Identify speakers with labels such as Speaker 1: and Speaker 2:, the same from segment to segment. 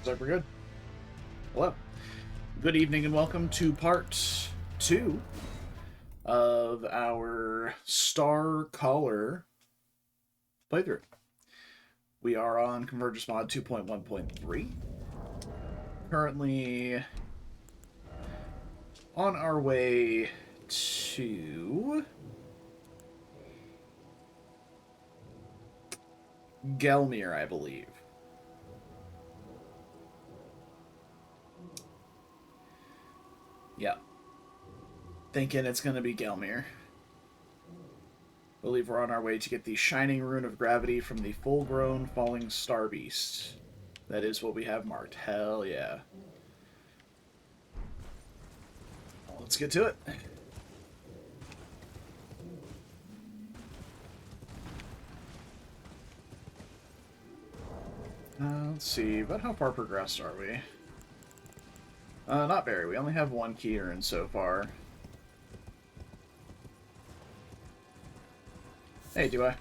Speaker 1: Looks like we're good. Hello. Good evening and welcome to part 2 of our Starcaller playthrough. We are on Convergence Mod 2.1.3. Currently on our way to Gelmir, I believe. Yeah. Thinking it's going to be Gelmir. I believe we're on our way to get the Shining Rune of Gravity from the full-grown Falling Star Beast. That is what we have marked. Hell yeah. Let's get to it. Let's see, but how far progressed are we? Not very. We only have one key rune so far. Hey, do I?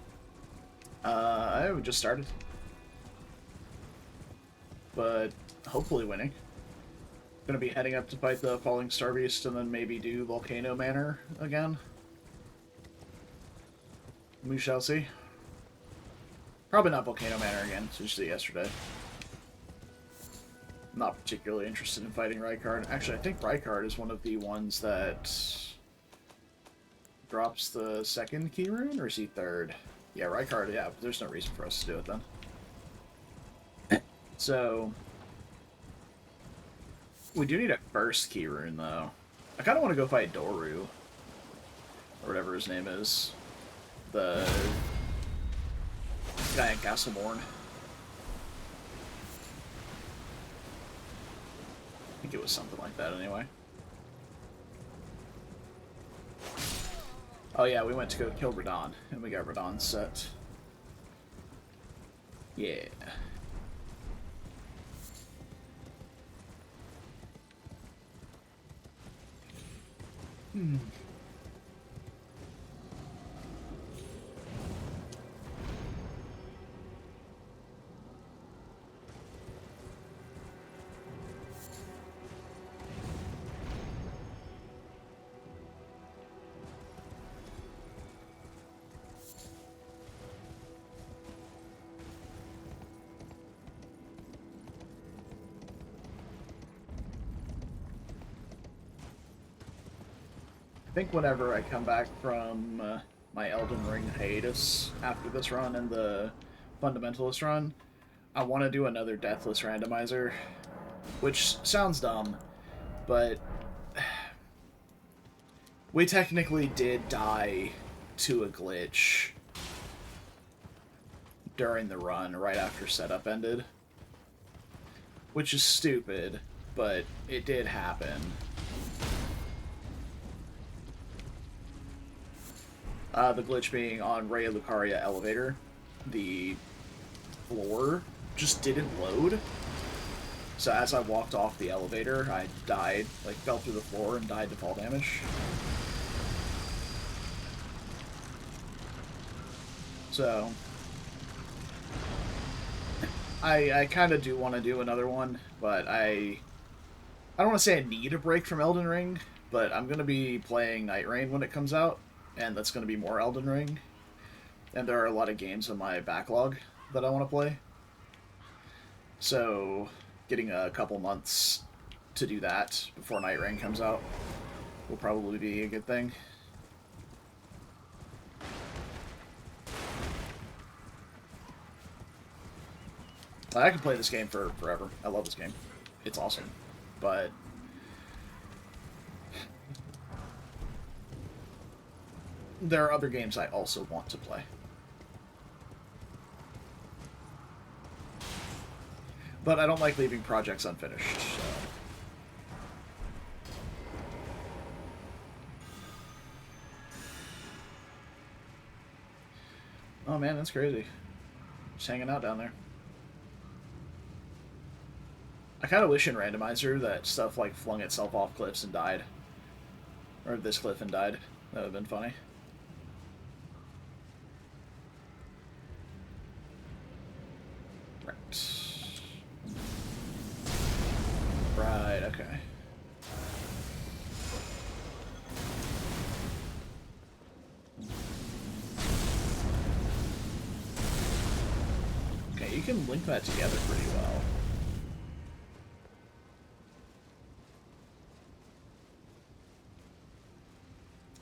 Speaker 1: I just started. But hopefully winning. Gonna be heading up to fight the Falling Star Beast and then maybe do Volcano Manor again. We shall see. Probably not Volcano Manor again, as you see yesterday. Not particularly interested in fighting Rykard. Actually, I think Rykard is one of the ones that drops the second key rune, or is he third? Yeah, Rykard, yeah, there's no reason for us to do it then. So, we do need a first key rune, though. I kind of want to go fight Doru, or whatever his name is. The guy in Castlemorn. I think it was something like that, anyway. Oh yeah, we went to go kill Radon, and we got Radon set. Yeah. Hmm. I think whenever I come back from my Elden Ring hiatus after this run and the Fundamentalist run, I want to do another Deathless Randomizer, which sounds dumb, but we technically did die to a glitch during the run right after setup ended, which is stupid, but it did happen. The glitch being on Raya Lucaria elevator, the floor just didn't load. So as I walked off the elevator, I died, like fell through the floor and died to fall damage. So I kind of do want to do another one, but I don't want to say I need a break from Elden Ring, but I'm going to be playing Night Rain when it comes out, and that's going to be more Elden Ring. And there are a lot of games in my backlog that I want to play. So, getting a couple months to do that before Night Rain comes out will probably be a good thing. I can play this game for forever. I love this game. It's awesome. But there are other games I also want to play. But I don't like leaving projects unfinished, so. Oh man, that's crazy. Just hanging out down there. I kind of wish in Randomizer that stuff like flung itself off cliffs and died. Or this cliff and died. That would have been funny. Right. Right, okay. Okay, you can link that together pretty well.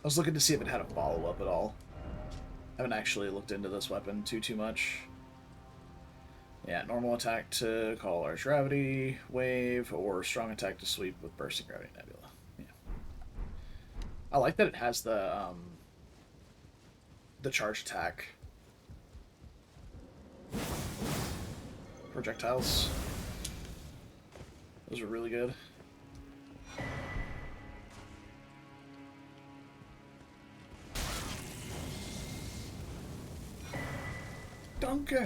Speaker 1: I was looking to see if it had a follow-up at all. I haven't actually looked into this weapon too much. Yeah, normal attack to call large gravity wave, or strong attack to sweep with bursting gravity nebula. Yeah. I like that it has the charge attack projectiles. Those are really good. Donkey.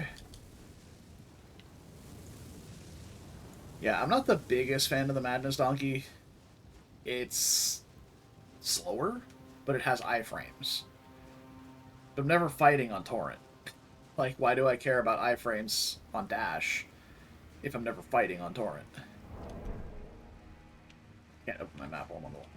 Speaker 1: Yeah, I'm not the biggest fan of the Madness Donkey. It's slower, but it has iframes. But I'm never fighting on Torrent. Like, why do I care about iframes on Dash if I'm never fighting on Torrent? Can't open my map while I'm on the water.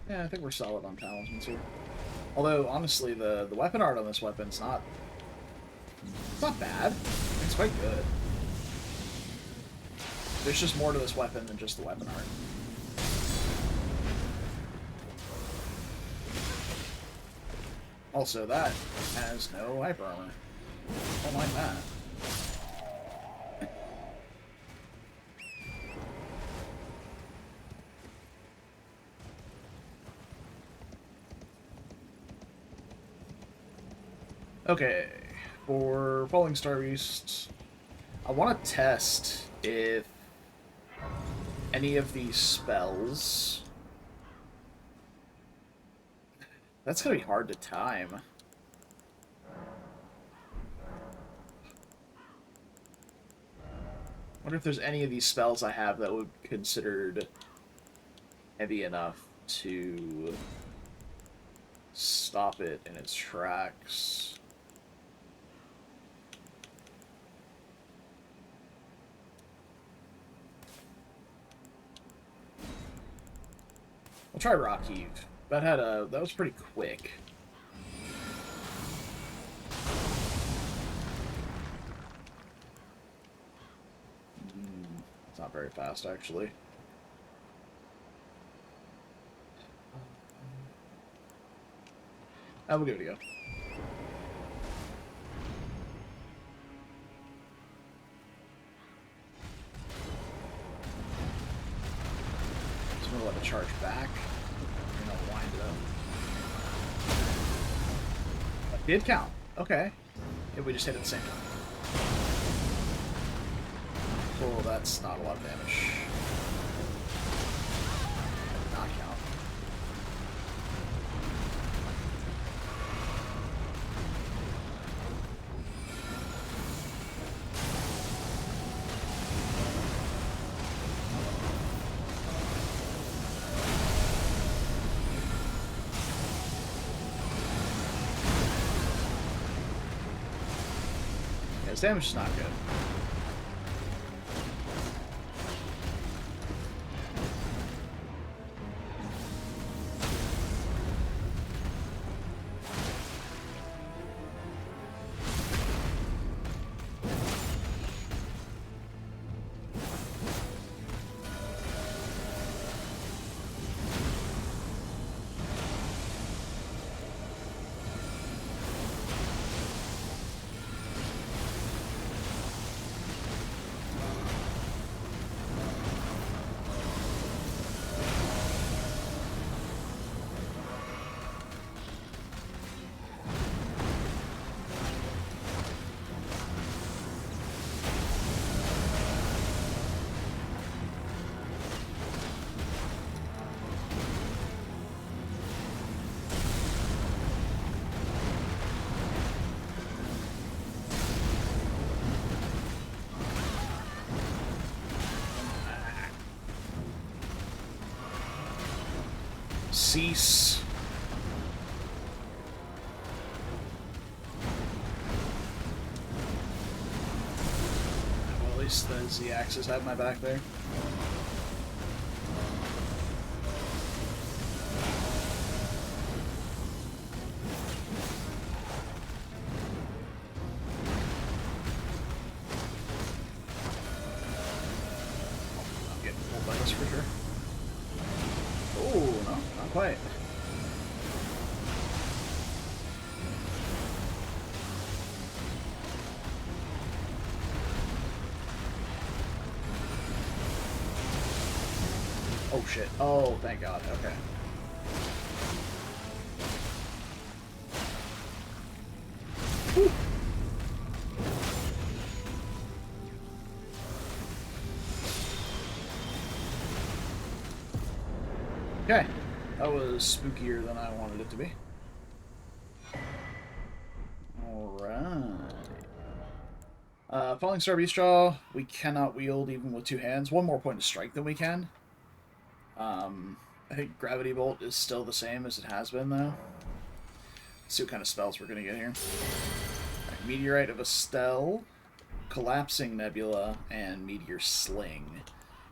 Speaker 1: Yeah, I think we're solid on talismans here. Although, honestly, the weapon art on this weapon's not bad. It's quite good. There's just more to this weapon than just the weapon art. Also, that has no hyper armor. Don't mind that. Okay, for Falling Star Beast, I want to test if any of these spells... That's going to be hard to time. I wonder if there's any of these spells I have that would be considered heavy enough to stop it in its tracks. I'll try Rock Heave. That was pretty quick. It's not very fast, actually. We'll give it a go. Just gonna let it charge back. And I'll wind it up. That did count. Okay. If we just hit it at the same time. Well, that's not a lot of damage. That did not count. Yeah, his damage is not good. cease. Well, at least the Z-axis had my back there. Quite. Oh shit. Oh, thank God. Okay. Whew. Okay. That was spookier than I wanted it to be. Alright. Falling Star Beast Jaw, we cannot wield even with two hands. One more point of strike than we can. I think Gravity Bolt is still the same as it has been, though. Let's see what kind of spells we're going to get here. Right, Meteorite of Estelle, Collapsing Nebula, and Meteor Sling.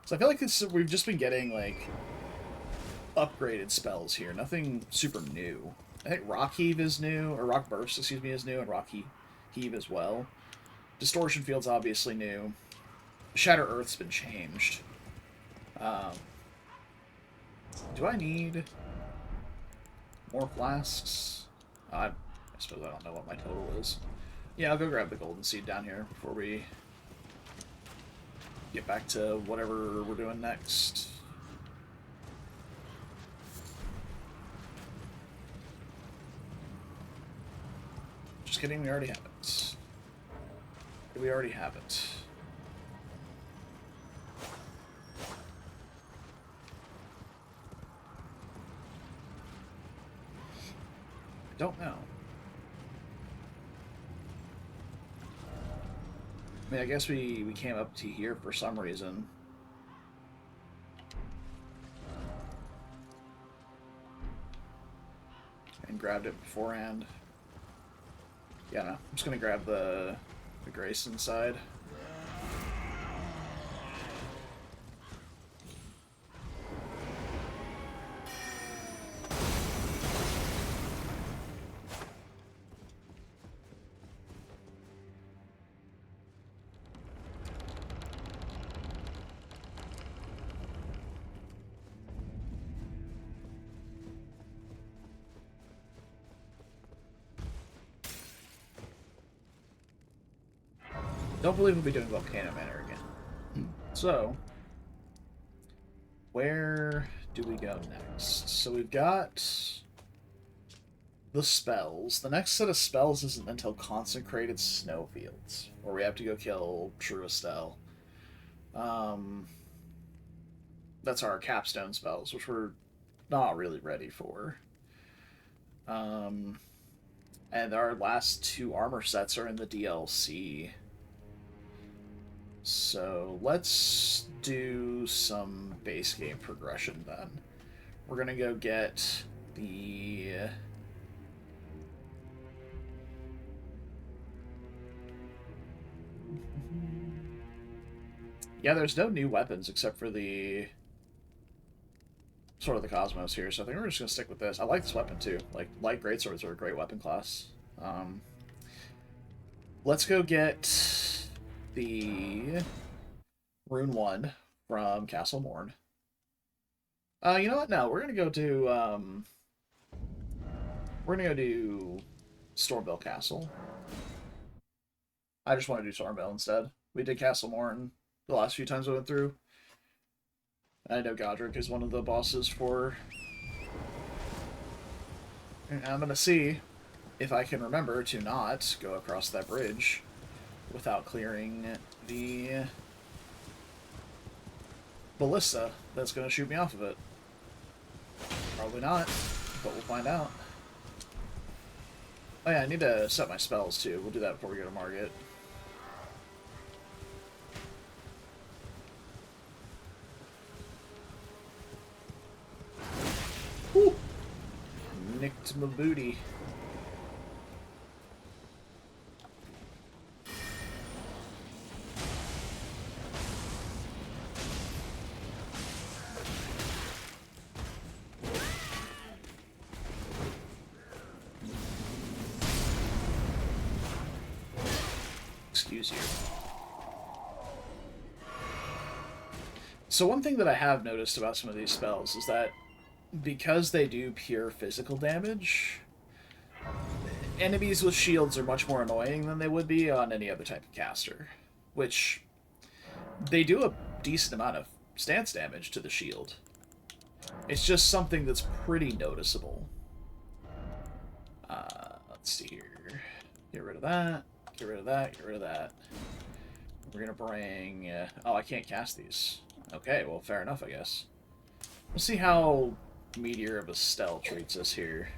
Speaker 1: So I feel like we've just been getting, like, upgraded spells here. Nothing super new. I think Rock Heave is new, or Rock Burst, excuse me, is new, and Rock Heave as well. Distortion Field's obviously new. Shatter Earth's been changed. Do I need more flasks? I suppose I don't know what my total is. Yeah, I'll go grab the golden seed down here before we get back to whatever we're doing next. Just kidding, we already have it. We already have it. I don't know. I mean, I guess we came up to here for some reason. And grabbed it beforehand. Yeah, no. I'm just gonna grab the Grace inside. Don't believe we'll be doing Volcano Manor again. So, where do we go next? So we've got the spells. The next set of spells isn't until Consecrated Snowfields, where we have to go kill True Estelle. That's our capstone spells, which we're not really ready for. And our last two armor sets are in the DLC. So let's do some base game progression then. We're going to go get the... Yeah, there's no new weapons except for the... Sword of the Cosmos here, so I think we're just going to stick with this. I like this weapon too. Like, light greatswords are a great weapon class. Let's go get the Rune 1 from Castle Morn. You know what? No, we're gonna go to Stormville Castle. I just want to do Stormville instead. We did Castle Morn the last few times we went through. I know Godric is one of the bosses for... And I'm gonna see if I can remember to not go across that bridge without clearing the ballista that's going to shoot me off of it. Probably not, but we'll find out. Oh yeah, I need to set my spells too. We'll do that before we go to Morgott. Whew. my booty. Excuse you. So one thing that I have noticed about some of these spells is that because they do pure physical damage, enemies with shields are much more annoying than they would be on any other type of caster. Which, they do a decent amount of stance damage to the shield. It's just something that's pretty noticeable. Let's see here. Get rid of that. Get rid of that. Get rid of that. We're gonna bring... oh, I can't cast these. Okay, well, fair enough, I guess. We'll see how Meteor of Estelle treats us here.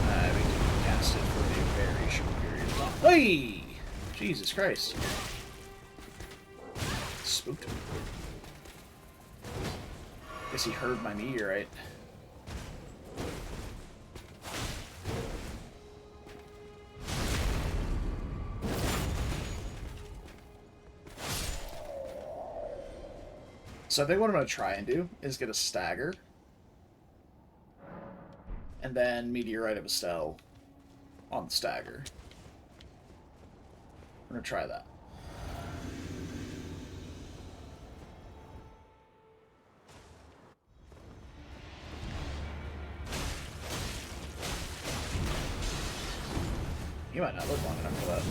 Speaker 1: We can cast it for a very short period of time. Hey! Jesus Christ. Spooked me. Guess he heard my meteorite. So I think what I'm going to try and do is get a stagger. And then Meteorite of Estelle on the stagger. We're going to try that. You might not live long enough for that.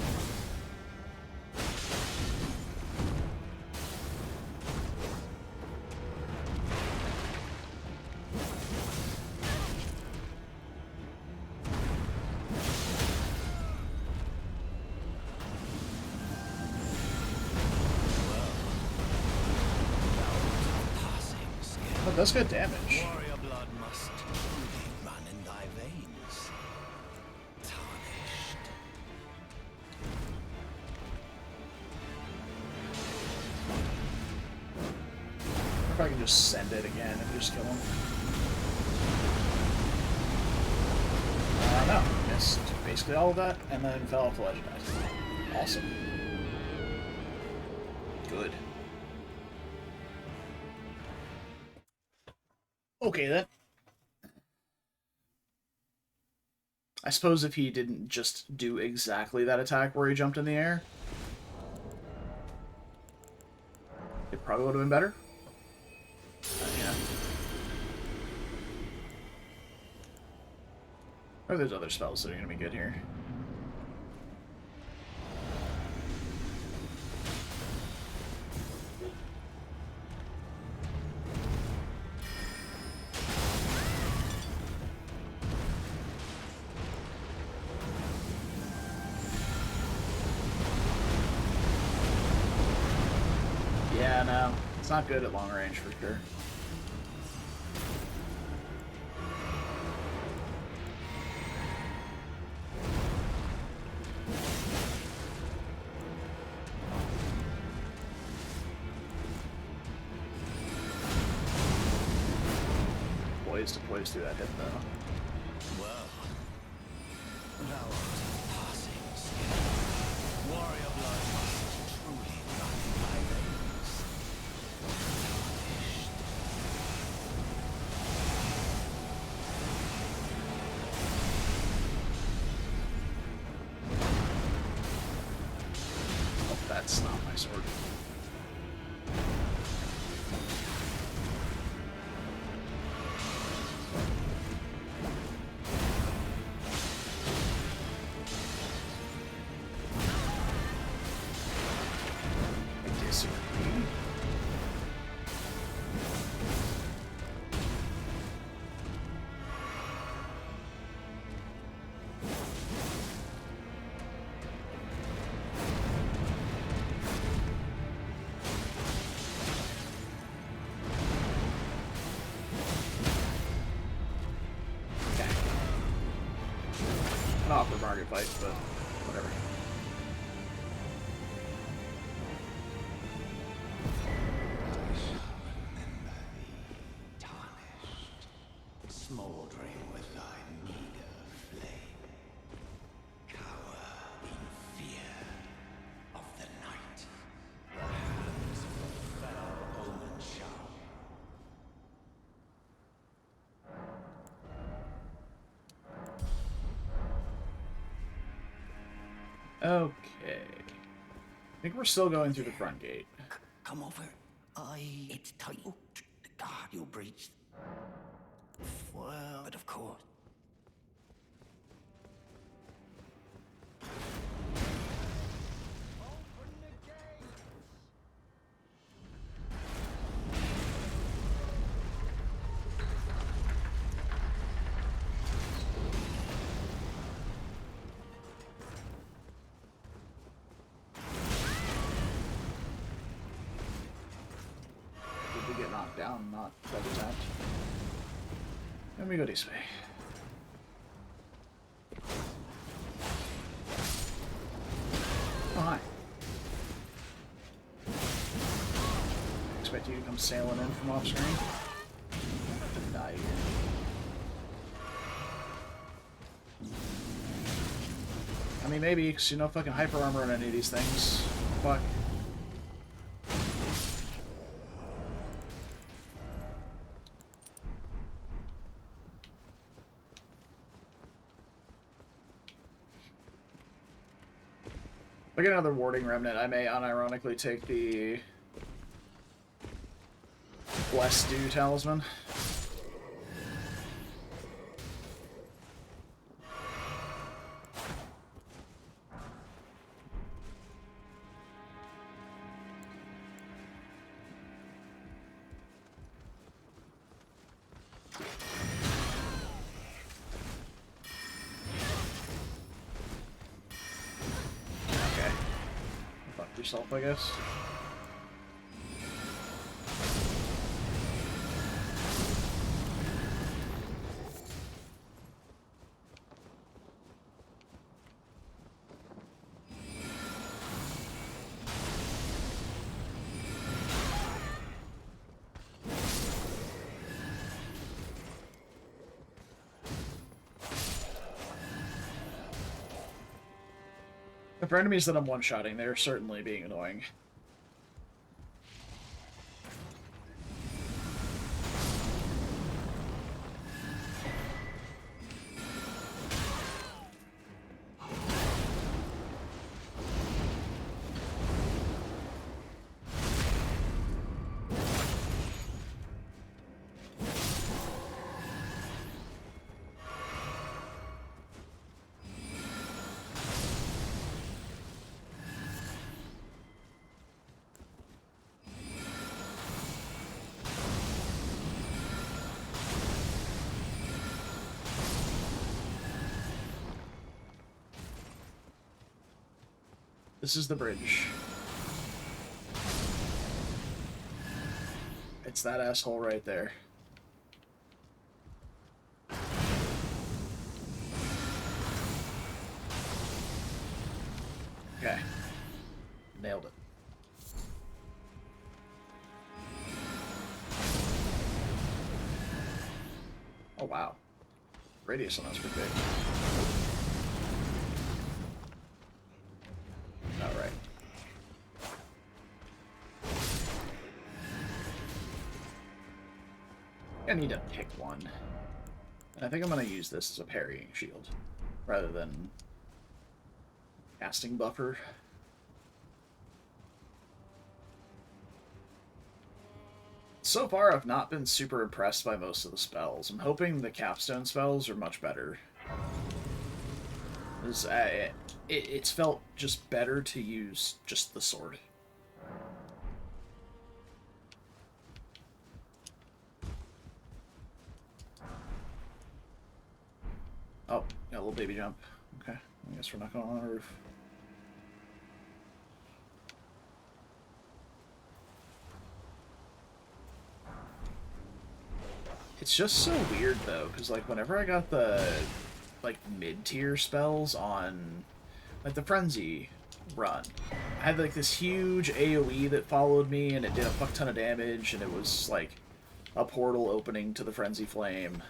Speaker 1: Oh, that's good damage.
Speaker 2: Warrior blood must run in thy veins. Tarnished.
Speaker 1: Or if I can just send it again and just kill him. No, missed basically all of that, and then fell off the ledge and died. Awesome. Good. Okay, then. I suppose if he didn't just do exactly that attack where he jumped in the air, it probably would have been better. Yeah. Or there's other spells that are going to be good here. Yeah, no. It's not good at long range for sure. Poised to poise through that hit, though.
Speaker 2: Well, thou art passing skin. Warrior blood must truly run in thy veins. Tarnished.
Speaker 1: Oh, that's not my sword. Awkward market fight, but whatever.
Speaker 2: I shall remember thee, tarnished.
Speaker 1: Okay. I think we're still going through the front gate.
Speaker 2: Come over. It's tight. Oh, God, you breached. Well, but of course. Open the gates.
Speaker 1: Did we get knocked down, not double tapped? Let me go this way. Oh, hi. Expect you to come sailing in from off screen. Die here. I mean, maybe, because you know fucking hyper armor on any of these things. Fuck. If I get another warding remnant, I may unironically take the Bless Do talisman. Yourself, I guess. For enemies that I'm one-shotting, they're certainly being annoying. This is the bridge. It's that asshole right there. Okay. Nailed it. Oh wow. Radius on that's pretty big. Alright. I need to pick one. And I think I'm going to use this as a parrying shield, rather than casting buffer. So far, I've not been super impressed by most of the spells. I'm hoping the capstone spells are much better. It's felt just better to use just the sword. Oh, got a little baby jump. Okay, I guess we're not going on the roof. It's just so weird, though, because, like, whenever I got the, like, mid-tier spells on, like, the Frenzy run, I had, like, this huge AoE that followed me, and it did a fuck ton of damage, and it was, like, a portal opening to the Frenzy Flame.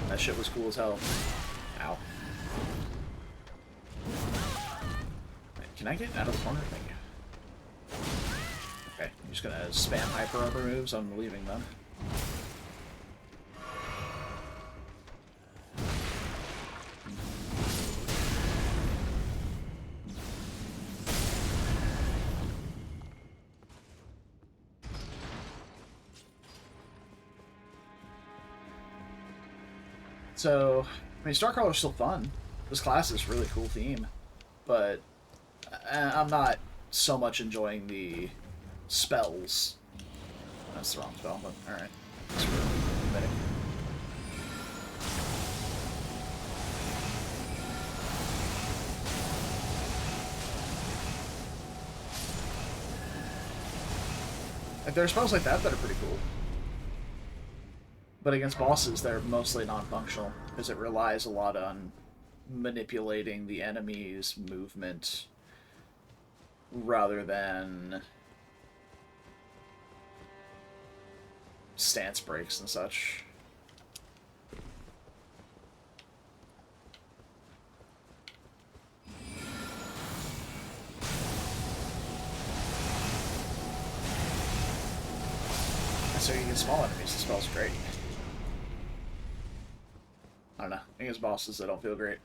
Speaker 1: That shit was cool as hell. Ow. Can I get out of the corner? Thank you. Okay, I'm just gonna spam hyper armor moves. I'm leaving them. So, I mean, Starcaller's still fun. This class is really cool theme, but I'm not so much enjoying the spells. That's the wrong spell, but alright. Thanks for admitting. Like, there are spells like that that are pretty cool. But against bosses, they're mostly non-functional, because it relies a lot on manipulating the enemy's movement rather than stance breaks and such. So you get small enemies, the spell's great. I don't know. Against bosses, they don't feel great.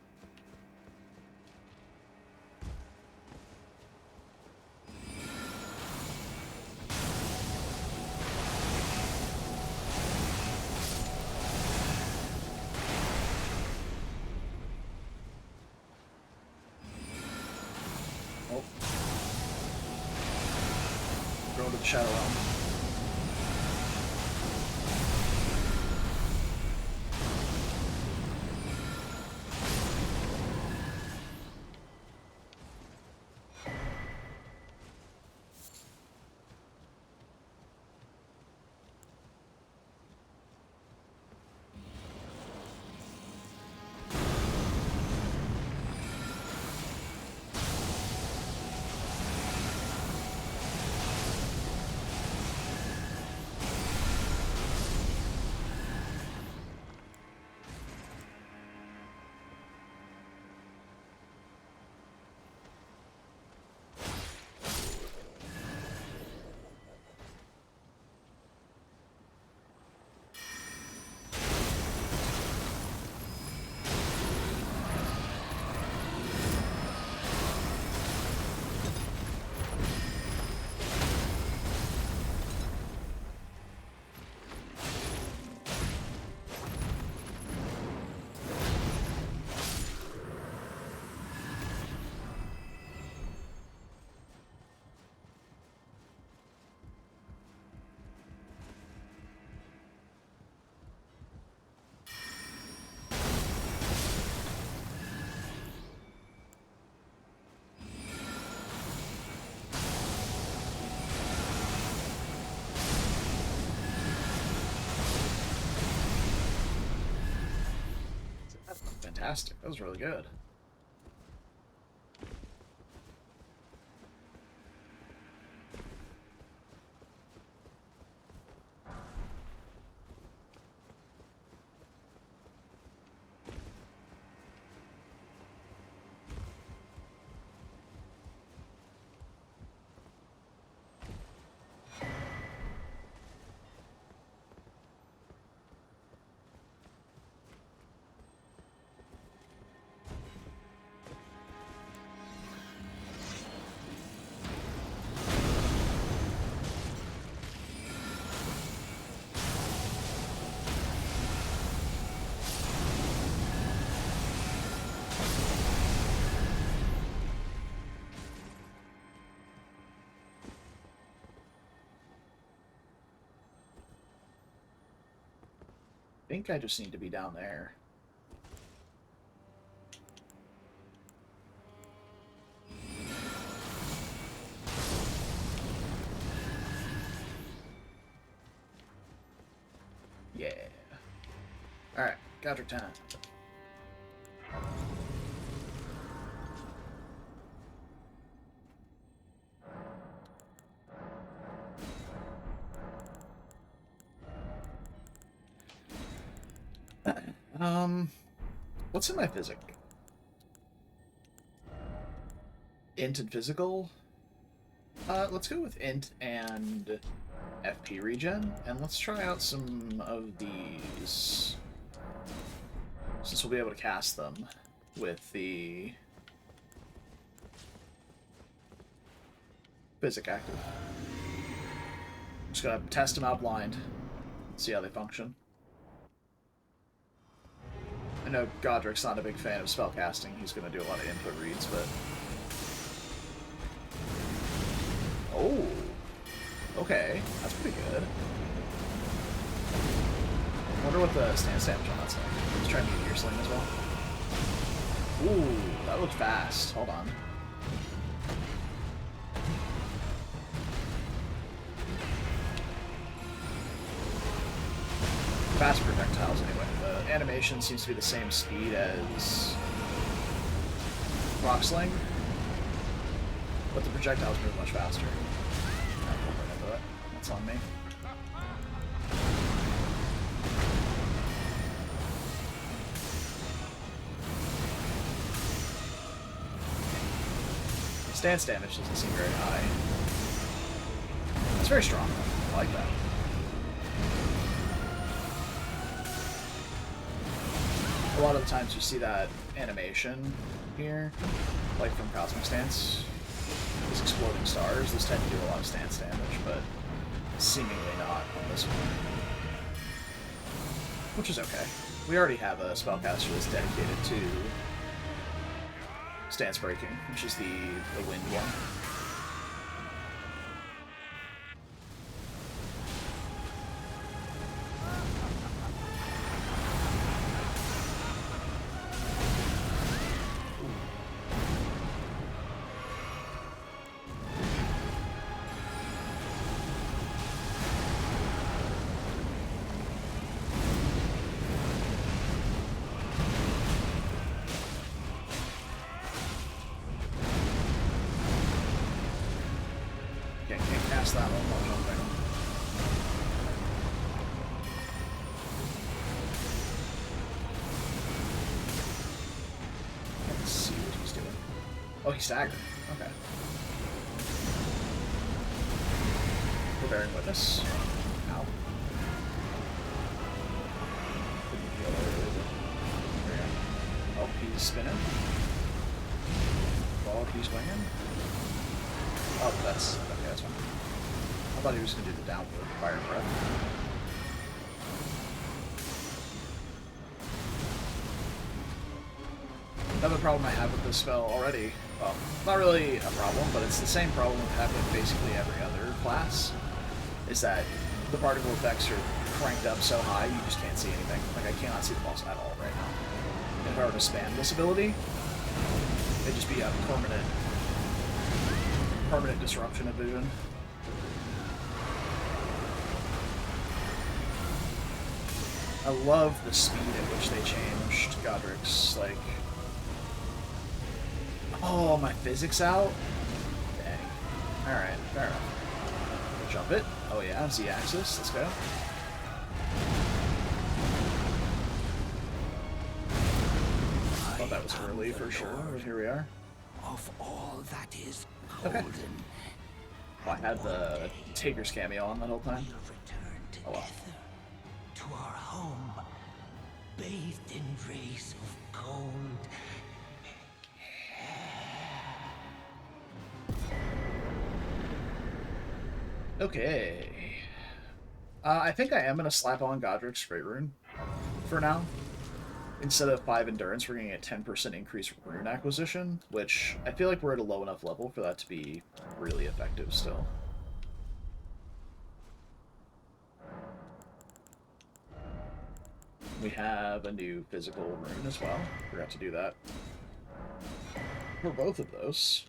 Speaker 1: Oh. Go to the Shadow Realm. Fantastic. That was really good. I think I just need to be down there. Yeah. Alright, Godric time. What's in my physic? Int and physical? Let's go with int and FP regen, and let's try out some of these, since we'll be able to cast them with the physic active. I'm just gonna test them out blind, see how they function. I know Godric's not a big fan of spellcasting. He's going to do a lot of input reads, but... Oh! Okay, that's pretty good. I wonder what the stance damage on that's like. Let's try Meteor Sling as well. Ooh, that looked fast. Hold on. Fast projectiles, anyway. The animation seems to be the same speed as Rock Sling, but the projectiles move much faster. That's on me. Stance damage doesn't seem very high. It's very strong, though. I like that. A lot of the times you see that animation here, like from Cosmic Stance, these exploding stars, those tend to do a lot of stance damage, but seemingly not on this one. Which is okay. We already have a spellcaster that's dedicated to stance breaking, which is the wind one. That one while jumping. Let's see what he's doing. Oh, he staggered. Okay. Bearing Witness. Ow. Couldn't heal earlier. There we go. Oh, he's spinning. Ball, he's swinging. Oh, that's okay. That's fine. I thought he was going to do the downward fire breath. Another problem I have with this spell already, well, not really a problem, but it's the same problem I have with basically every other class, is that the particle effects are cranked up so high you just can't see anything. Like, I cannot see the boss at all right now. And if I were to spam this ability, it'd just be a permanent disruption of vision. I love the speed at which they changed Godric's, like... Oh, my physics out? Dang. Alright, fair enough. Jump it. Oh yeah, Z-axis. Let's go. Thought that was early for sure, but here we are.
Speaker 2: Of all that is
Speaker 1: okay.
Speaker 2: golden.
Speaker 1: Well, I had the Taker's cameo on that whole time.
Speaker 2: We'll return together to our home, bathed in rays of gold.
Speaker 1: Okay. I think I am going to slap on Godric's Great Rune for now. Instead of 5 endurance, we're going to get 10% increased rune acquisition, which I feel like we're at a low enough level for that to be really effective still. We have a new physical rune as well. Forgot to do that for both of those.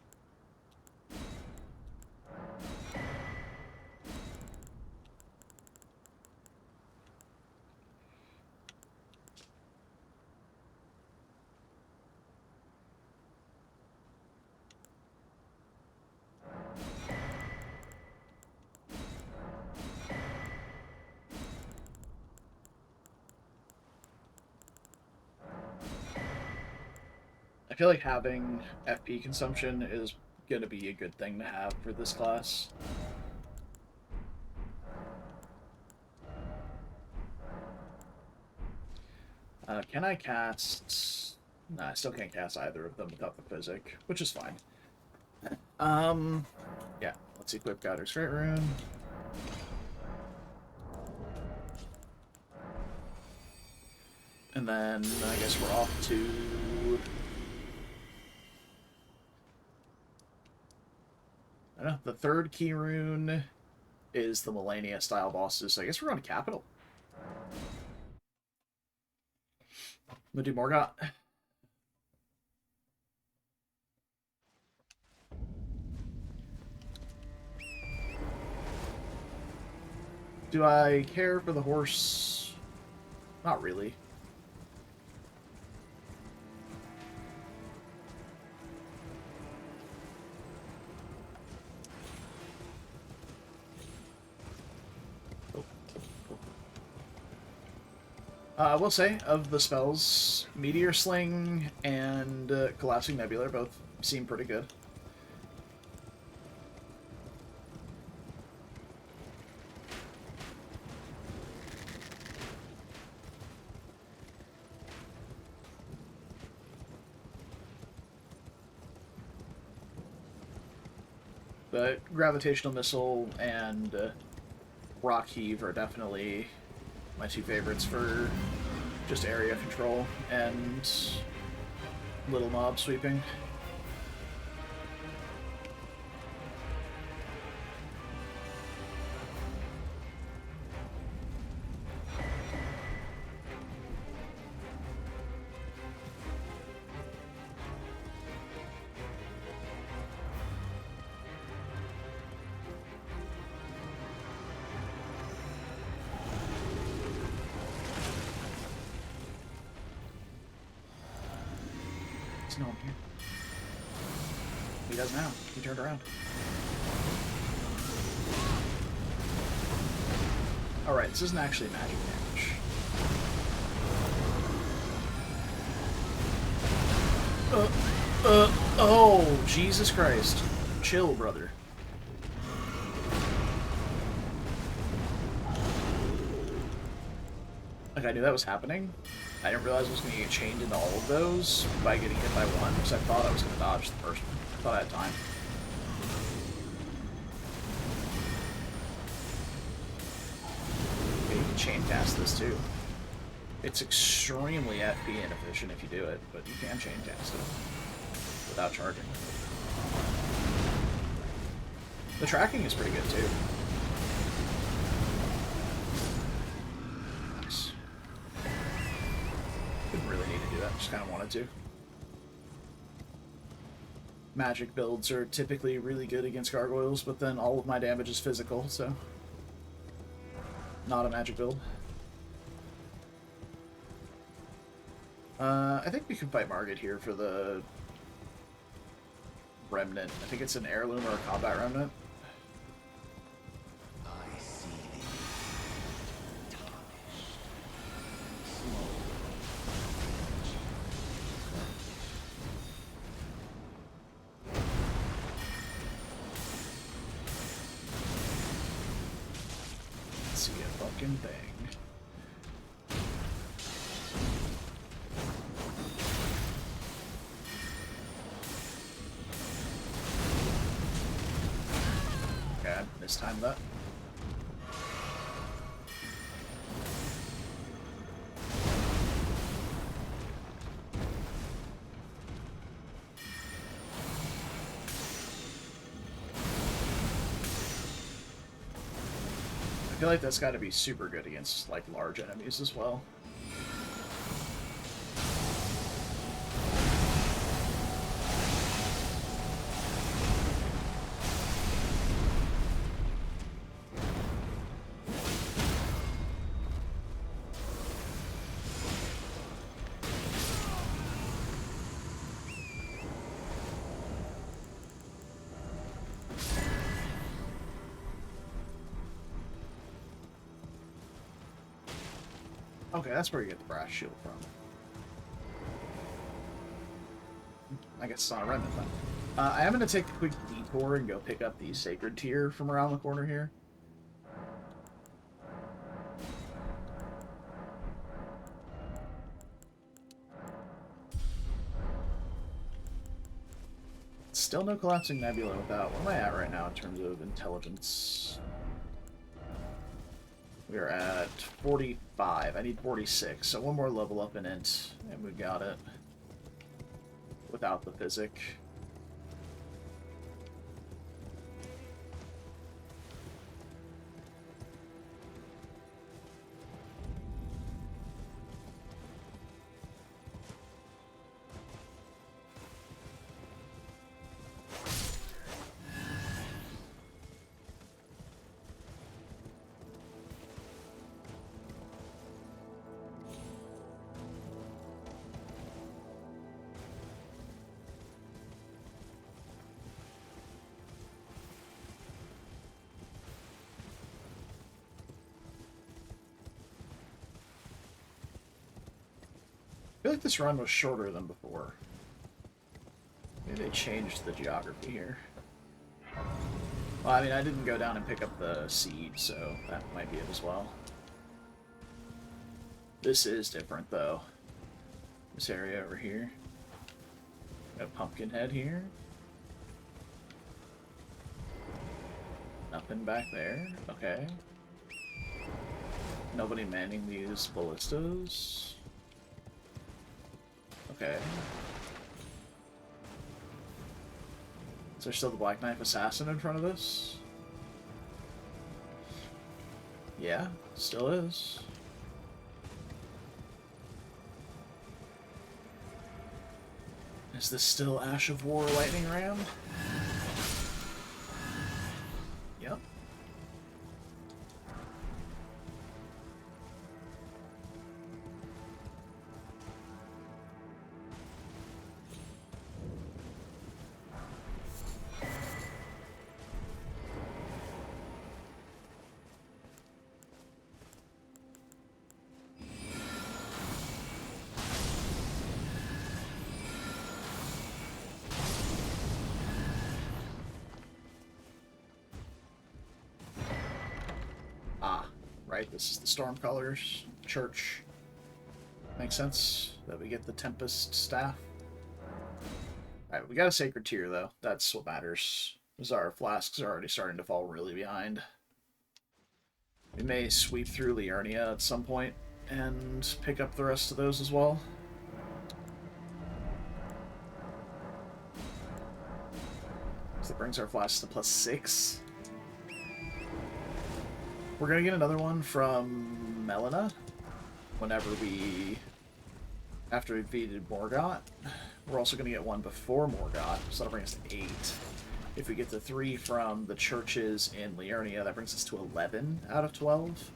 Speaker 1: I feel like having FP consumption is going to be a good thing to have for this class. Can I cast... Nah, I still can't cast either of them without the physic, which is fine. Yeah, let's equip Godric's Great Rune. And then I guess we're off to... I don't know, the third key rune is the Millennia style bosses, so I guess we're on to Capital. I'm gonna do Morgott. Do I care for the horse? Not really. I will say, of the spells, Meteor Sling and Collapsing Nebula both seem pretty good. But Gravitational Missile and Rock Heave are definitely my two favorites for just area control and little mob sweeping. No one here. He does now. He turned around. Alright, this isn't actually magic damage. Oh, Jesus Christ. Chill, brother. Like, I knew that was happening. I didn't realize I was going to get chained into all of those by getting hit by one, because I thought I was going to dodge the first one. I thought I had time. Yeah, you can chain cast this too. It's extremely FP inefficient if you do it, but you can chain cast it without charging. The tracking is pretty good too. Didn't really need to do that, just kind of wanted to. Magic builds are typically really good against gargoyles, but then all of my damage is physical, so... Not a magic build. I think we can fight Morgott here for the... Remnant. I think it's an heirloom or a combat remnant. Thing. Okay, I mistimed that. I feel like that's got to be super good against, like, large enemies as well. Okay, that's where you get the brass shield from. I guess it's not a remnant then. I am going to take a quick detour and go pick up the sacred tier from around the corner here. Still no collapsing nebula without. What am I at right now in terms of intelligence? We're at 45. I need 46. So one more level up in int, and we got it. Without the physic. I feel like this run was shorter than before. Maybe they changed the geography here. Well, I mean, I didn't go down and pick up the seed, so that might be it as well. This is different, though. This area over here. Got a pumpkin head here. Nothing back there. Okay. Nobody manning these ballistas. Okay. Is there still the Black Knife Assassin in front of us? Yeah, still is. Is this still Ash of War Lightning Ram? Yep. Right, this is the Stormcaller's church. Makes sense that we get the Tempest staff. Alright, we got a Sacred Tier, though. That's what matters. Because our flasks are already starting to fall really behind. We may sweep through Liurnia at some point and pick up the rest of those as well. So that brings our flasks to +6. We're going to get another one from Melina after we defeated Morgott. We're also going to get one before Morgott, so that'll bring us to 8. If we get the 3 from the churches in Liurnia, that brings us to 11 out of 12.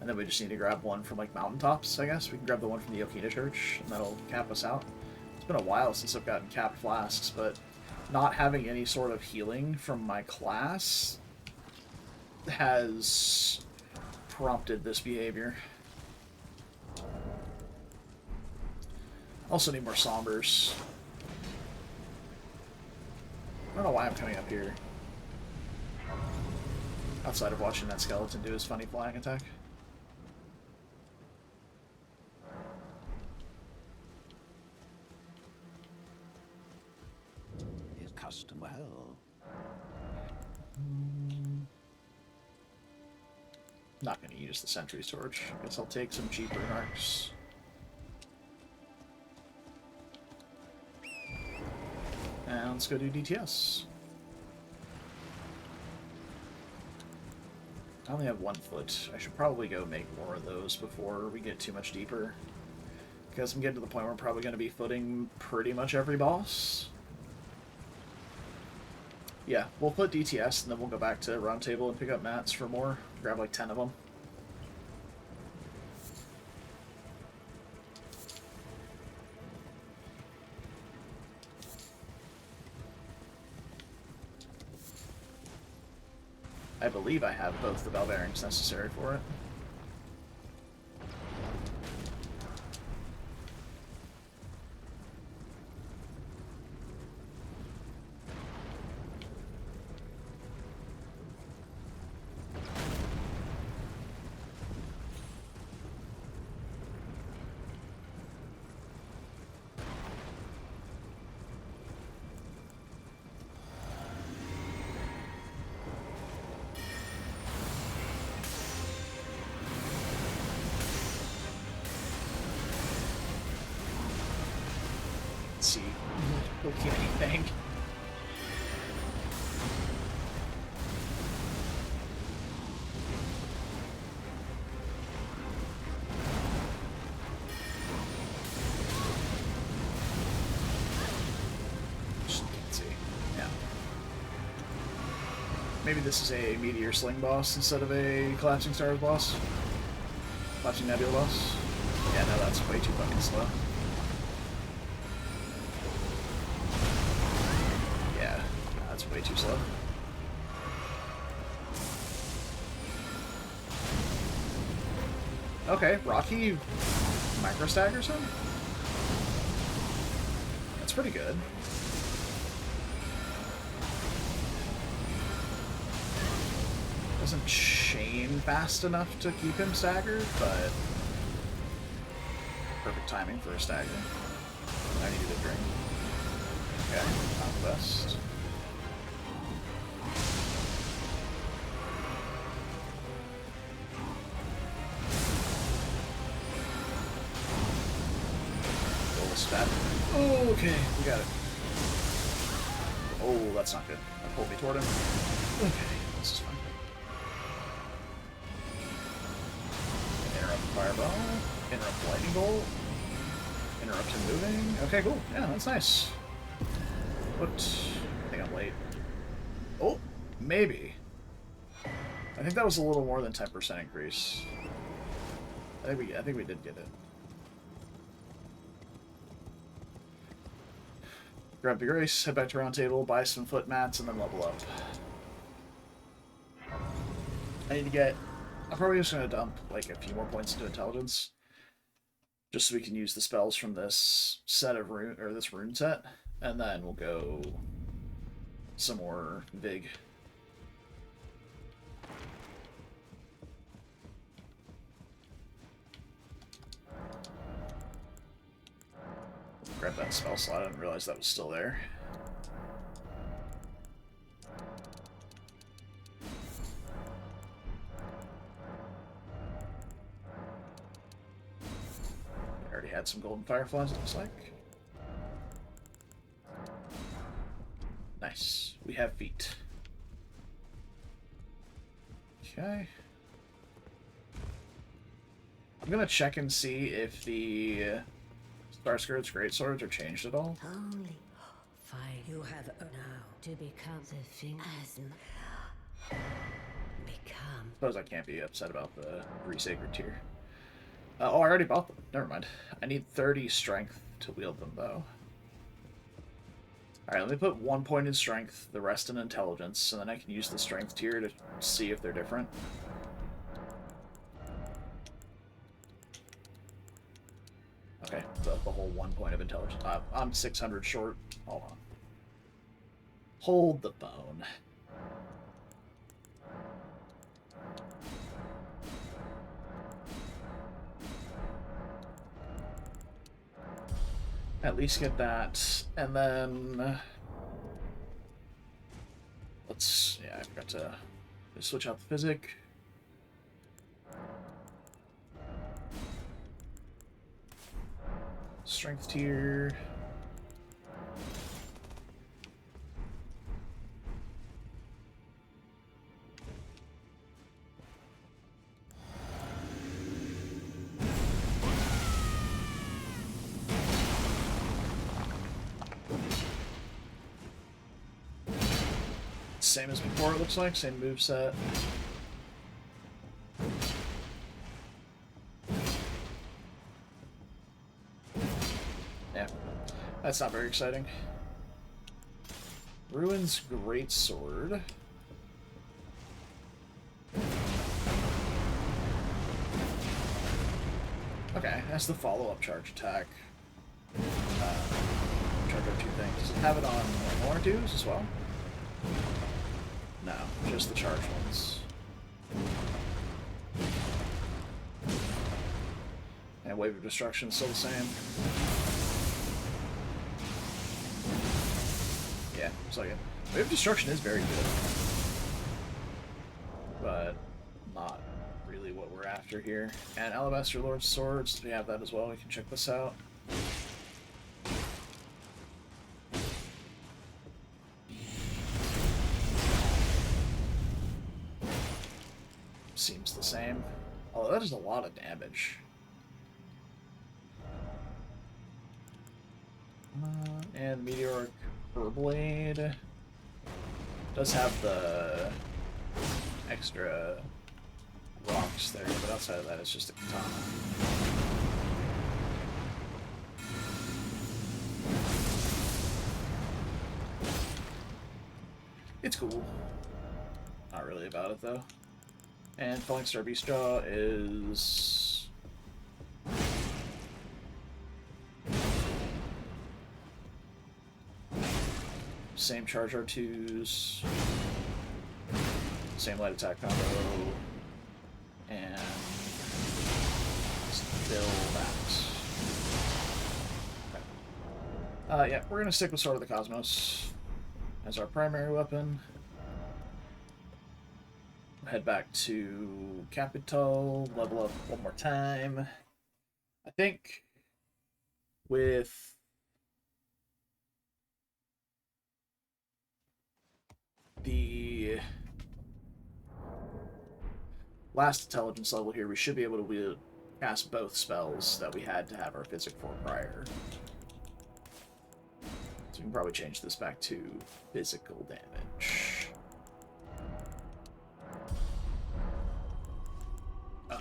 Speaker 1: And then we just need to grab one from, like, mountaintops, I guess. We can grab the one from the Okina Church, and that'll cap us out. It's been a while since I've gotten capped flasks, but not having any sort of healing from my class has prompted this behavior. Also need more sombers. I don't know why I'm coming up here. Outside of watching that skeleton do his funny flying attack.
Speaker 2: His custom well.
Speaker 1: Not going to use the Sentry's Torch. Guess I'll take some cheaper narcs. And let's go do DTS. I only have 1 foot. I should probably go make more of those before we get too much deeper. Because I'm getting to the point where I'm probably going to be footing pretty much every boss. Yeah, we'll put DTS, and then we'll go back to Round Table and pick up mats for more. Grab like 10 of them. I believe I have both the bell bearings necessary for it. see looking anything. Just can't see. Yeah. Maybe this is a meteor sling boss instead of a collapsing stars boss. Collapsing nebula boss. Yeah, no, that's way too fucking slow. Yeah, that's way too slow. Okay, Rocky micro staggers him? That's pretty good. Doesn't chain fast enough to keep him staggered, but perfect timing for a stagger. I needed a drink. Okay, not the best. Roll a stab. Oh, okay, we got it. Oh, that's not good. That pulled me toward him. Okay, this is fine. Interrupt fireball. Interrupt lightning bolt. Interrupt him moving. Okay, cool. Yeah, that's nice. What? I think I'm late. Oh, maybe. I think that was a little more than 10% increase. I think we did get it. Grab the grace, head back to round table, buy some foot mats, and then level up. I need to get. I'm probably just gonna dump like a few more points into intelligence, just so we can use the spells from this set of rune or this rune set, and then we'll go some more Vig. Grab that spell slot. I didn't realize that was still there. I already had some golden fireflies, it looks like. Nice. We have feet. Okay. I'm gonna check and see if the Starskirt's greatswords are changed at all.
Speaker 3: Only fine. You have now to become the thing as become.
Speaker 1: Suppose I can't be upset about the 3 sacred tier. Oh, I already bought them. Never mind. I need 30 strength to wield them, though. Alright, let me put 1 point in strength, the rest in intelligence, and then I can use the strength tier to see if they're different. Okay, the whole 1 point of intelligence. I'm 600 short. Hold on. Hold the bone. At least get that, and then let's. Yeah, I forgot to switch out the physic. Strength tier. Same as before, it looks like. Same moveset. Yeah. That's not very exciting. Ruin's Greatsword. Okay, that's the follow-up charge attack. Charge up 2 things. Does it have it on 1 or 2s as well? No, just the charged ones. And Wave of Destruction is still the same. Yeah, looks like it. Wave of Destruction is very good. But not really what we're after here. And Alabaster Lord's Swords, we have that as well. We can check this out. seems the same. Although that is a lot of damage. And Meteoric Blade does have the extra rocks there, but outside of that, it's just a katana. It's cool. Not really about it, though. And Falling Star Beastjaw is... same charge R2s, same light attack combo, and still that. Okay. Yeah, we're gonna stick with Sword of the Cosmos as our primary weapon. Head back to Capital, level up one more time. I think with the last intelligence level here, we should be able to cast both spells that we had to have our physic for prior. So we can probably change this back to physical damage.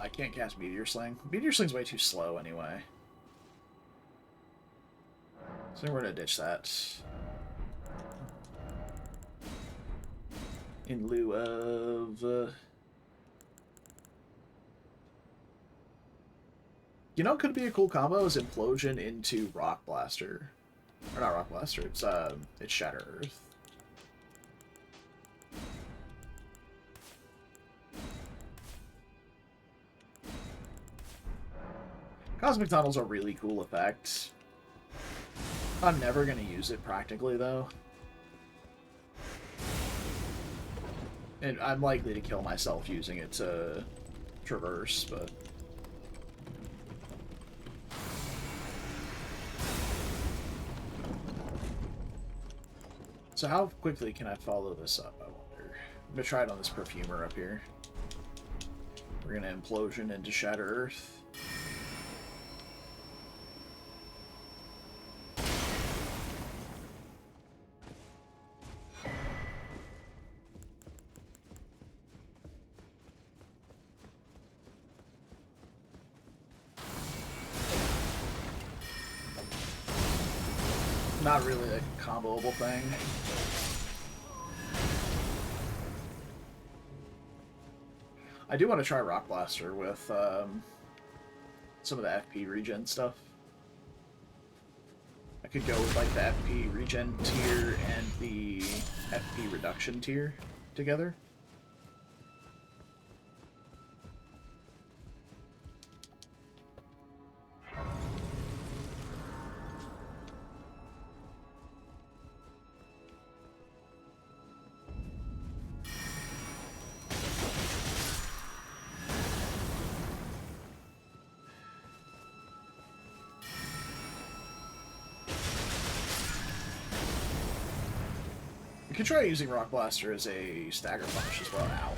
Speaker 1: I can't cast Meteor Sling. Meteor Sling's way too slow anyway. So we're gonna ditch that. In lieu of... you know, could be a cool combo is Implosion into Rock Blaster. Or not Rock Blaster, it's Shatter Earth. Cosmic Tunnel's a really cool effect. I'm never going to use it practically, though. And I'm likely to kill myself using it to traverse, but... so how quickly can I follow this up, I wonder? I'm going to try it on this Perfumer up here. We're going to Implosion into Shatter Earth. Not really a comboable thing. I do want to try Rock Blaster with some of the FP regen stuff. I could go with like the FP regen tier and the FP reduction tier together. You could try using Rock Blaster as a stagger punch as well now.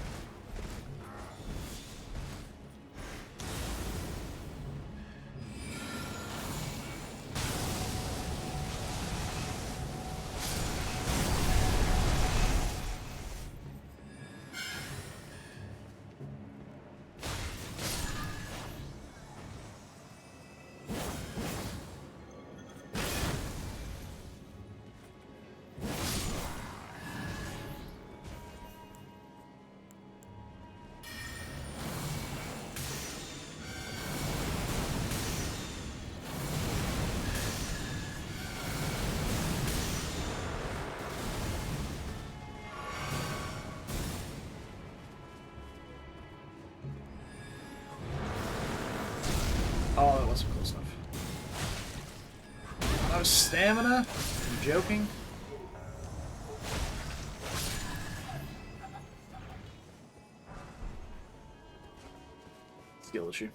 Speaker 1: Oh, that wasn't close enough. No stamina? You joking? Skill issue.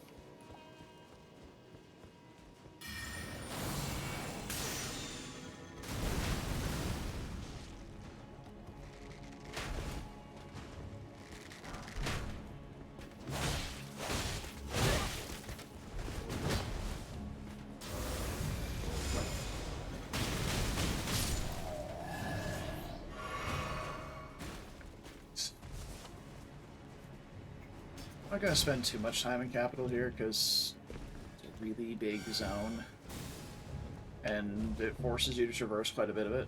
Speaker 1: not going to spend too much time in Capital here because it's a really big zone. And it forces you to traverse quite a bit of it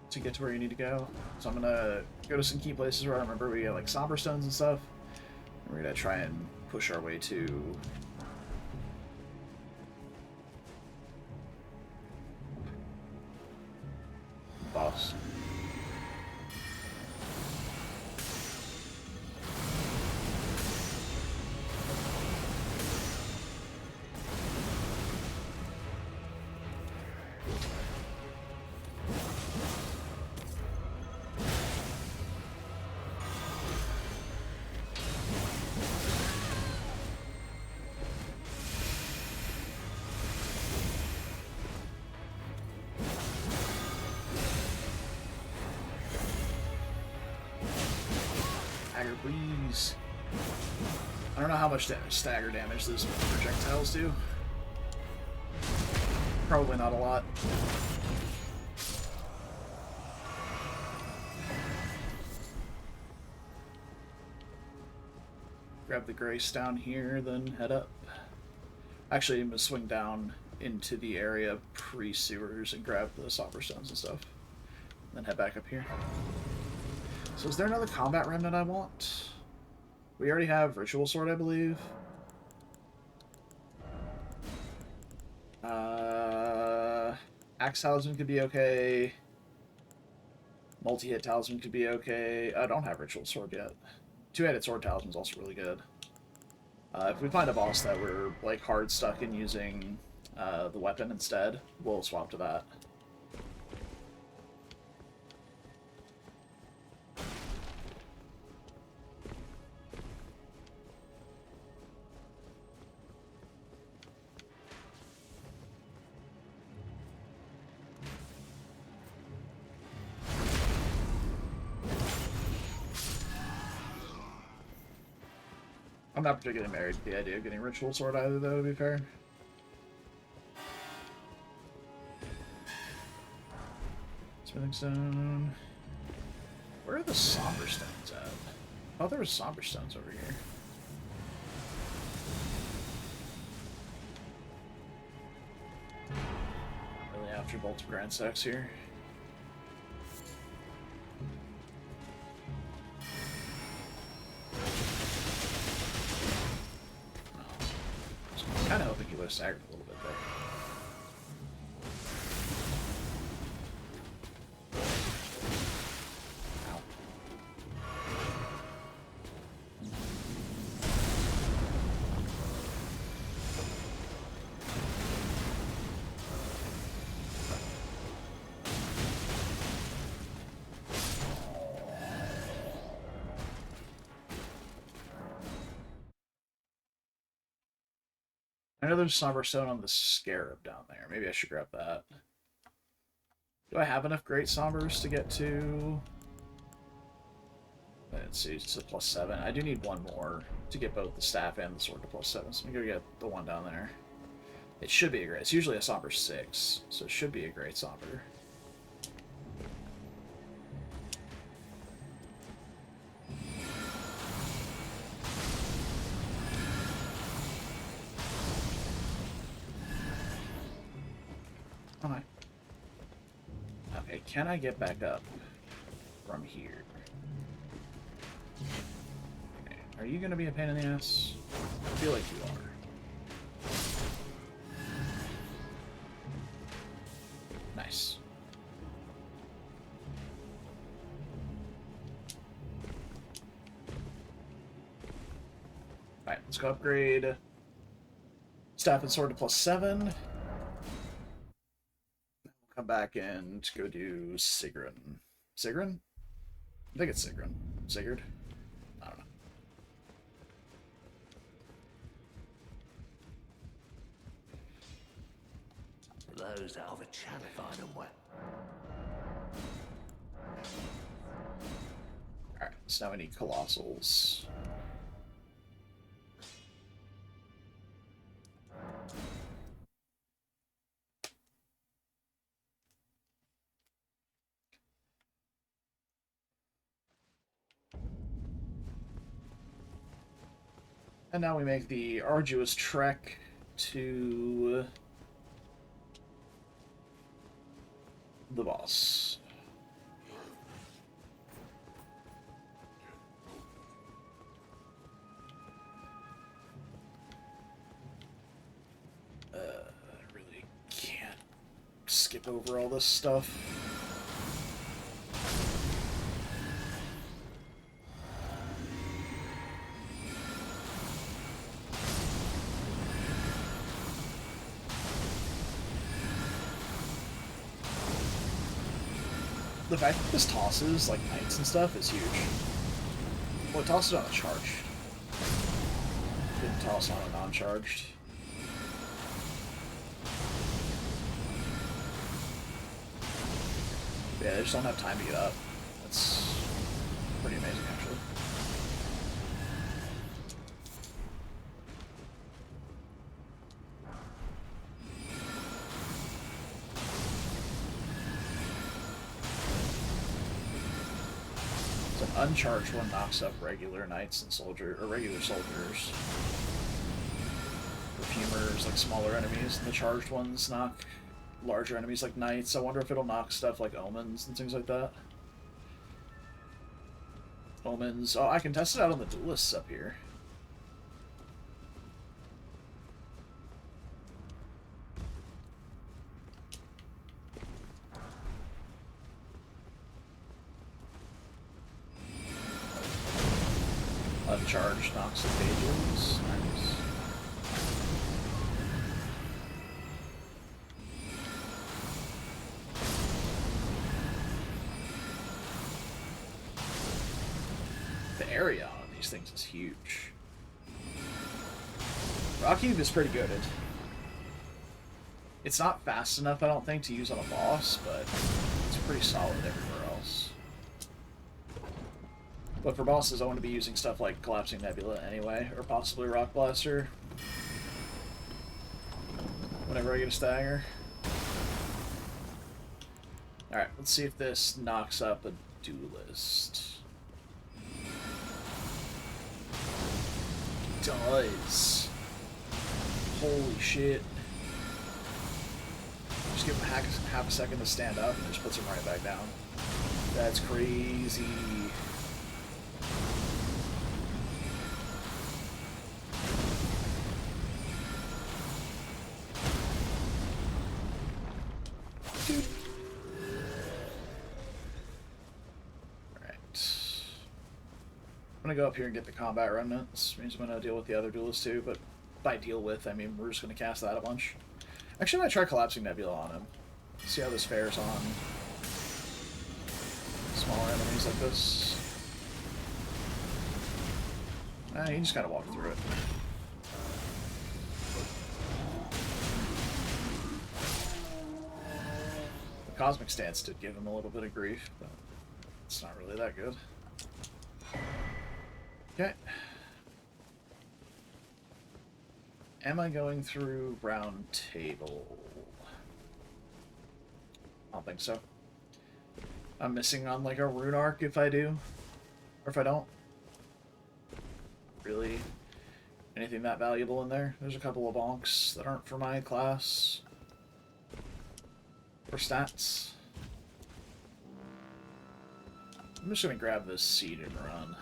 Speaker 1: to get to where you need to go. So I'm going to go to some key places where I remember we get like Somber Stones and stuff. And we're going to try and push our way to boss. Breeze. I don't know how much stagger damage those projectiles do. Probably not a lot. Grab the grace down here, then head up. Actually, I'm going to swing down into the area pre-sewers and grab the Somber Stones and stuff. Then head back up here. So is there another combat remnant I want? We already have Ritual Sword, I believe. Axe Talisman could be okay. Multi-hit Talisman could be okay. I don't have Ritual Sword yet. Two-handed Sword Talisman is also really good. If we find a boss that we're like hard stuck in using the weapon instead, we'll swap to that. I'm not particularly married to the idea of getting Ritual Sword either, though, to be fair. Smithing Stone. Where are the Somber Stones at? Oh, there were Somber Stones over here. Really after Bolt of Grand Sex here. Kind of hoping he would have staggered a little bit there. Ow. I know there's Somber Stone on the Scarab down there. Maybe I should grab that. Do I have enough Great Sombers to get to... Let's see, it's a +7. I do need one more to get both the staff and the sword to +7, so I'm going to go get the one down there. It should be a great... It's usually a Somber 6, so it should be a Great Somber. Okay, can I get back up from here? Okay, are you going to be a pain in the ass? I feel like you are. Nice. Alright, let's go upgrade Staff and Sword to +7. Come back and go do Sigrun. Sigrun? I think it's Sigrun. Sigurd? I don't know.
Speaker 2: Those are the chalified and wet.
Speaker 1: Alright, so now we need Colossals. And now we make the arduous trek to the boss. I really can't skip over all this stuff. The fact that this tosses, like, knights and stuff is huge. Well, it tosses on a charge. Didn't toss on a non-charged. Yeah, they just don't have time to get up. That's pretty amazing, actually. So an uncharged one knocks up regular knights and regular soldiers. Perfumers, like smaller enemies, and the charged ones knock larger enemies like knights. I wonder if it'll knock stuff like omens and things like that. Omens. Oh, I can test it out on the duelists up here. Uncharged knocks the pages. Nice. The area on these things is huge. Rockheave is pretty good. It's not fast enough, I don't think, to use on a boss, but it's pretty solid everywhere else. But for bosses, I want to be using stuff like Collapsing Nebula anyway, or possibly Rock Blaster. Whenever I get a stagger. Alright, let's see if this knocks up a duelist. It does. Holy shit. Just give him half a second to stand up and just puts him right back down. That's crazy. Dude. Alright. I'm gonna go up here and get the combat remnants. Means I'm gonna deal with the other duelists too, but by deal with, I mean we're just gonna cast that a bunch. Actually, I might try Collapsing Nebula on him. See how this fares on smaller enemies like this. You just gotta walk through it. The Cosmic Stance did give him a little bit of grief, but it's not really that good. Okay. Am I going through Round Table? I don't think so. I'm missing on like a rune arc if I do. Or if I don't. Really anything that valuable in there. There's a couple of bonks that aren't for my class. Or stats. I'm just gonna grab this seed and run.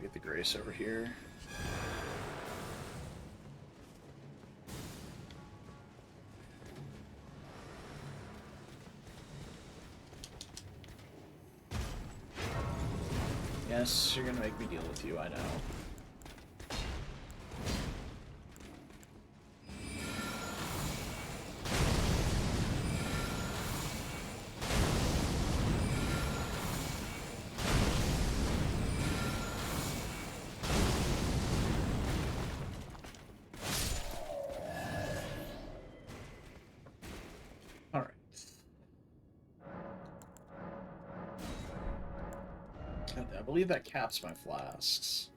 Speaker 1: Get the Grace over here. Yes, you're gonna make me deal with you, I know. I believe that caps my flasks.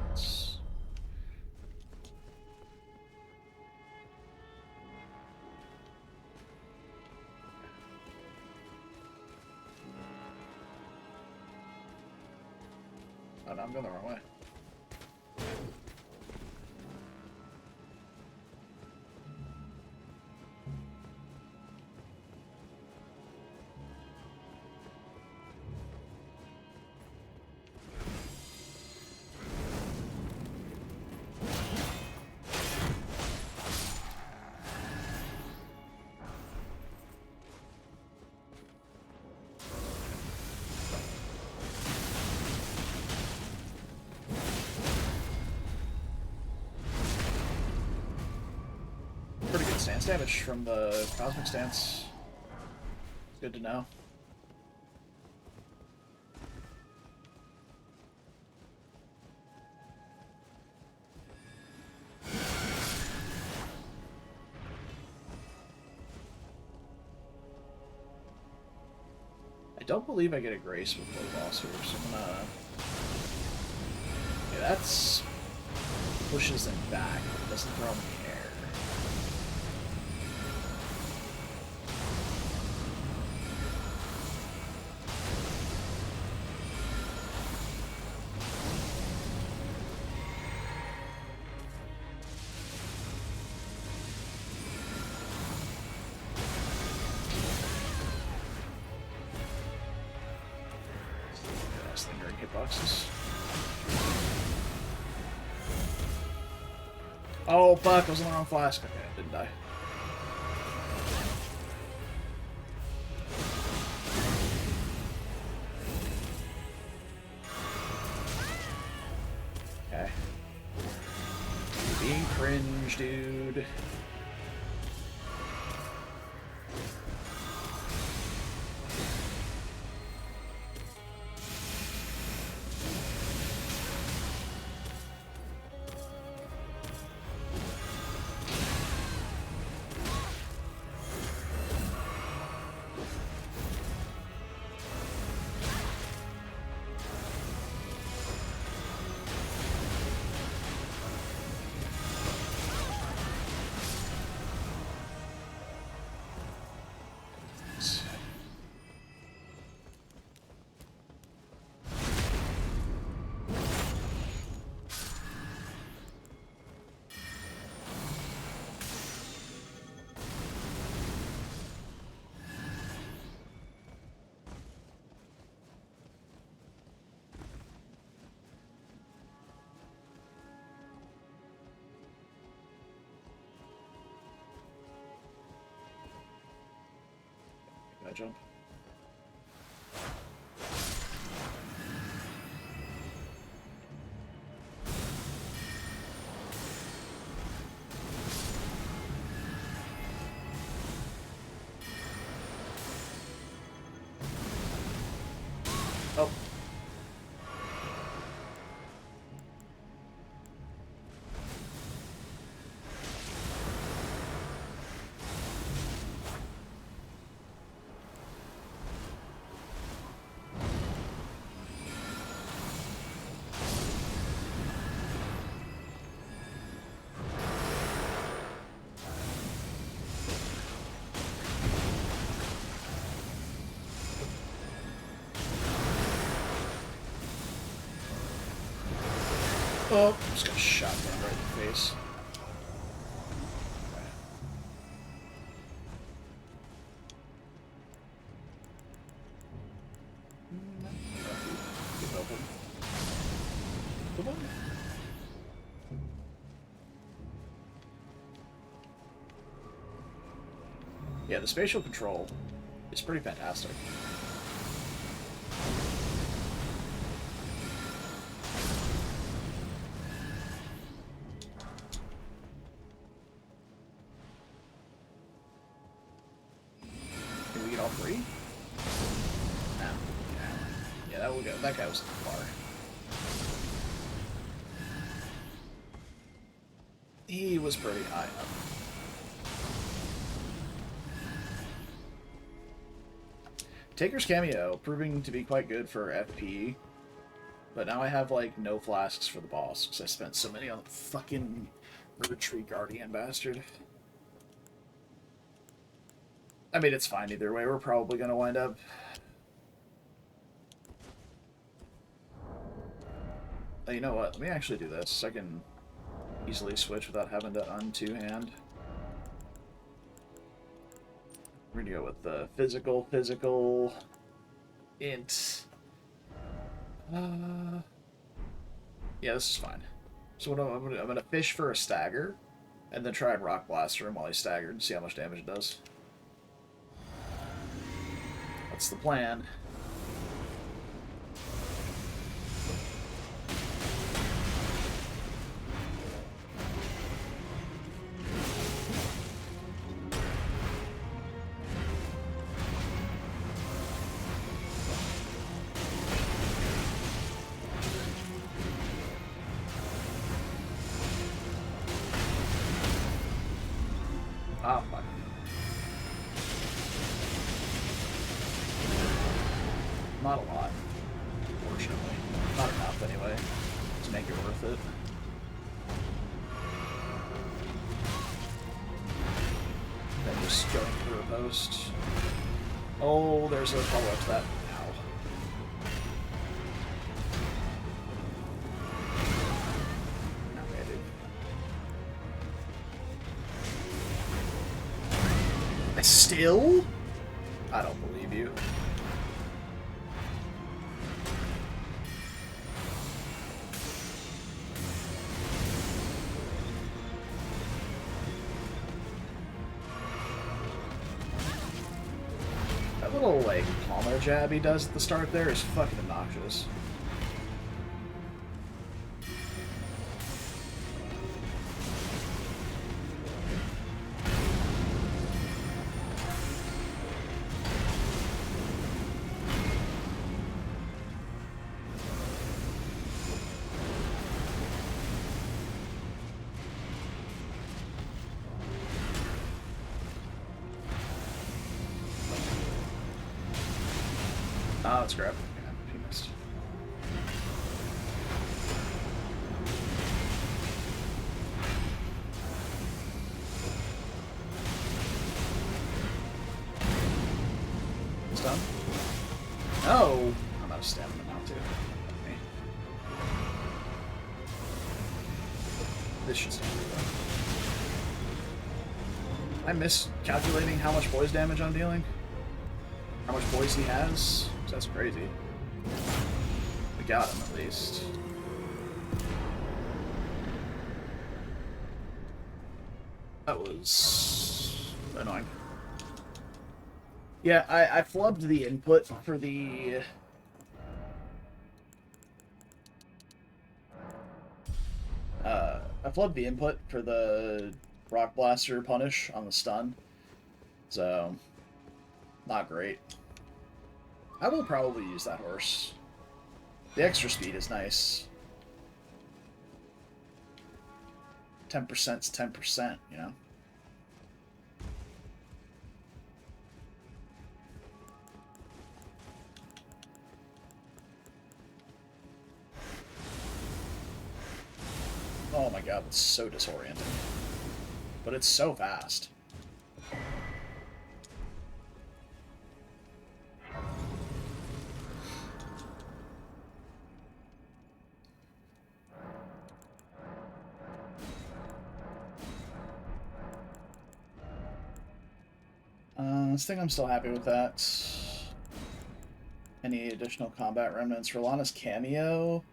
Speaker 1: Let's Oh, no, I'm going the wrong way. Pretty good stance damage from the cosmic stance. Good to know. I don't believe I get a grace with the boss here, so I'm gonna... Yeah, that's... pushes them back, but doesn't throw them in the air. That's lingering hitboxes. Oh, fuck, I was on the wrong flask. Okay, I didn't die. Okay. You're being cringe, dude. Can I jump? Oh. Oh, just got shot down right in the face. Keep it open. Come on. Yeah, the spatial control is pretty fantastic. Can we get all three? No. Yeah, that will go. That guy was too far. He was pretty high up. Taker's cameo proving to be quite good for FP, but now I have like no flasks for the boss because I spent so many on the fucking Retreat Guardian bastard. I mean, it's fine either way. We're probably gonna wind up. You know what? Let me actually do this. I can easily switch without having to un-two-hand. We're gonna go with the physical, int. Yeah, this is fine. So what I'm gonna fish for a stagger, and then try and rock blaster him while he's staggered and see how much damage it does. That's the plan. Ah, fuck. Not a lot, unfortunately. Not enough, anyway, to make it worth it. Then just going through a post. Oh, there's a follow-up to that. Ow. Okay, dude. Still? I don't believe you. That little, like, palmer jab he does at the start there is fucking obnoxious. Oh, let's grab. Yeah, he missed. It's done. No! I'm out of stamina now, too. Okay. This should stand pretty well. I miscalculating how much poise damage I'm dealing? How much poise he has? That's crazy. We got him, at least. That was annoying. Yeah, I flubbed the input for the... I flubbed the input for the Rock Blaster punish on the stun. So, not great. I will probably use that horse. The extra speed is nice. 10%'s 10%, you know? Oh my god, that's so disorienting. But it's so fast. I think I'm still happy with that. Any additional combat remnants? Rolana's cameo?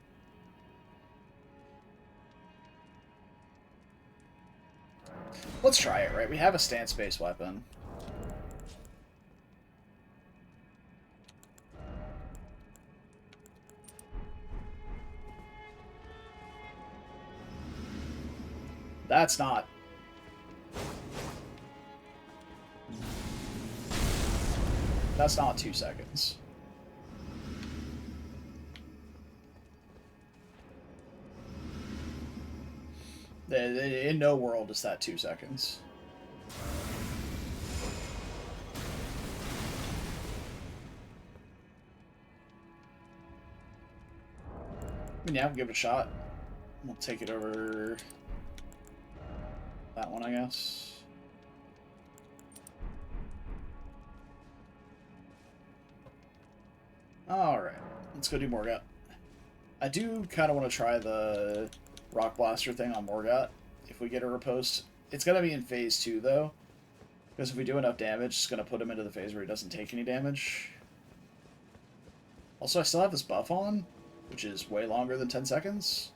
Speaker 1: Let's try it, right? We have a stance-based weapon. That's not... That's not 2 seconds. In no world is that 2 seconds. I mean, yeah, I'll give it a shot. We'll take it over that one, I guess. Alright, let's go do Morgott. I do kind of want to try the Rock Blaster thing on Morgott if we get a riposte. It's going to be in phase 2, though. Because if we do enough damage, it's going to put him into the phase where he doesn't take any damage. Also, I still have this buff on, which is way longer than 10 seconds.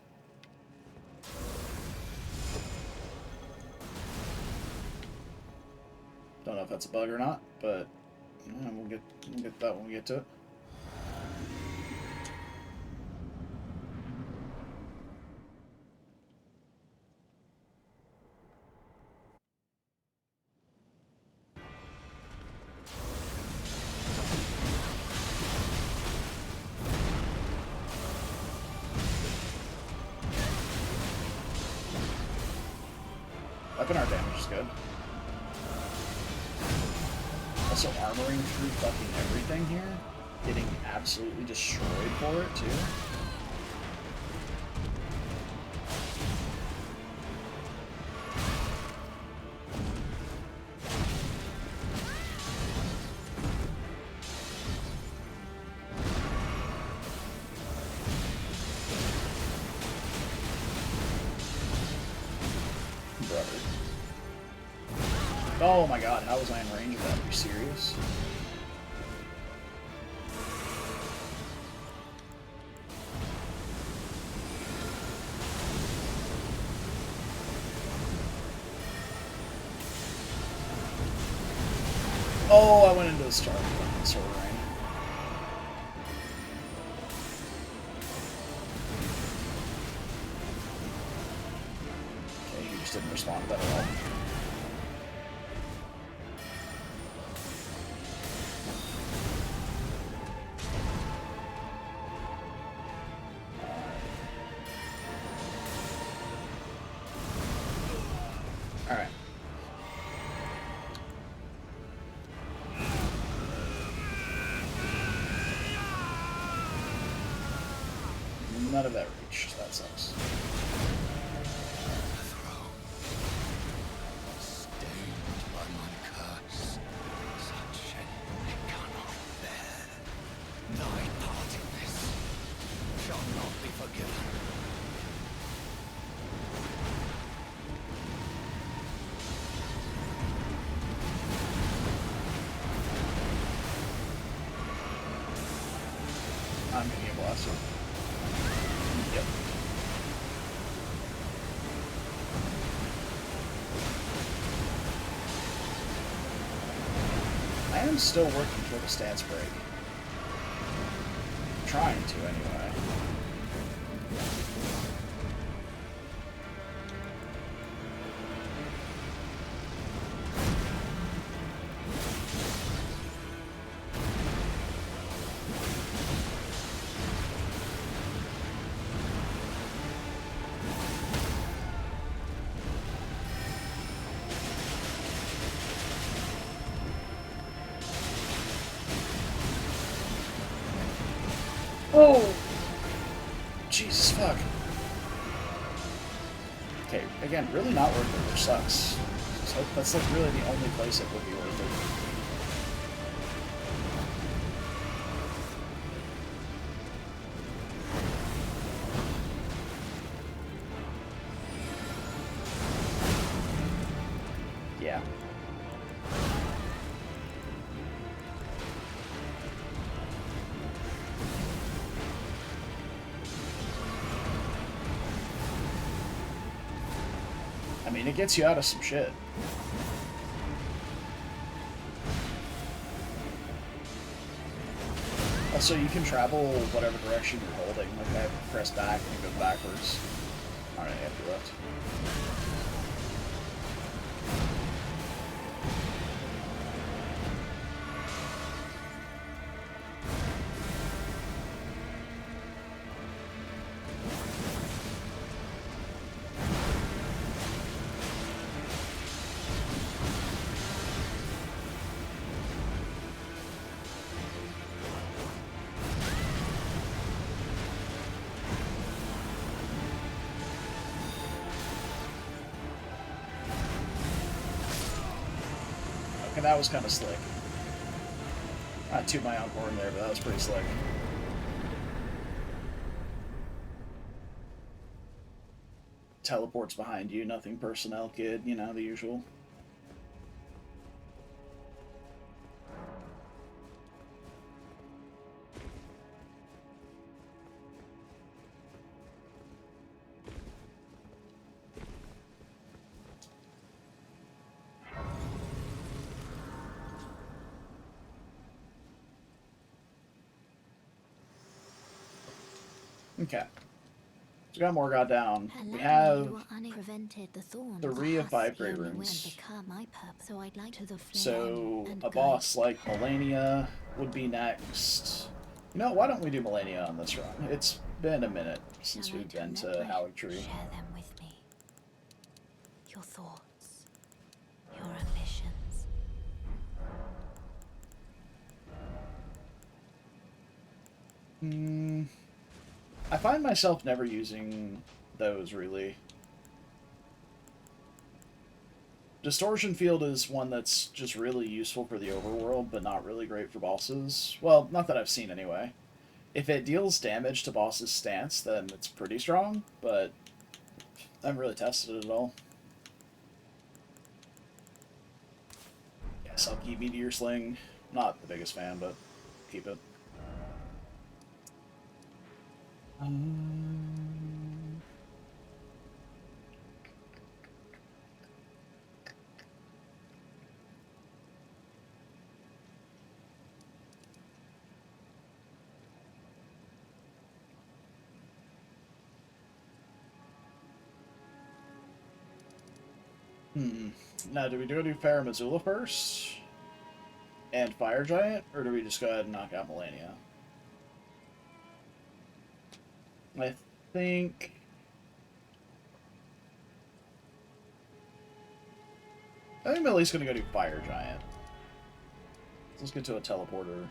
Speaker 1: Don't know if that's a bug or not, but we'll get that when we get to it. Weapon art damage is good. Also armoring through fucking everything here. Getting absolutely destroyed for it, too. Oh my god, how was I in range of that? Are you serious? Oh, I went into the sword rain. Okay, he just didn't respond to that at all. Alright. None of that reached. That sucks.
Speaker 2: Stained by my curse, such shame it cannot bear. Thy part in this shall not be forgiven.
Speaker 1: I'm getting a blaster. Yep. I am still working toward a stance break. Trying to, anyway. Oh! Jesus fuck. Okay, again, really not worth it, which sucks. So that's like really the only place it would be worth it. Yeah. I mean, it gets you out of some shit. Also, you can travel whatever direction you're holding. Like, I press back and it goes backwards. Alright, after left. Okay, that was kind of slick. Not toot my own horn there, but that was pretty slick. teleports behind you, nothing personnel, kid, you know, the usual. Okay. So we got Morgott down. We have
Speaker 4: prevented the thorn.
Speaker 1: 3 of 5 great runes. So a boss like Malenia would be next. You know, why don't we do Malenia on this run? It's been a minute since we've been to Haligtree.
Speaker 4: Share them with me. Your thoughts, your ambitions.
Speaker 1: I find myself never using those, really. Distortion Field is one that's just really useful for the overworld, but not really great for bosses. Well, not that I've seen anyway. If it deals damage to boss's stance, then it's pretty strong, but I haven't really tested it at all. Yes, I'll keep Meteor Sling. Not the biggest fan, but keep it. Now, do we do Farum Azula first? And Fire Giant? Or do we just go ahead and knock out Malenia? I think... I'm at least going to go do Fire Giant. Let's get to a teleporter.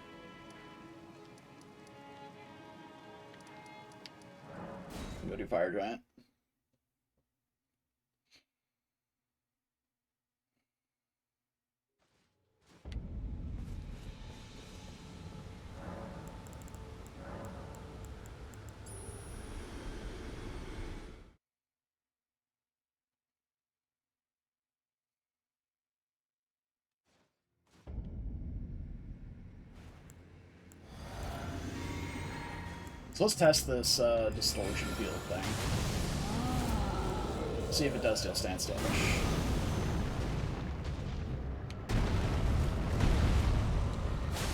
Speaker 1: Go do Fire Giant. So let's test this distortion field thing. See if it does deal stance damage.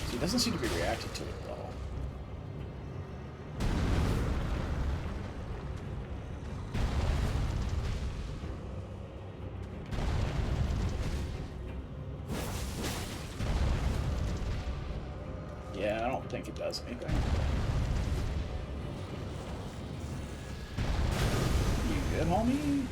Speaker 1: So he doesn't seem to be reacting to it at all. Yeah, I don't think it does anything. You good, homie?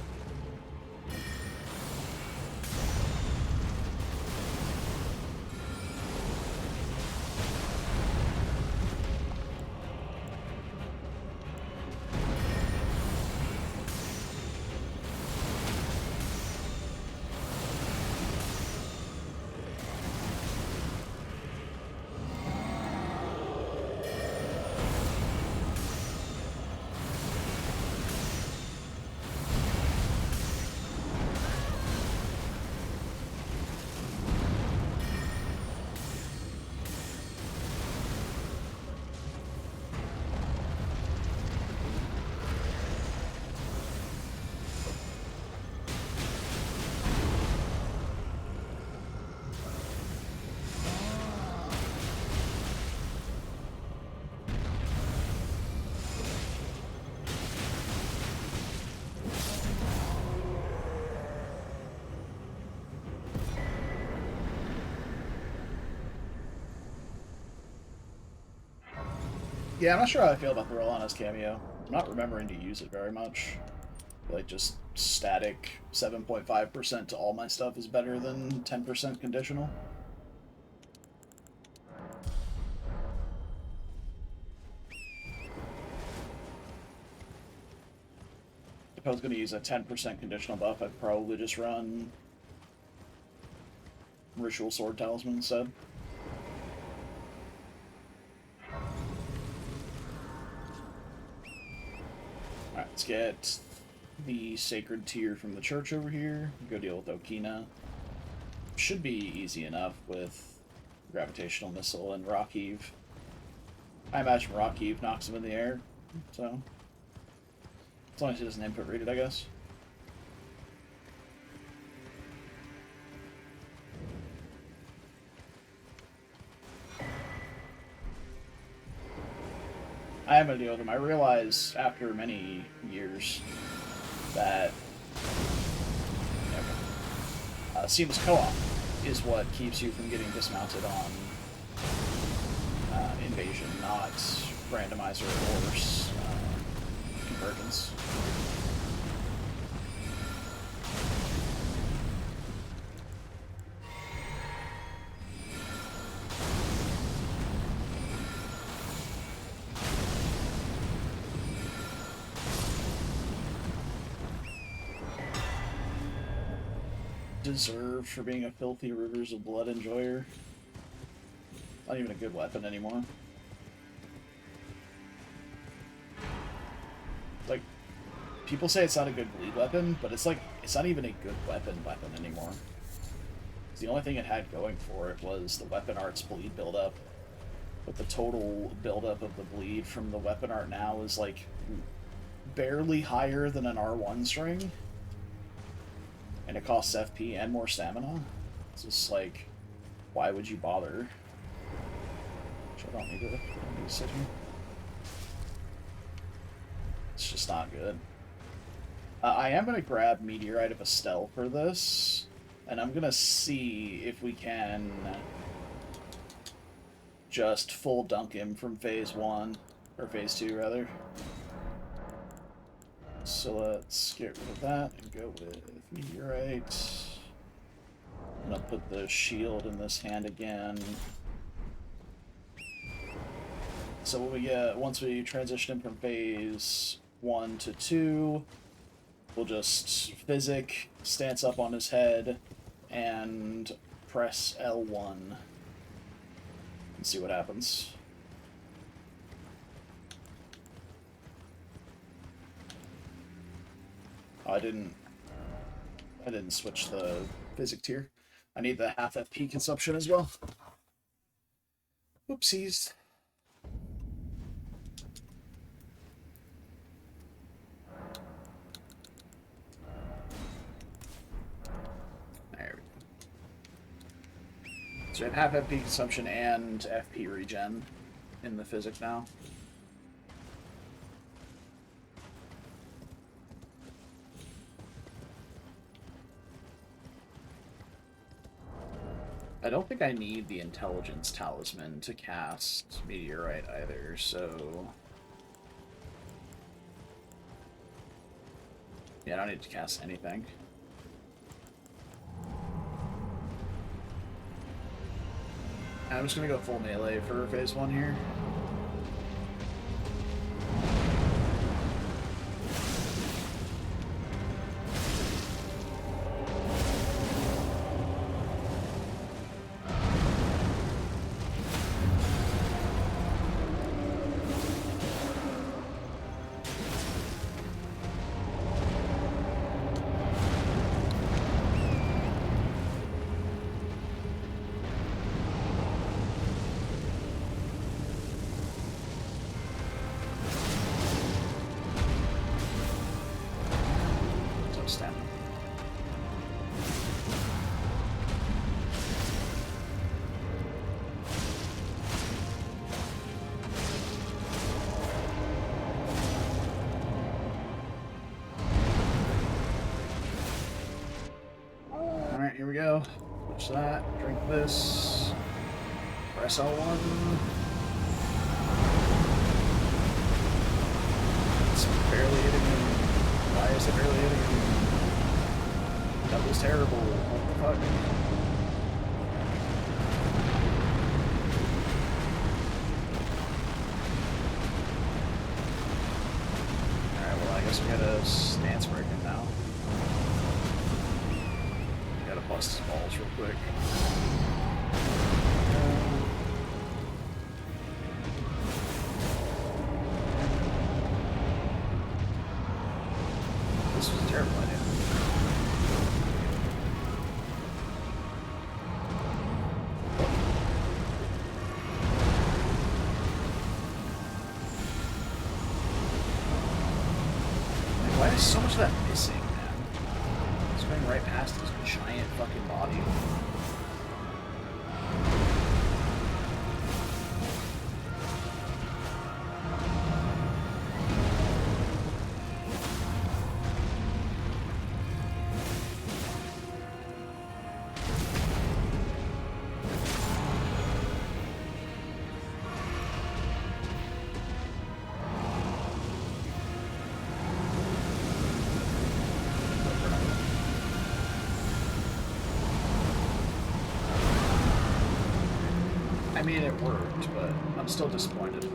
Speaker 1: Yeah, I'm not sure how I feel about the Rollana's cameo. I'm not remembering to use it very much. Like, just static 7.5% to all my stuff is better than 10% conditional. If I was going to use a 10% conditional buff, I'd probably just run Ritual Sword Talisman instead. Alright, let's get the sacred tier from the church over here. Go deal with Okina. Should be easy enough with gravitational missile and rock heave. I imagine rock heave knocks him in the air, so as long as he doesn't input read it, I guess. I am going to deal with him. I realize after many years that seamless co-op is what keeps you from getting dismounted on invasion, not randomizer or convergence. Deserved for being a filthy Rivers of Blood enjoyer. Not even a good weapon anymore. Like, people say it's not a good bleed weapon, but it's like, it's not even a good weapon anymore. The only thing it had going for it was the weapon art's bleed buildup. But the total buildup of the bleed from the weapon art now is like barely higher than an R1 string. And it costs FP and more stamina. It's just like, why would you bother? Which I don't need to sit here. It's just not good. I am going to grab Meteorite of Estelle for this. And I'm going to see if we can just full dunk him from phase 1. Or phase 2, rather. So let's get rid of that and go with Meteorite. I'm gonna put the shield in this hand again. So when we get, once we transition him from phase 1 to 2, we'll just physic, stance up on his head, and press L1 and see what happens. Oh, I didn't switch the physic tier. I need the half FP consumption as well. Oopsies. There we go. So I have half FP consumption and FP regen in the physic now. I don't think I need the intelligence talisman to cast Meteorite either, so yeah, I don't need to cast anything. I'm just gonna go full melee for phase 1 here. Alright, here we go. Switch that, drink this, press L1. It's barely hitting him. Why is it barely hitting him? That was terrible. What the fuck? Alright, well I guess we gotta stance break him now. Gotta bust his balls real quick. This is so much of that missing, man? It's going right past his giant fucking body. I mean, it worked, but I'm still disappointed.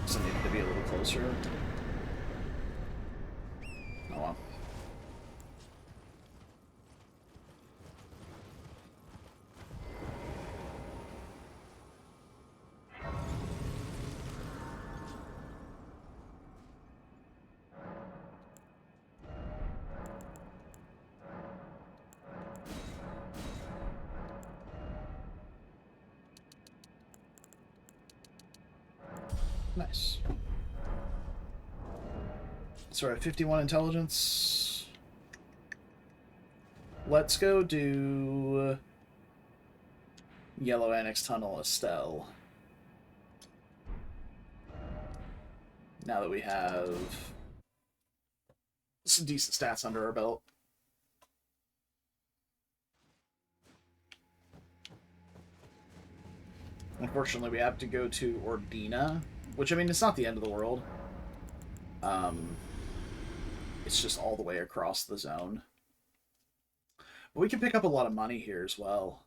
Speaker 1: So I needed to be a little closer. Oh well. Nice. So we're at 51 intelligence. Let's go do Yellow Annex Tunnel Estelle. Now that we have some decent stats under our belt. Unfortunately, we have to go to Ordina, which, I mean, it's not the end of the world. It's just all the way across the zone. But we can pick up a lot of money here as well.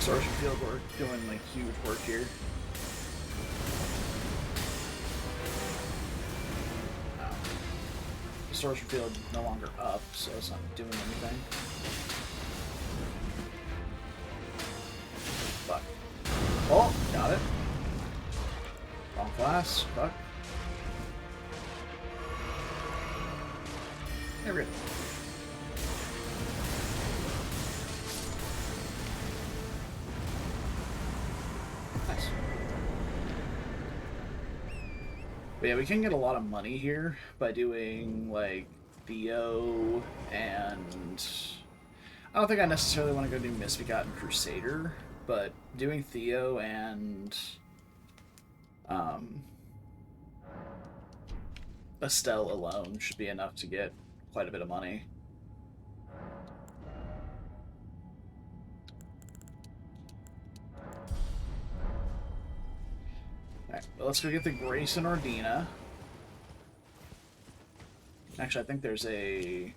Speaker 1: Sorcerer Field, we're doing like huge work here. The Sorcerer Field no longer up, so it's not doing anything. Fuck. Oh, got it. Wrong class. Fuck. There we go. Nice. But yeah, we can get a lot of money here by doing, like, Theo and... I don't think I necessarily want to go do Misbegotten Crusader, but doing Theo and... Estelle alone should be enough to get quite a bit of money. Alright, well, let's go get the Grace and Ordina. Actually, I think there's a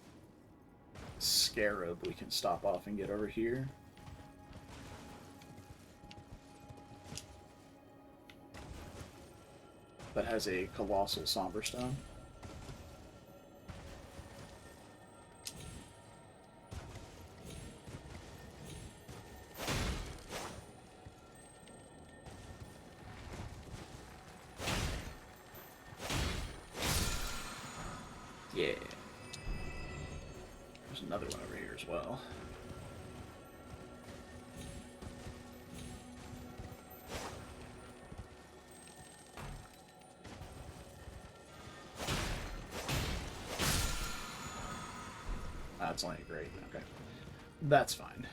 Speaker 1: Scarab we can stop off and get over here. That has a Colossal Somber Stone. Yeah. There's another one over here as well. That's only a great. Okay. That's fine.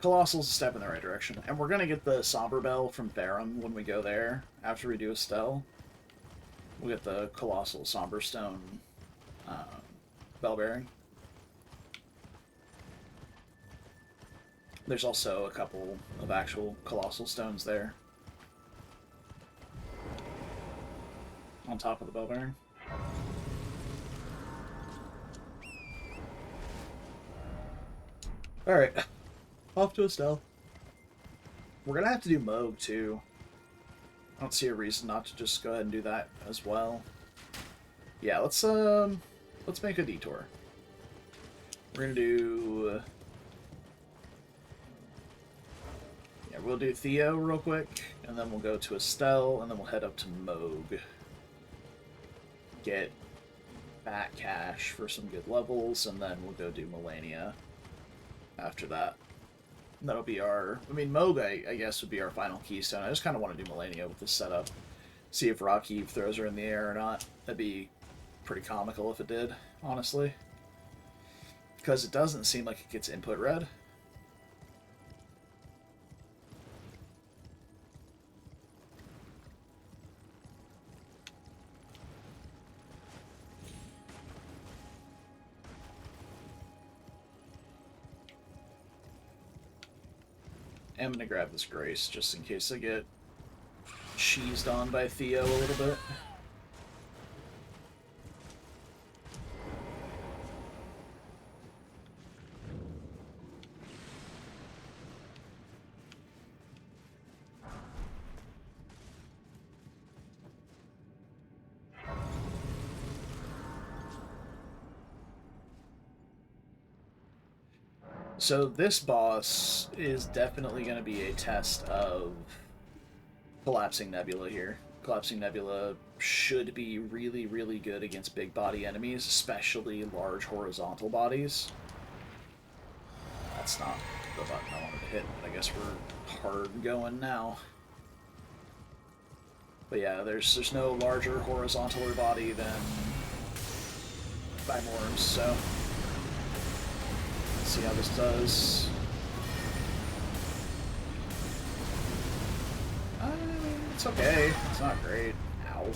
Speaker 1: Colossal's a step in the right direction. And we're going to get the Somber Bell from Therum when we go there, after we do Estelle. We'll get the Colossal Somber Stone Bell Bearing. There's also a couple of actual Colossal Stones there. On top of the Bell Bearing. Alright. Off to Estelle. We're gonna have to do Moog, too. I don't see a reason not to just go ahead and do that as well. Yeah, let's make a detour. We're gonna do... yeah, we'll do Theo real quick, and then we'll go to Estelle, and then we'll head up to Moog. Get back cash for some good levels, and then we'll go do Melania after that. And that'll be our... I mean, Moog, I guess, would be our final keystone. I just kind of want to do Melania with this setup. See if Rockheave throws her in the air or not. That'd be pretty comical if it did, honestly. Because it doesn't seem like it gets input red. I'm gonna grab this Grace just in case I get cheesed on by Theo a little bit. So this boss is definitely going to be a test of Collapsing Nebula here. Collapsing Nebula should be really, really good against big body enemies, especially large horizontal bodies. That's not the button I wanted to hit, but I guess we're hard going now. But yeah, there's no larger horizontaler body than Thymorms, so let's see how this does. It's okay. It's not great. Ow.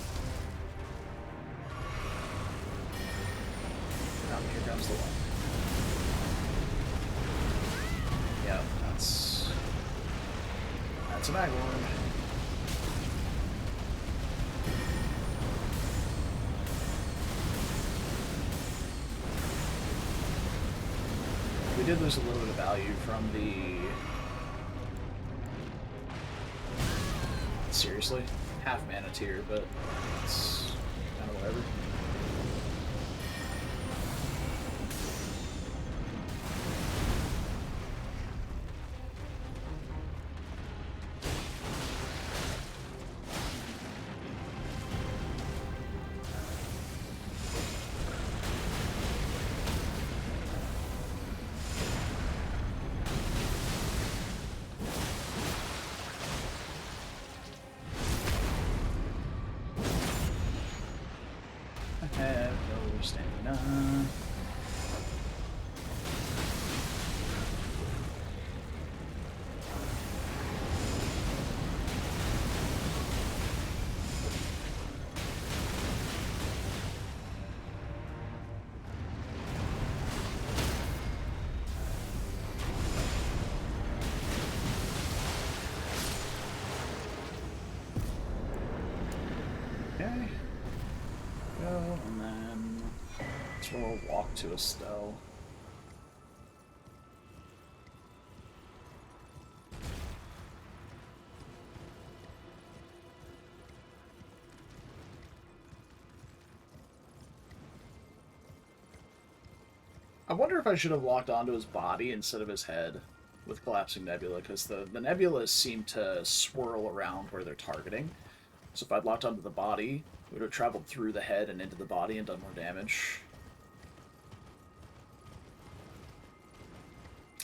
Speaker 1: Now here comes the one. Yeah, that's a magworm. We did lose a little bit of value from the... Seriously? Half mana tier, but it's kind of whatever. We'll walk to Estelle. I wonder if I should have locked onto his body instead of his head with Collapsing Nebula, because the nebulas seem to swirl around where they're targeting. So if I'd locked onto the body, it would have traveled through the head and into the body and done more damage.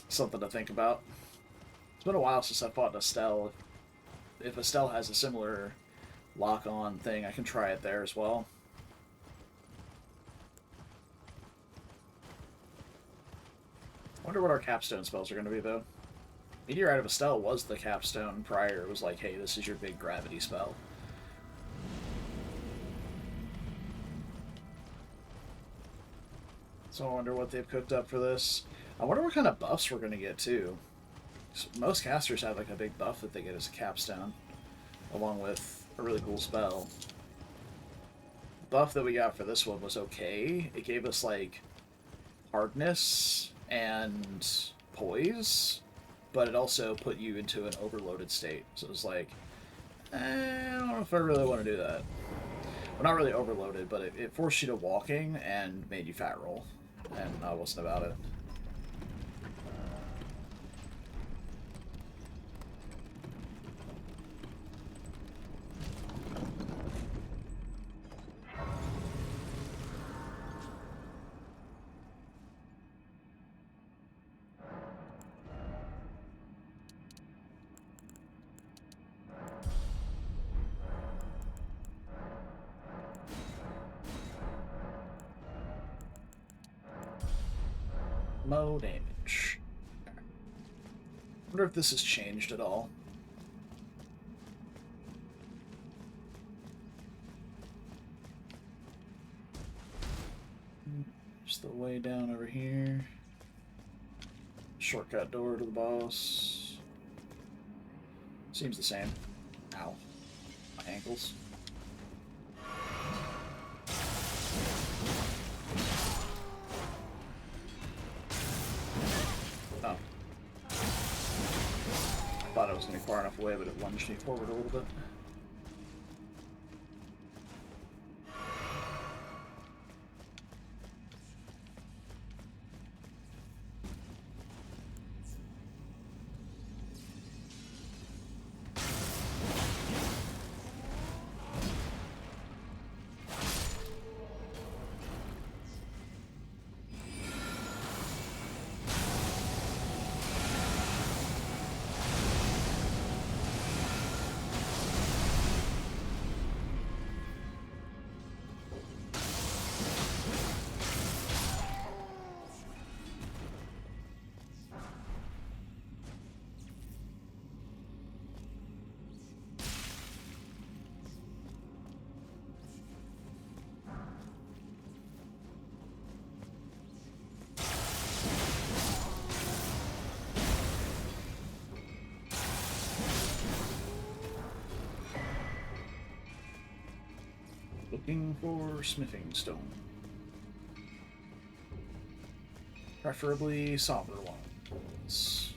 Speaker 1: Something to think about. It's been a while since I fought an Estelle. If Estelle has a similar lock-on thing, I can try it there as well. Wonder what our capstone spells are going to be, though. Meteorite of Estelle was the capstone prior. It was like, hey, this is your big gravity spell. So I wonder what they've cooked up for this. I wonder what kind of buffs we're going to get, too. Most casters have, like, a big buff that they get as a capstone, along with a really cool spell. The buff that we got for this one was okay. It gave us, like, hardness and poise, but it also put you into an overloaded state. So it was like, I don't know if I really want to do that. Well, not really overloaded, but it forced you to walking and made you fat roll, and I wasn't about it. Low damage. Wonder if this has changed at all. Just the way down over here. Shortcut door to the boss. Seems the same. Ow. My ankles. Oh. I thought it was going to be far enough away, but it lunged me forward a little bit. Looking for smithing stone. Preferably somber ones.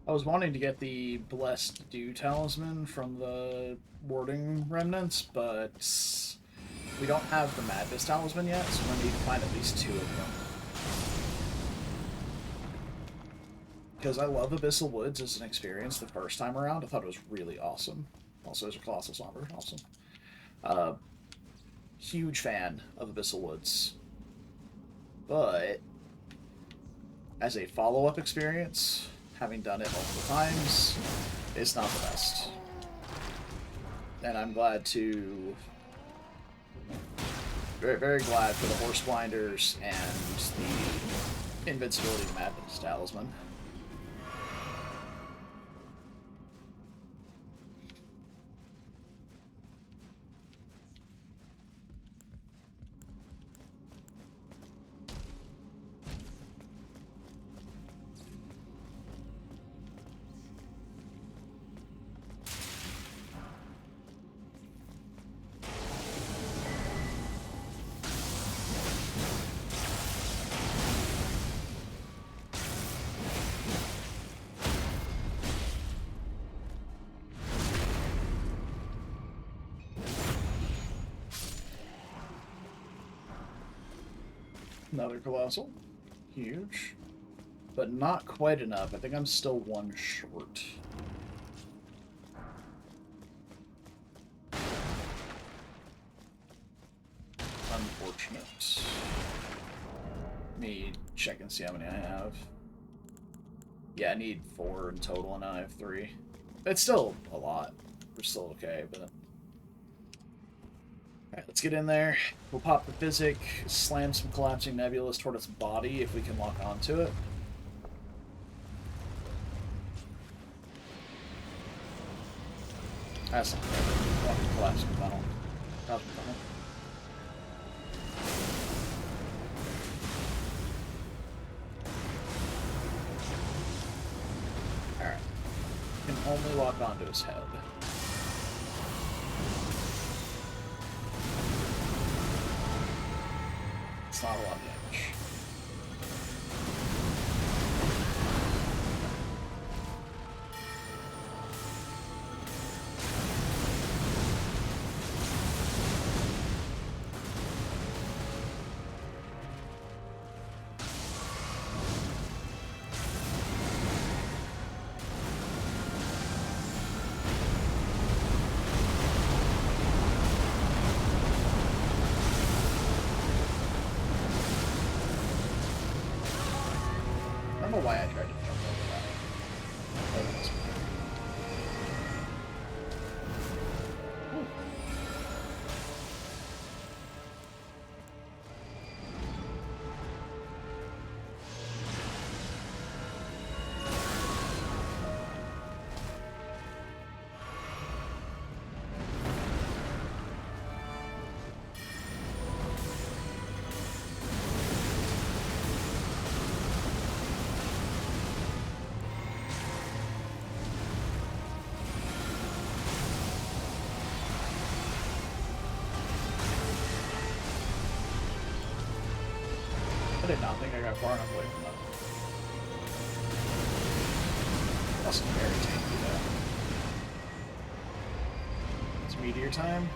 Speaker 1: I was wanting to get the Blessed Dew talisman from the warding remnants, but we don't have the Madness talisman yet, so we're going to need to find at least 2 of them. Because I love Abyssal Woods as an experience the first time around. I thought it was really awesome. Also, as a Colossal Somber, awesome. Huge fan of Abyssal Woods. But as a follow-up experience, having done it multiple times, it's not the best. And I'm glad to... Very, very glad for the Horse Blinders and the Invincibility Madness Talisman. Another Colossal. Huge. But not quite enough. I think I'm still 1 short. Unfortunate. Let me check and see how many I have. Yeah, I need 4 in total, and now I have 3. It's still a lot. We're still okay, but... Alright, let's get in there. We'll pop the Physic, slam some Collapsing Nebulas toward its body if we can lock onto it. That's not bad. Collapsing Funnel. Cosmic Funnel. Alright. Can only lock onto his head. It's not a lot of damage. I don't know why I tried to jump over that. Oh, that doesn't matter. Ooh. I did not think I got far enough away from that. Also very tanky though. It's meteor time.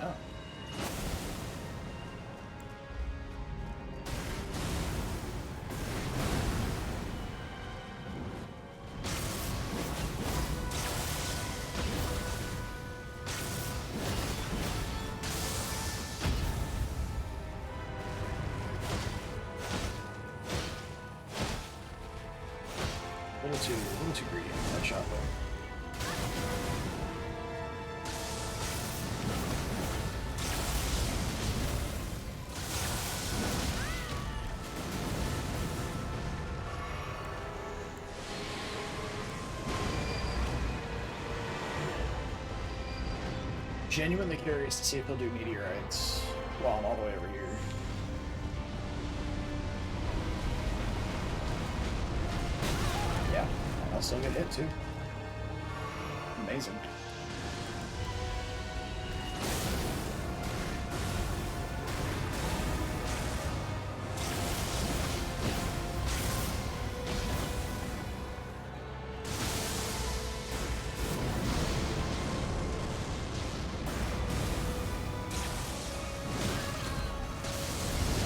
Speaker 1: Oh. A little too greedy with that shot though. Genuinely curious to see if he'll do meteorites while I'm all the way over here. Yeah, I'll still get hit too. Amazing.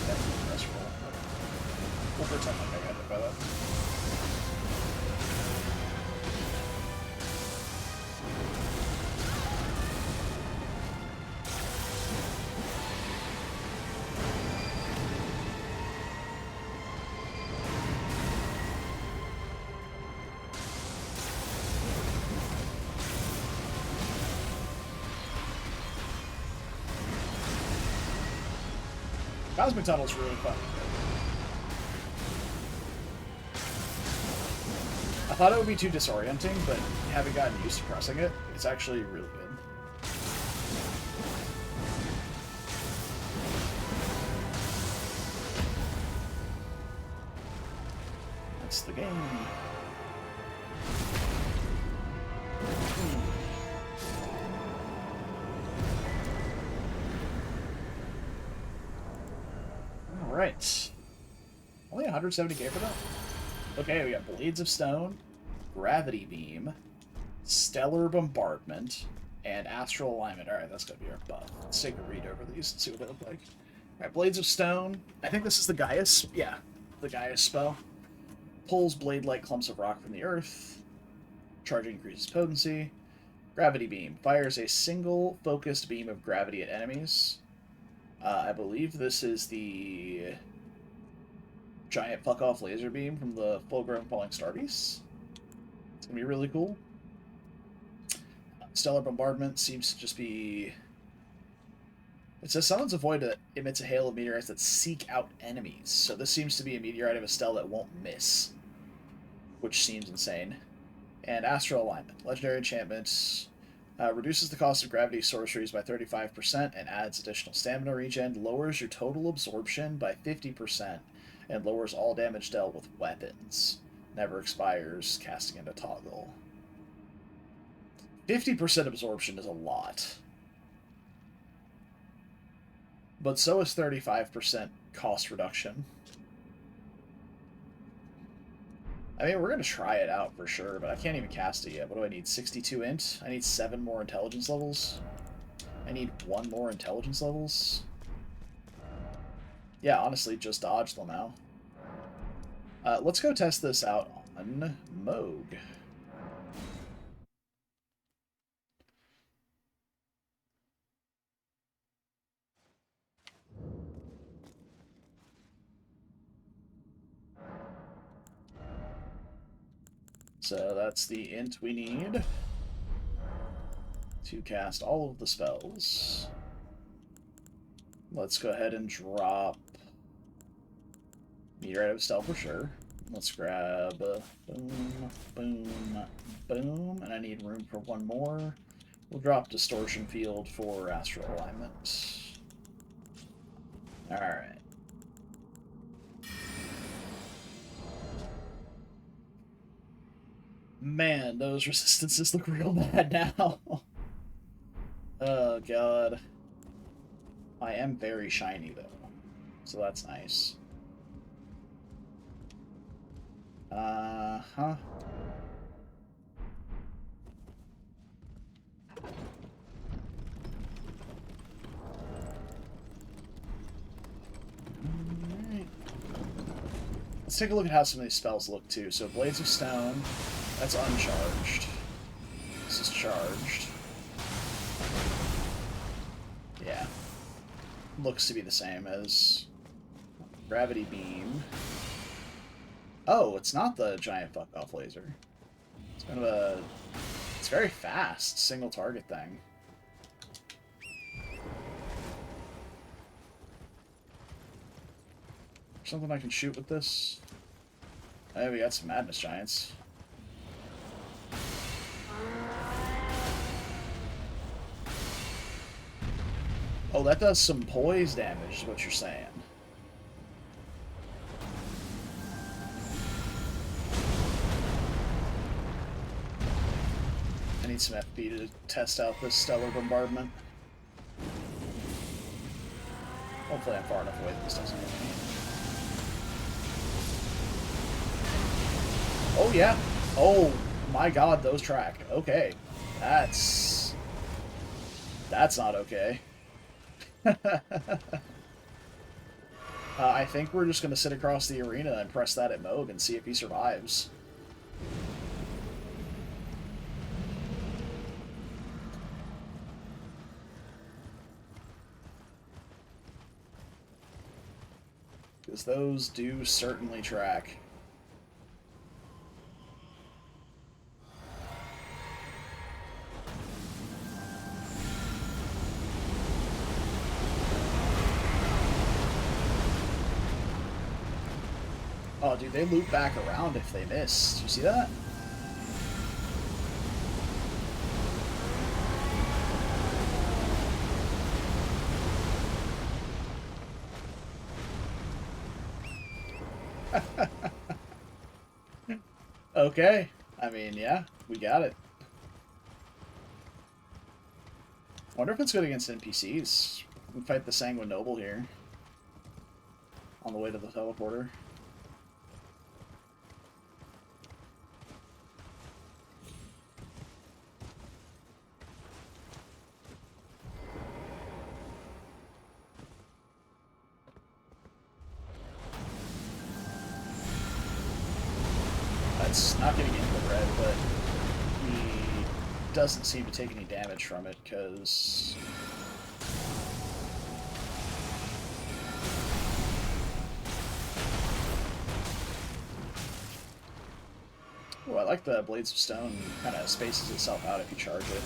Speaker 1: Definitely restful. We'll pretend like I got hit by that. Cosmic Tunnel's really fun. I thought it would be too disorienting, but having gotten used to pressing it, it's actually really good. That's the game. Alright. Only 170k for that? Okay, we got Blades of Stone, Gravity Beam, Stellar Bombardment, and Astral Alignment. Alright, that's gonna be our buff. Let's take a read over these and see what they look like. Alright, Blades of Stone. I think this is the Gaius. Yeah, the Gaius spell. Pulls blade-like clumps of rock from the earth. Charging increases potency. Gravity Beam. Fires a single focused beam of gravity at enemies. I believe this is the giant fuck-off laser beam from the full-grown falling star beasts. It's gonna be really cool. Stellar Bombardment seems to just be... It says summons a void that emits a hail of meteorites that seek out enemies. So this seems to be a meteorite of Estelle that won't miss, which seems insane. And Astral Alignment. Legendary enchantment. Reduces the cost of gravity sorceries by 35% and adds additional stamina regen. Lowers your total absorption by 50% and lowers all damage dealt with weapons. Never expires, casting into toggle. 50% absorption is a lot. But so is 35% cost reduction. I mean, we're going to try it out for sure, but I can't even cast it yet. What do I need? 62 int? I need 7 more intelligence levels. I need 1 more intelligence levels. Yeah, honestly, just dodge them now. Let's go test this out on Moog. So that's the int we need to cast all of the spells. Let's go ahead and drop Meteorite of Stealth for sure. Let's grab boom, boom, boom, and I need room for 1 more. We'll drop Distortion Field for Astral Alignment. Alright. Man, those resistances look real bad now. Oh, God. I am very shiny, though. So that's nice. Uh-huh. Alright. Let's take a look at how some of these spells look, too. So, Blades of Stone, that's uncharged. This is charged. Yeah. Looks to be the same as Gravity Beam. Oh, it's not the giant fuck-off laser. It's kind of a... It's very fast, single target thing. Something I can shoot with this? Hey, we got some Madness Giants. Oh, that does some poise damage, is what you're saying. I need some FP to test out this Stellar Bombardment. Hopefully I'm far enough away that this doesn't hit me. Oh, yeah. Oh, my God, those track. Okay. That's not okay. I think we're just going to sit across the arena and press that at Moog and see if he survives. Because those do certainly track. Oh, dude, they loop back around if they miss. Do you see that? Okay. I mean, yeah, we got it. I wonder if it's good against NPCs. We can fight the Sanguine Noble here. On the way to the teleporter. It's not getting into the red, but he doesn't seem to take any damage from it, because... Oh, I like the Blades of Stone kind of spaces itself out if you charge it.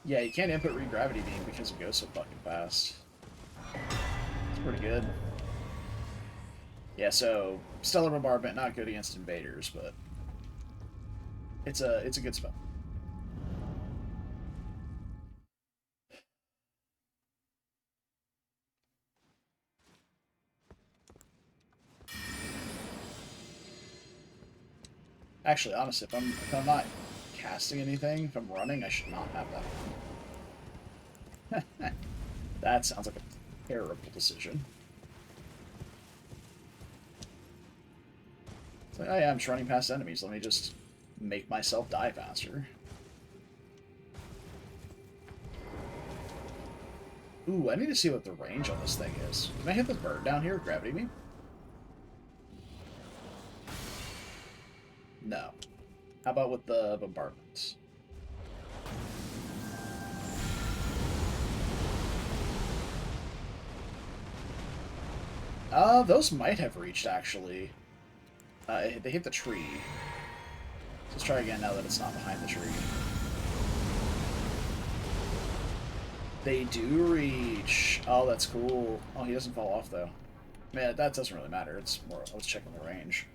Speaker 1: Yeah, you can't input Re-Gravity Beam because it goes so fucking fast. It's pretty good. Yeah, so Stellar Bombardment, not good against invaders, but it's a good spell. Actually, honestly, if I'm not casting anything, if I'm running, I should not have that one. That sounds like a terrible decision. It's like, oh yeah, I'm just running past enemies. Let me just make myself die faster. Ooh, I need to see what the range on this thing is. Can I hit this bird down here? Gravity beam? No. How about with the bombardments? Those might have reached, actually. They hit the tree. Let's try again now that it's not behind the tree. They do reach. Oh, that's cool. Oh, he doesn't fall off, though. Man, that doesn't really matter. It's more, I was checking the range.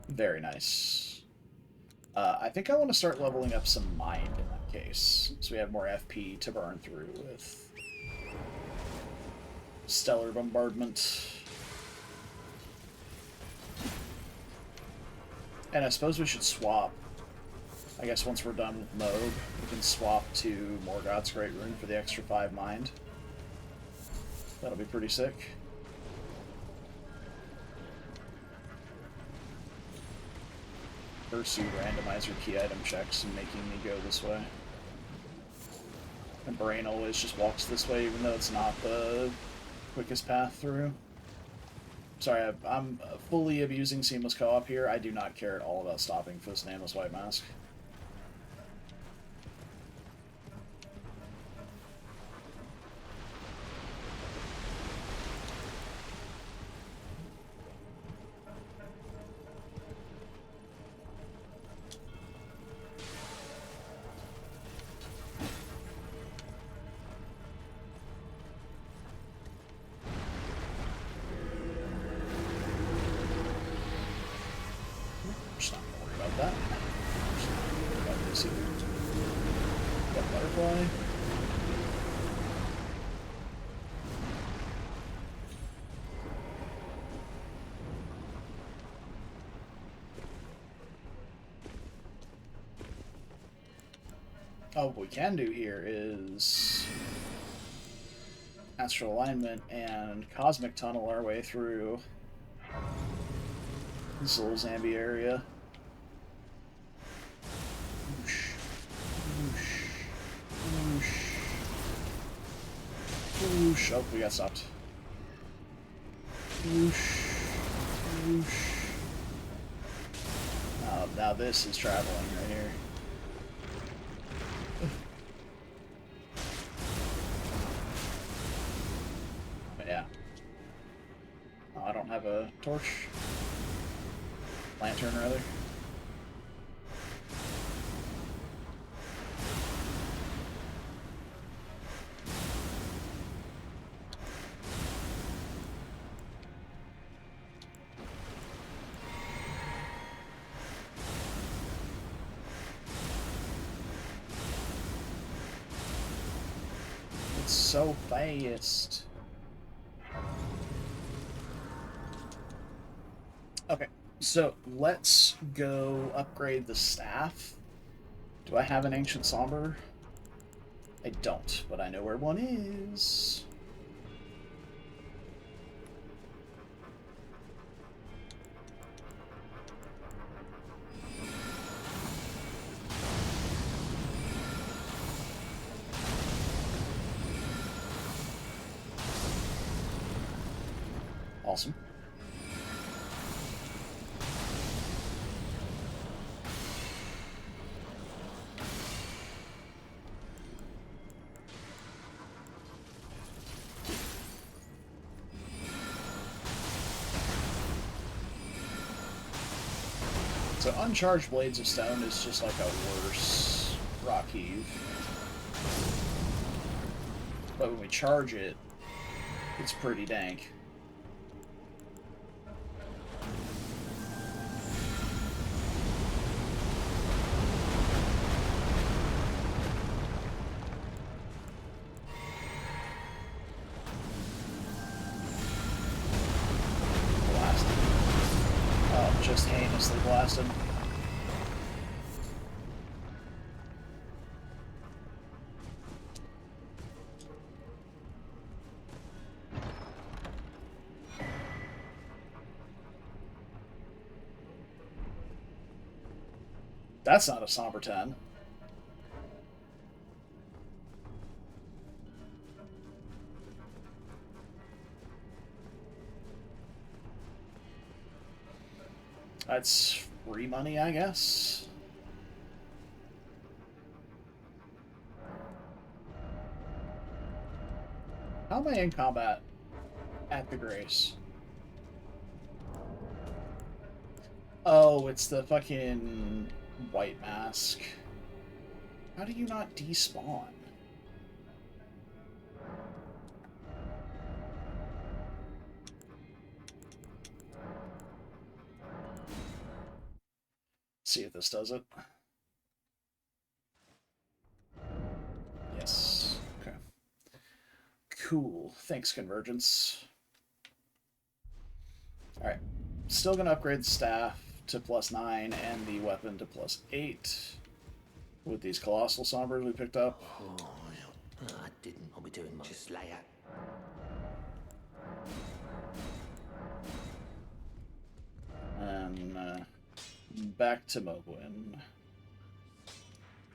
Speaker 1: Very nice. I think I want to start leveling up some mind in that case. So we have more FP to burn through with Stellar Bombardment. And I suppose we should swap. I guess once we're done with Moog, we can swap to Morgott's Great Rune for the extra 5 mind. That'll be pretty sick. Pursue randomizer key item checks and making me go this way. My brain always just walks this way even though it's not the quickest path through. Sorry, I'm fully abusing seamless co-op here. I do not care at all about stopping for this nameless white mask. Just not gonna worry about that. Just not gonna worry about this either. Got butterfly. Oh, what we can do here is Astral Alignment and Cosmic Tunnel our way through this little Zambi area. Whoosh, whoosh, whoosh, whoosh. Oh, we got stopped. Whoosh, whoosh. Now this is traveling right here. But yeah. Oh, I don't have a torch. Lantern, rather. It's so fast. Okay. So, let's go upgrade the staff. Do I have an Ancient Somber? I don't, but I know where one is. Awesome. So Uncharged Blades of Stone is just like a worse Rock Heave. But when we charge it, it's pretty dank. Blasted. Oh, just heinously blasted. That's not a Somber 10. That's free money, I guess. How am I in combat at the Grace? Oh, it's the fucking white mask. How do you not despawn? See if this does it. Yes. Okay. Cool. Thanks, Convergence. Alright. Still gonna upgrade the staff to +9 and the weapon to +8 with these Colossal Sombers we picked up.
Speaker 2: Oh, I didn't. I'll be doing much. Just lay out.
Speaker 1: And back to Mogwin.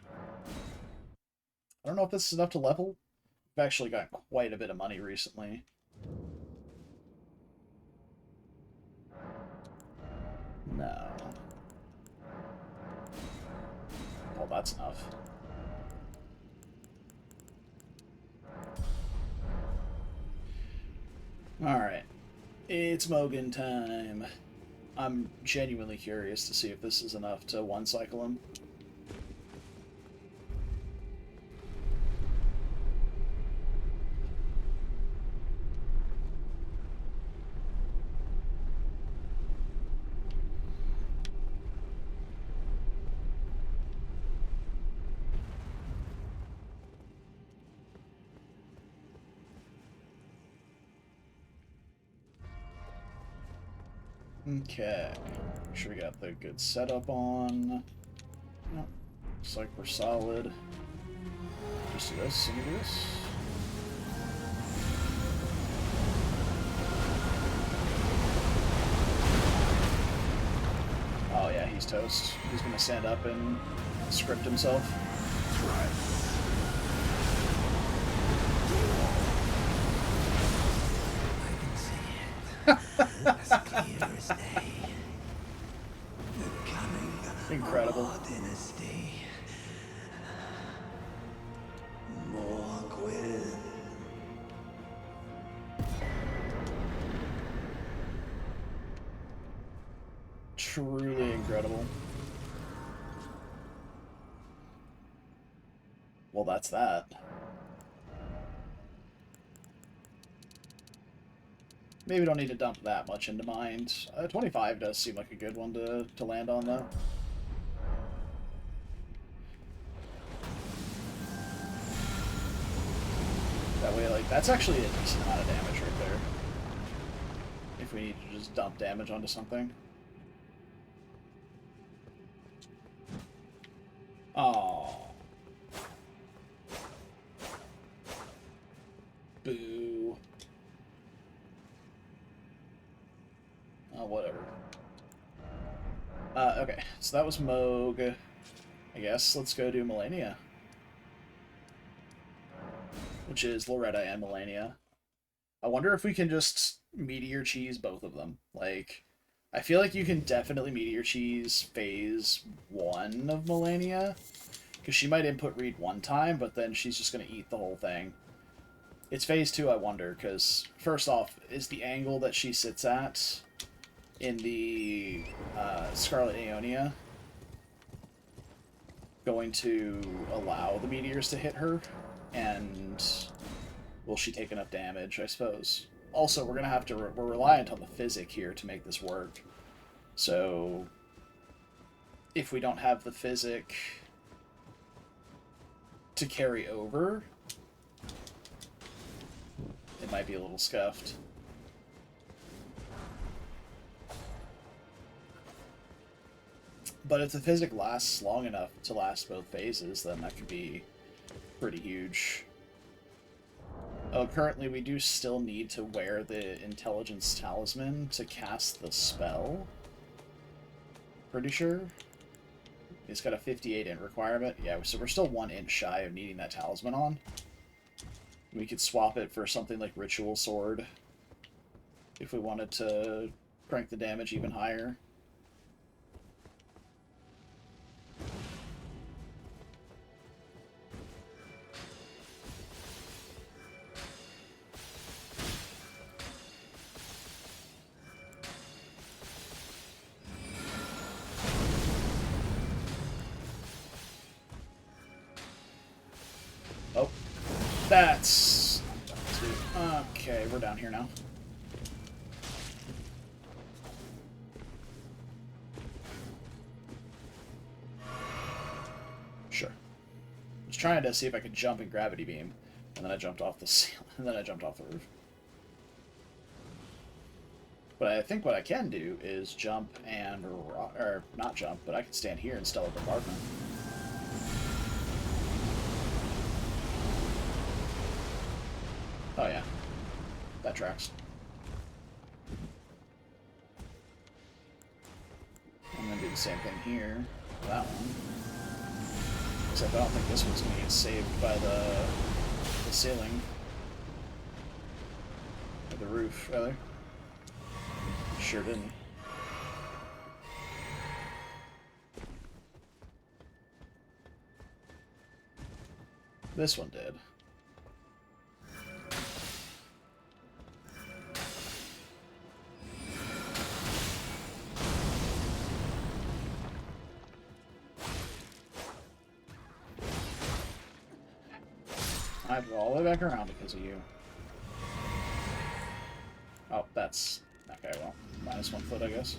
Speaker 1: I don't know if this is enough to level. I've actually got quite a bit of money recently. No. Well, that's enough. Alright. It's Mogan time. I'm genuinely curious to see if this is enough to one-cycle him. Okay. Make sure we got the good setup on. No. Looks like we're solid. Just do this and do this. Oh yeah, he's toast. He's gonna stand up and script himself. Incredible. Truly incredible. Well, that's that. Maybe we don't need to dump that much into mind. 25 does seem like a good one to land on, though. That way, like, that's actually a decent amount of damage right there. If we need to just dump damage onto something. Oh. Boo. Oh, whatever. Okay, so that was Moog. I guess let's go do Melania. Which is Loretta and Melania. I wonder if we can just Meteor Cheese both of them. Like, I feel like you can definitely Meteor Cheese phase 1 of Melania. Because she might input read one time, but then she's just going to eat the whole thing. It's phase 2, I wonder, because first off, is the angle that she sits at in the Scarlet Aeonia going to allow the meteors to hit her, and will she take enough damage, I suppose. Also, we're going to have to... we're reliant on the physic here to make this work. So, if we don't have the physic to carry over, it might be a little scuffed. But if the physic lasts long enough to last both phases, then that could be pretty huge. Oh, currently we do still need to wear the intelligence talisman to cast the spell. Pretty sure. It's got a 58 int requirement. Yeah, so we're still 1 inch shy of needing that talisman on. We could swap it for something like Ritual Sword if we wanted to crank the damage even higher. Oh, that's... okay, we're down here now. Sure. I was trying to see if I could jump and gravity beam, and then I jumped off the ceiling, and then I jumped off the roof. But I think what I can do is jump and... or not jump, but I can stand here and Stellar Bombardment. Oh yeah, that tracks. I'm gonna do the same thing here for that one. Except I don't think this one's gonna get saved by the ceiling. Or the roof, rather. Sure didn't. This one did. I have to go all the way back around because of you. Oh, that's... okay, well, -1 foot, I guess.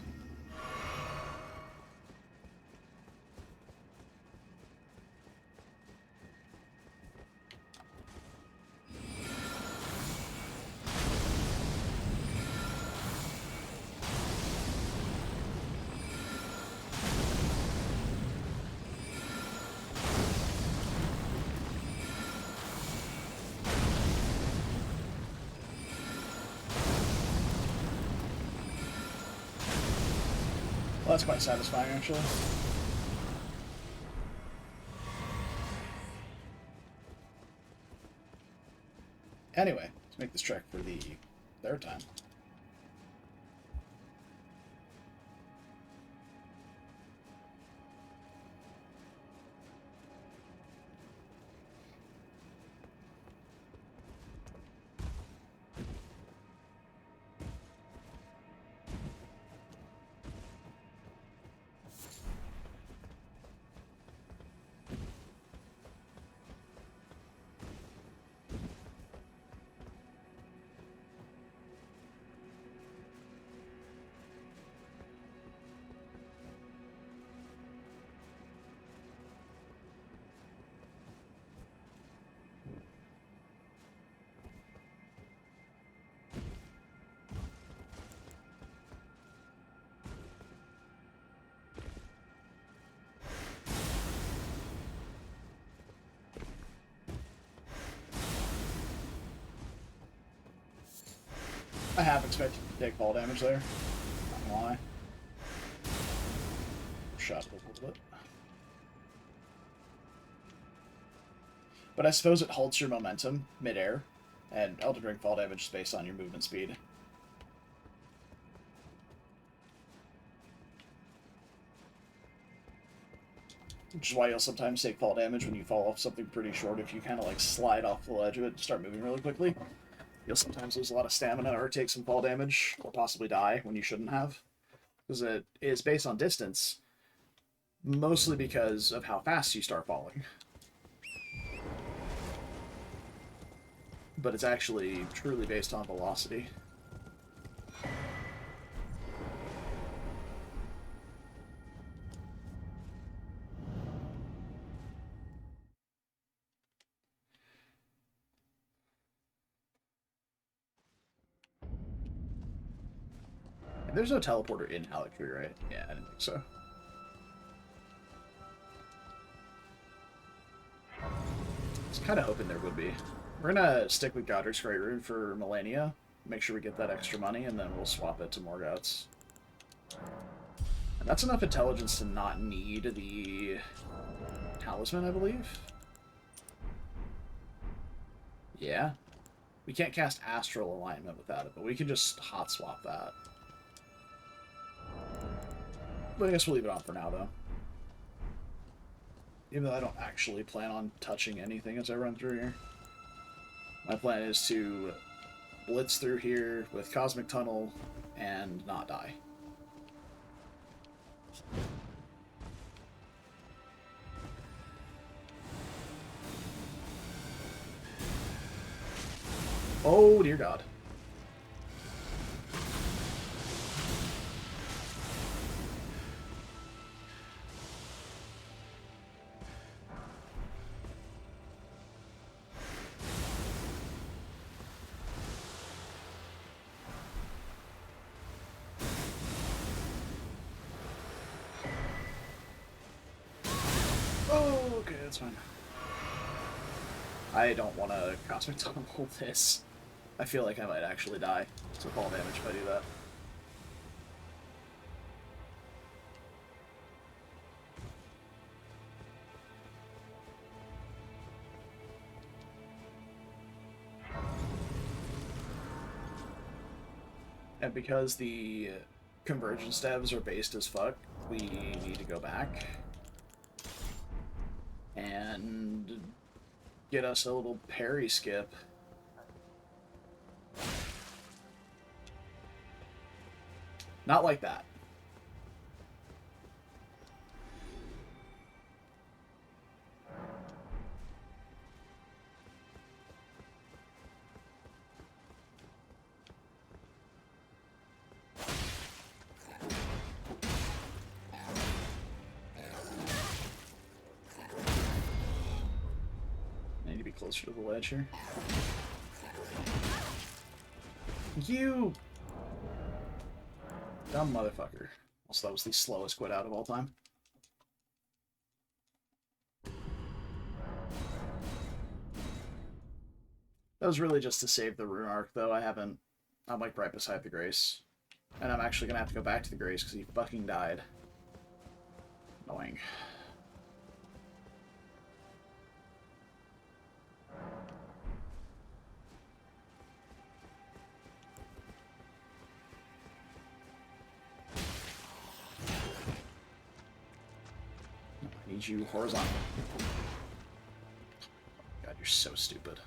Speaker 1: Well, that's quite satisfying, actually. Anyway, let's make this trek for the 3rd time. I have expected to take fall damage there. Not gonna lie. Shot a little bit. But I suppose it halts your momentum mid-air, and Elden Ring fall damage is based on your movement speed. Which is why you'll sometimes take fall damage when you fall off something pretty short. If you kind of like slide off the ledge of it and start moving really quickly, you'll sometimes lose a lot of stamina or take some fall damage, or possibly die when you shouldn't have. Because it is based on distance, Mostly because of how fast you start falling. But it's actually truly based on velocity. And there's no teleporter in Halleck-Tree, right? Yeah, I didn't think so. I was kind of hoping there would be. We're gonna stick with Godric's Great Rune for Millennia. Make sure we get that extra money, and then we'll swap it to Morgott's. And that's enough intelligence to not need the talisman, I believe. Yeah. We can't cast Astral Alignment without it, but we can just hot swap that. But I guess we'll leave it on for now, though. Even though I don't actually plan on touching anything as I run through here. My plan is to blitz through here with Cosmic Tunnel and not die. Oh, dear God. Oh, okay, that's fine. I don't want to Cosmic Tunnel this. I feel like I might actually die. So fall damage if I do that. And because the Convergence devs are based as fuck, we need to go back and get us a little parry skip. Not like that. I need to be closer to the ledge here. You dumb motherfucker. Also, that was the slowest quit out of all time. That was really just to save the rune arc, though. I'm like right beside the Grace. And I'm actually gonna have to go back to the Grace because he fucking died. Annoying. I need you horizontal. God, you're so stupid.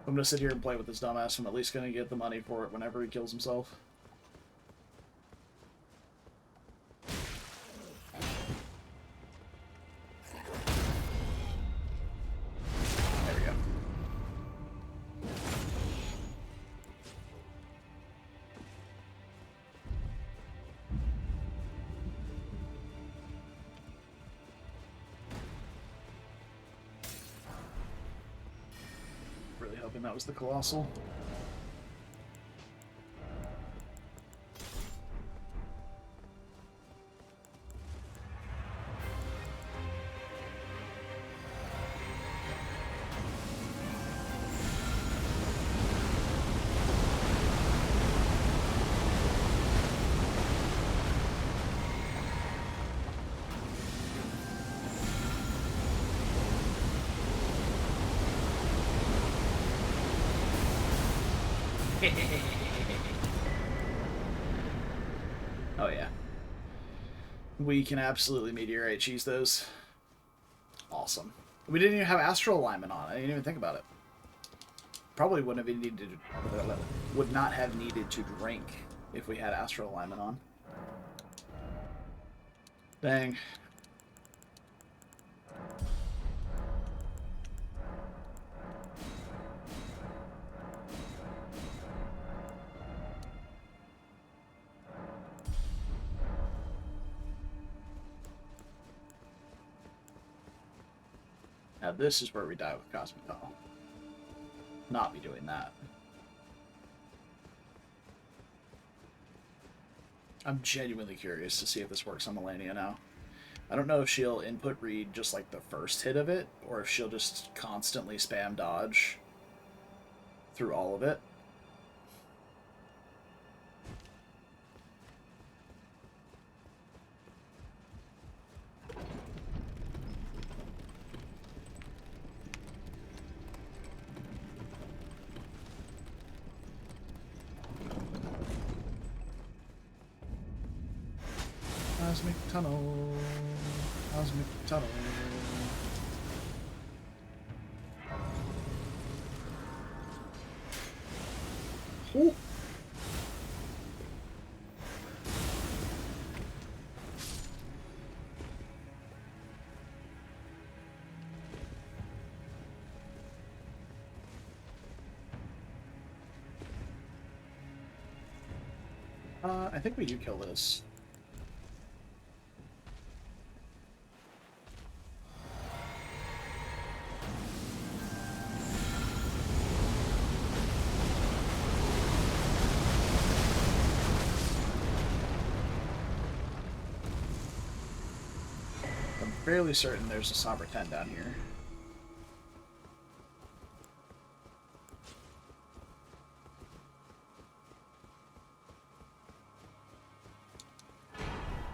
Speaker 1: I'm gonna sit here and play with this dumbass. I'm at least gonna get the money for it whenever he kills himself. There we go. Really hoping that was the Colossal. Oh yeah. We can absolutely meteorite cheese those. Awesome. We didn't even have astral alignment on. I didn't even think about it. probably wouldn't have needed to, would not have needed to drink if we had Astral Alignment on. Dang. Now this is where we die with Cosmic Tunnel. Not be doing that. I'm genuinely curious to see if this works on Melania now. I don't know if she'll input read just like the first hit of it, or if she'll just constantly spam dodge through all of it. Cosmic Tunnel. Cosmic Tunnel. Ooh. I think we do kill this. Fairly certain there's a Somber 10 down here.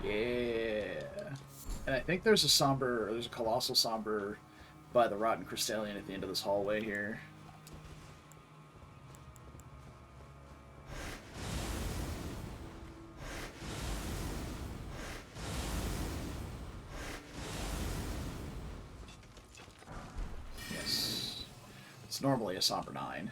Speaker 1: Yeah. And I think there's a Colossal Somber by the Rotten Crystallion at the end of this hallway here. It's normally a Somber 9.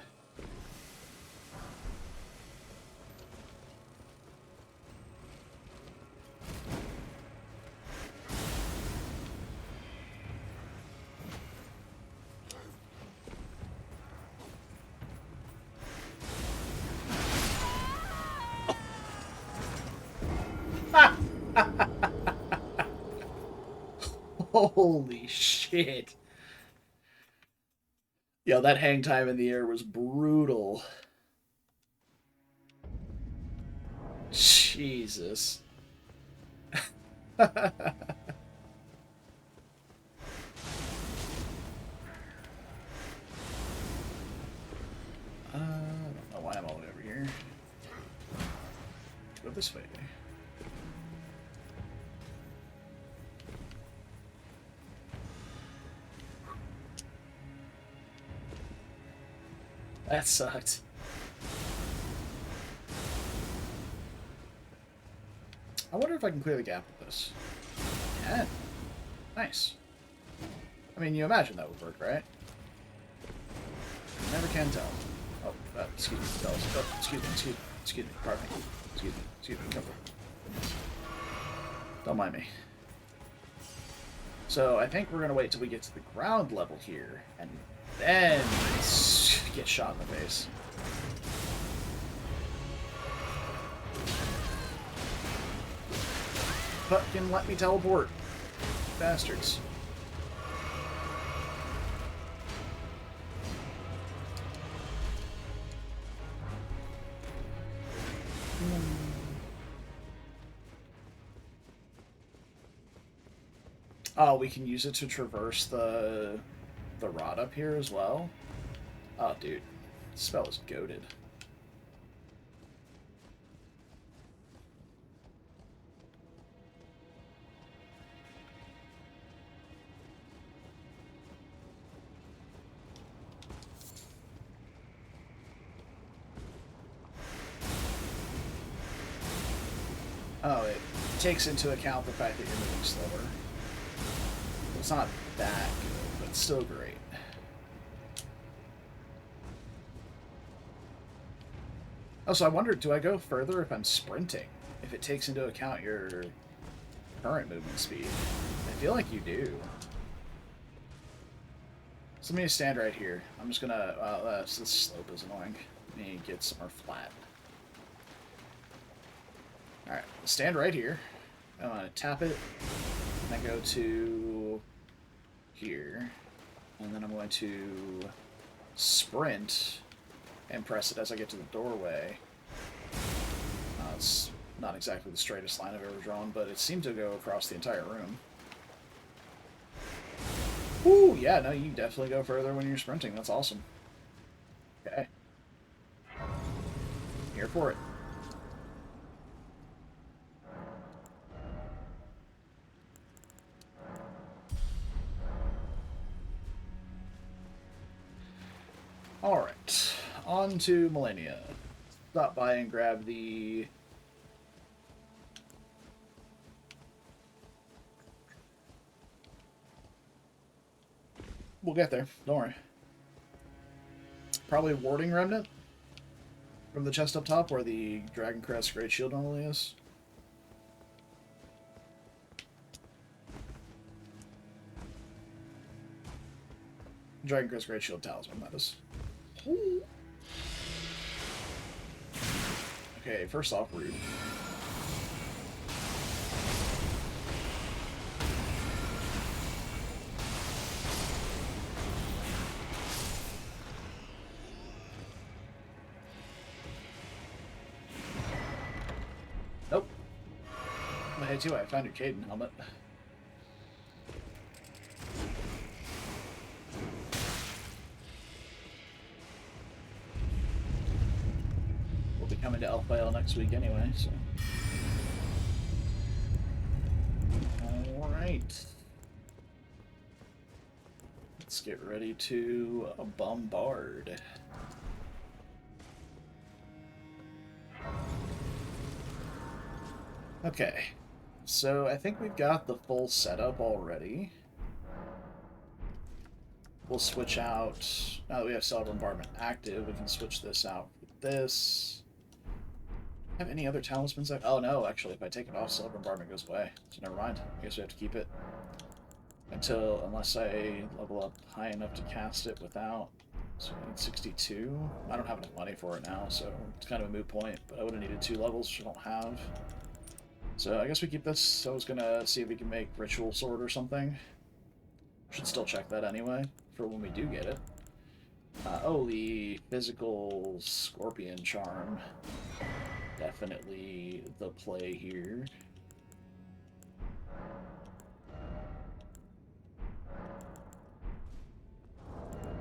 Speaker 1: Holy shit. Yo, that hang time in the air was brutal. Jesus. I don't know why I'm all the way over here. Let's go this way. That sucked. I wonder if I can clear the gap with this. Yeah. Nice. I mean, you imagine that would work, right? You never can tell. Oh, excuse me. Oh, excuse me. Pardon me. Excuse me. Careful. Don't mind me. So, I think we're going to wait till we get to the ground level here, and then get shot in the face. Fucking let me teleport. Bastards. Oh, we can use it to traverse the rod up here as well. Oh, dude. This spell is goated. Oh, it takes into account the fact that you're moving slower. It's not that good, but it's still great. Oh, so I wondered, do I go further if I'm sprinting? If it takes into account your current movement speed? I feel like you do. So let me stand right here. I'm just gonna... this slope is annoying. Let me get somewhere flat. Alright, stand right here. I'm gonna tap it. And I go to... here. And then I'm going to sprint and press it as I get to the doorway. It's not exactly the straightest line I've ever drawn, but it seemed to go across the entire room. Ooh, yeah, no, you definitely go further when you're sprinting. That's awesome. Okay. Here for it. Alright. On to Millennia. Stop by and grab the... We'll get there. Don't worry. Probably Warding Remnant from the chest up top where the Dragon Crest Great Shield normally is. Dragon Crest Great Shield Talisman, that is. Okay, first off, rude. Nope. Hey, too, I found your Caden helmet. We'll be coming to Elf Vale next week anyway, so. Alright. Let's get ready to bombard. Okay, so I think we've got the full setup already. We'll switch out, now that we have Stellar Bombardment active, we can switch this out with this. Have any other talismans? Oh no, actually, if I take it off, Stellar Bombardment goes away. So never mind. I guess we have to keep it unless I level up high enough to cast it without. So I need 62. I don't have enough money for it now, so it's kind of a moot point. But I would have needed 2 levels, which I don't have. So I guess we keep this. So I was gonna see if we can make Ritual Sword or something. Should still check that anyway for when we do get it. Oh, the physical Scorpion Charm. Definitely the play here.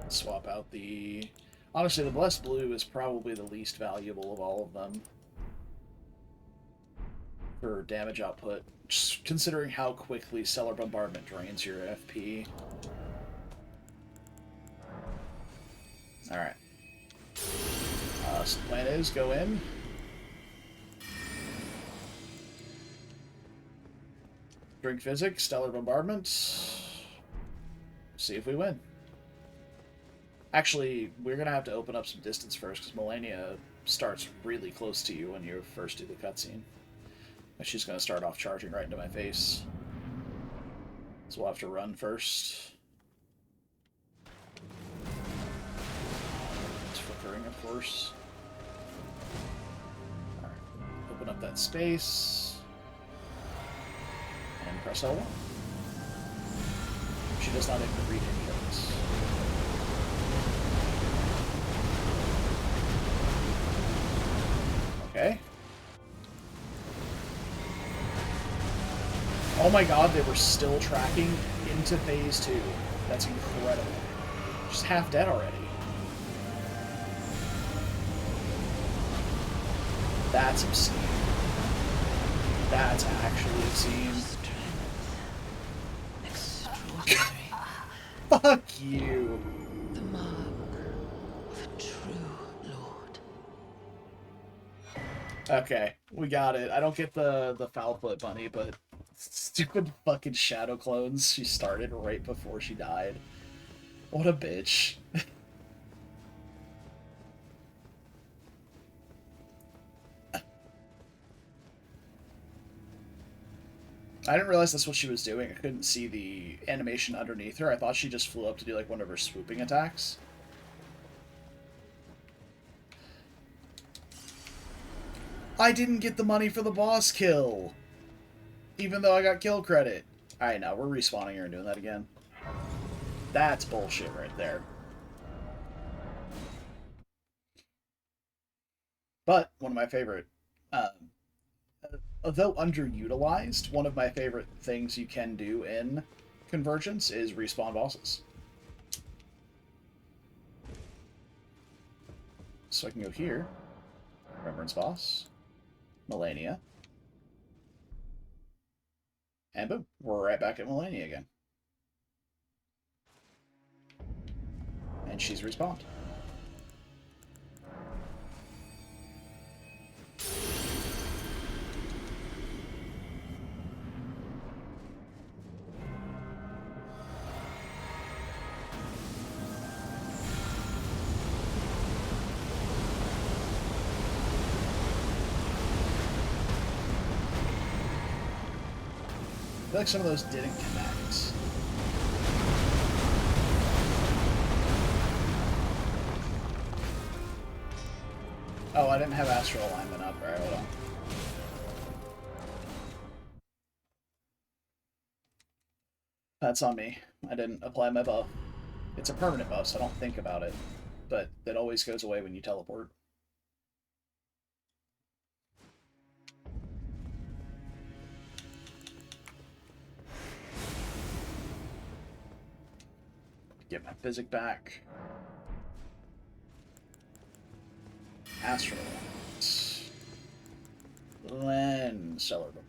Speaker 1: Swap out the... Honestly, the Blessed Blue is probably the least valuable of all of them for damage output, just considering how quickly Stellar Bombardment drains your FP. Alright. So the plan is go in. Drink Physics, Stellar Bombardment. See if we win. Actually, we're going to have to open up some distance first, because Millennia starts really close to you when you first do the cutscene. And she's going to start off charging right into my face. So we'll have to run first. It's flickering, of course. Alright, open up that space. And press L1. She does not even read any of this. Okay. Oh my god, they were still tracking into phase 2. That's incredible. She's half dead already. That's obscene. That's actually obscene. Fuck you.
Speaker 3: The mark of a true lord.
Speaker 1: Okay, we got it. I don't get the foul foot bunny, but stupid fucking shadow clones she started right before she died. What a bitch. I didn't realize that's what she was doing. I couldn't see the animation underneath her. I thought she just flew up to do like one of her swooping attacks. I didn't get the money for the boss kill, even though I got kill credit. Alright, now we're respawning her and doing that again. That's bullshit right there. But one of my favorite, although underutilized, one of my favorite things you can do in Convergence is respawn bosses. So I can go here, Remembrance boss, Malenia, and boom, we're right back at Malenia again. And she's respawned. I feel like some of those didn't connect. Oh, I didn't have astral alignment up. Alright, hold on. That's on me. I didn't apply my buff. It's a permanent buff, so I don't think about it. But it always goes away when you teleport. Get my physic back. Astral alignment. Then stellar bombardment.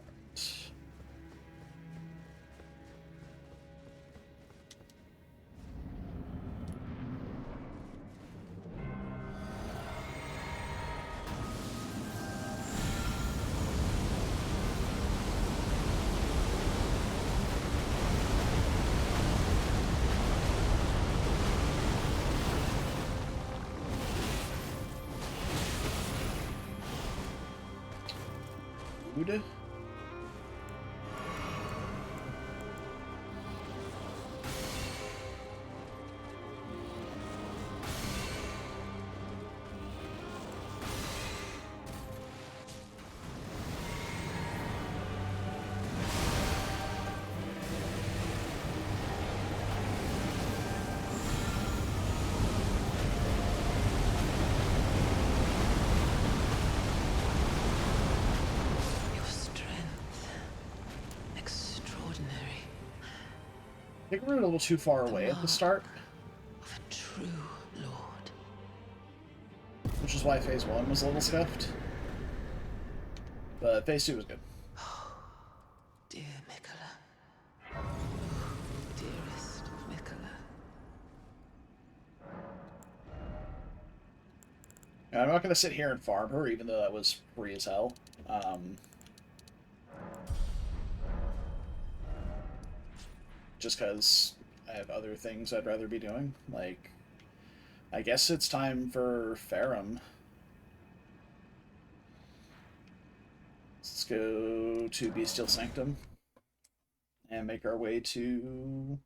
Speaker 1: Food. I think we're a little too far away at the start.
Speaker 3: Of a true lord.
Speaker 1: Which is why phase 1 was a little scuffed. But phase 2 was good.
Speaker 3: Dear Mikola. Oh, dearest Mikola.
Speaker 1: Now, I'm not going to sit here and farm her, even though that was free as hell. Just because I have other things I'd rather be doing. Like, I guess it's time for Farum. Let's go to Bestial Sanctum and make our way to...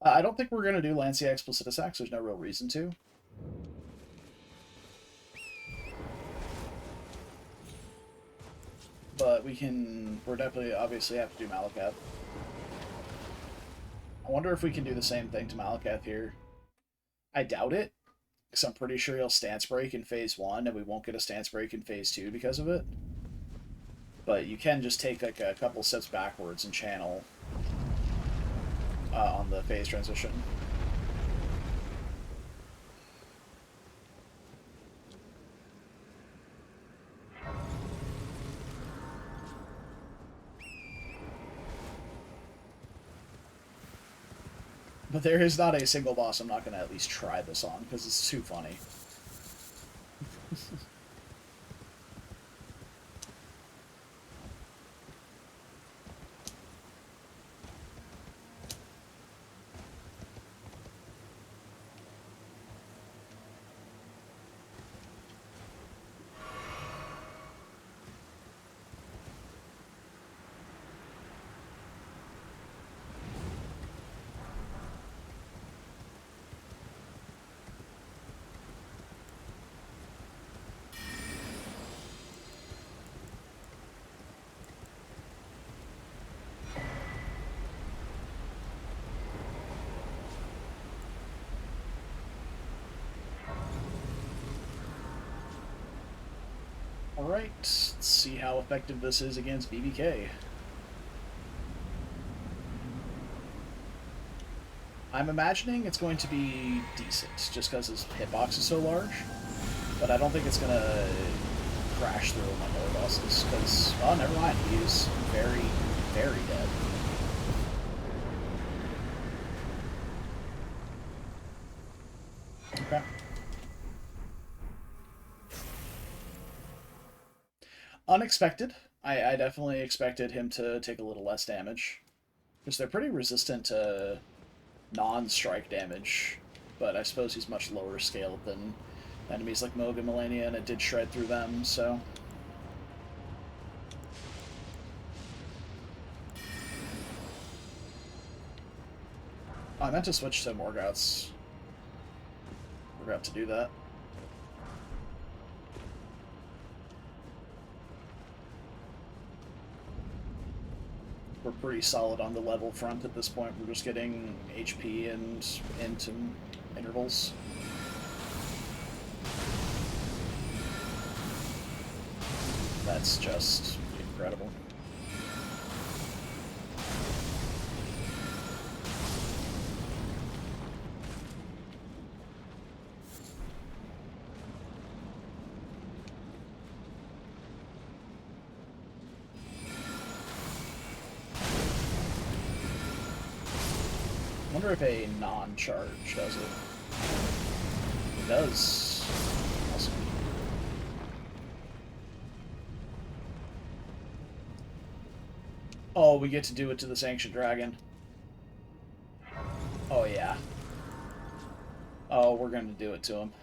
Speaker 1: I don't think we're going to do Lancia Explicita Sax. There's no real reason to. But we can... We're definitely, obviously, have to do Maliketh. I wonder if we can do the same thing to Maliketh here. I doubt it, because I'm pretty sure he'll stance break in phase 1, and we won't get a stance break in phase 2 because of it. But you can just take like a couple steps backwards and channel on the phase transition. But there is not a single boss I'm not going to at least try this on, because it's too funny. Alright, let's see how effective this is against BBK. I'm imagining it's going to be decent, just because his hitbox is so large. But I don't think it's going to crash through my other bosses, because, oh, never mind, he's very, very dead. Okay. Unexpected. I definitely expected him to take a little less damage, because they're pretty resistant to non-strike damage, but I suppose he's much lower scaled than enemies like Morgott and Maliketh, and it did shred through them, so... Oh, I meant to switch to Morgott's. Forgot to do that. We're pretty solid on the level front at this point. We're just getting HP and into intervals. That's just incredible. I wonder if a non-charge does it. It does. Awesome. Oh, we get to do it to this ancient dragon. Oh, yeah. Oh, we're going to do it to him.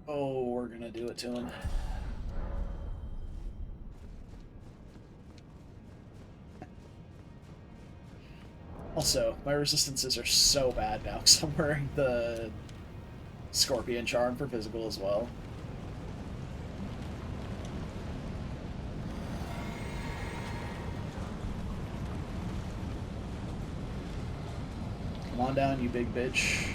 Speaker 1: Oh, we're going to do it to him. Also, my resistances are so bad now because I'm wearing the Scorpion Charm for physical as well. Come on down, you big bitch.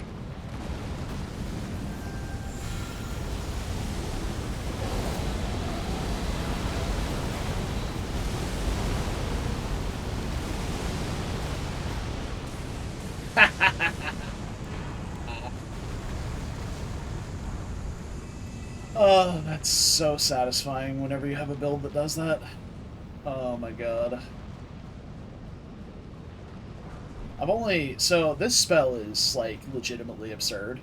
Speaker 1: Oh, that's so satisfying whenever you have a build that does that. Oh my god. So this spell is, like, legitimately absurd.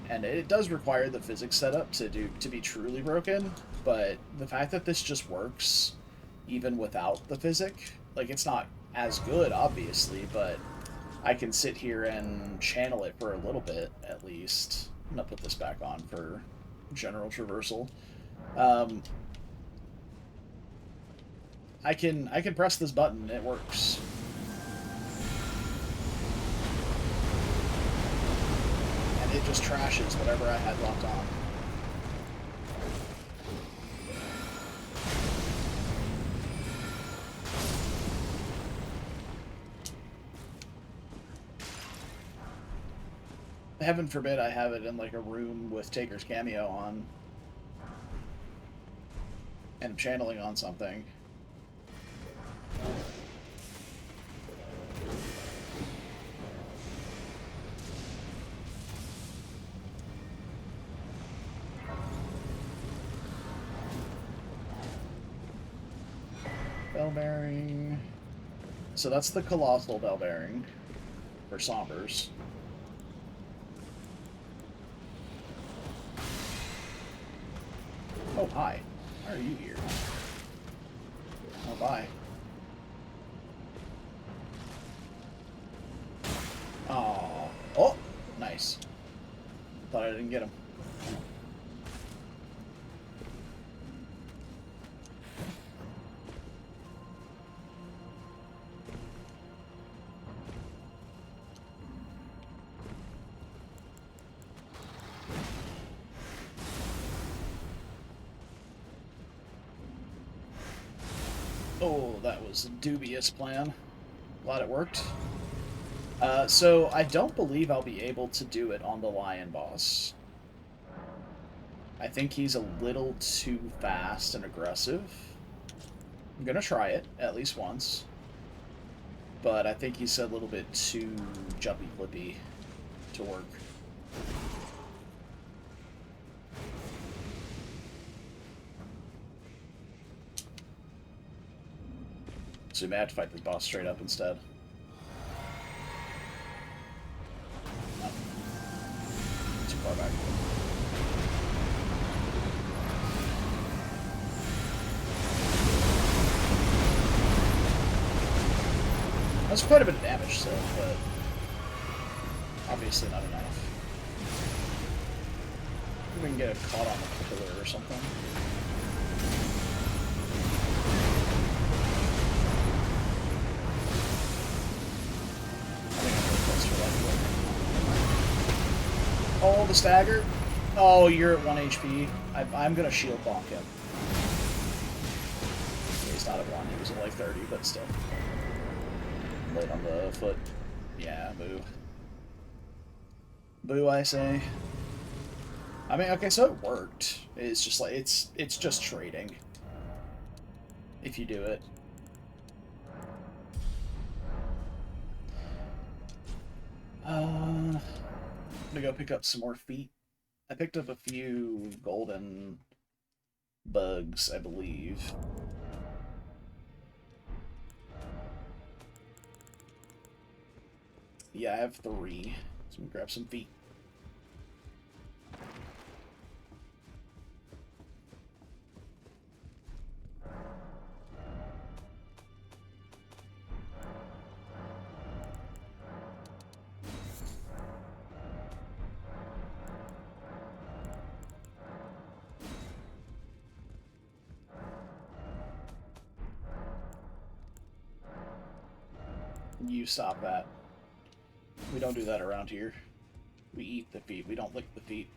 Speaker 1: And it does require the physics setup to be truly broken, but the fact that this just works, even without the physic, like, it's not as good, obviously, but I can sit here and channel it for a little bit, at least. I'm gonna put this back on for general traversal. I can press this button, it works. And it just trashes whatever I had locked on. Heaven forbid I have it in, like, a room with Taker's cameo on. And I'm channeling on something. Bell bearing. So that's the colossal bell bearing for Sombers. Oh, hi. Why are you here? Oh, bye. Oh. Oh! Nice. Thought I didn't get him. Oh, that was a dubious plan. Glad it worked. So I don't believe I'll be able to do it on the lion boss. I think he's a little too fast and aggressive. I'm gonna try it at least once. But I think he's a little bit too jumpy flippy to work. So we may have to fight this boss straight up instead. No. Too far back. That's quite a bit of damage still, but obviously not enough. Maybe we can get it caught on the pillar or something. Oh, the stagger. Oh, you're at 1 HP. I'm gonna shield bonk him. He's not at 1, he was at like 30, but still. Late on the foot. Yeah, boo. Boo, I say. I mean, okay, so it worked. It's just like, it's just trading. If you do it. I'm gonna go pick up some more feet. I picked up a few golden bugs, I believe. Yeah, I have 3. So I'm gonna grab some feet. You stop that. We don't do that around here. We eat the feet, we don't lick the feet.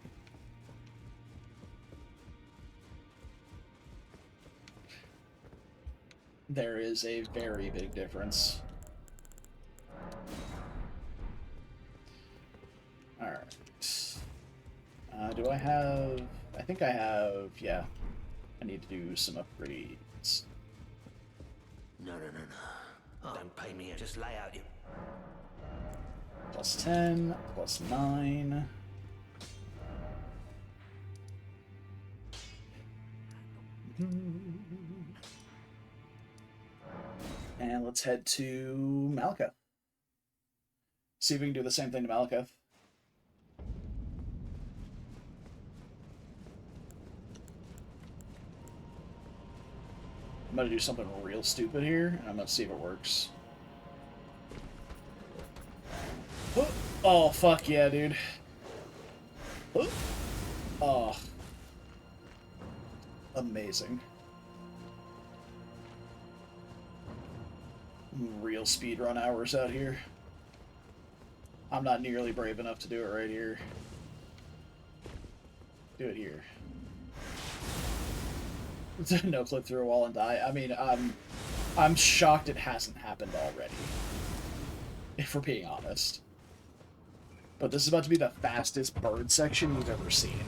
Speaker 1: There is a very big difference. Alright. Do I have... I think I have... yeah. I need to do some upgrades.
Speaker 5: No. Don't pay me, just lay out you.
Speaker 1: Plus 10, plus 9. And let's head to Maliketh. See if we can do the same thing to Maliketh. I'm gonna do something real stupid here, and I'm gonna see if it works. Oh, fuck yeah, dude. Oh. Amazing. Real speedrun hours out here. I'm not nearly brave enough to do it right here. Do it here. No clip through a wall and die. I mean, I'm shocked it hasn't happened already. If we're being honest. But this is about to be the fastest bird section you've ever seen.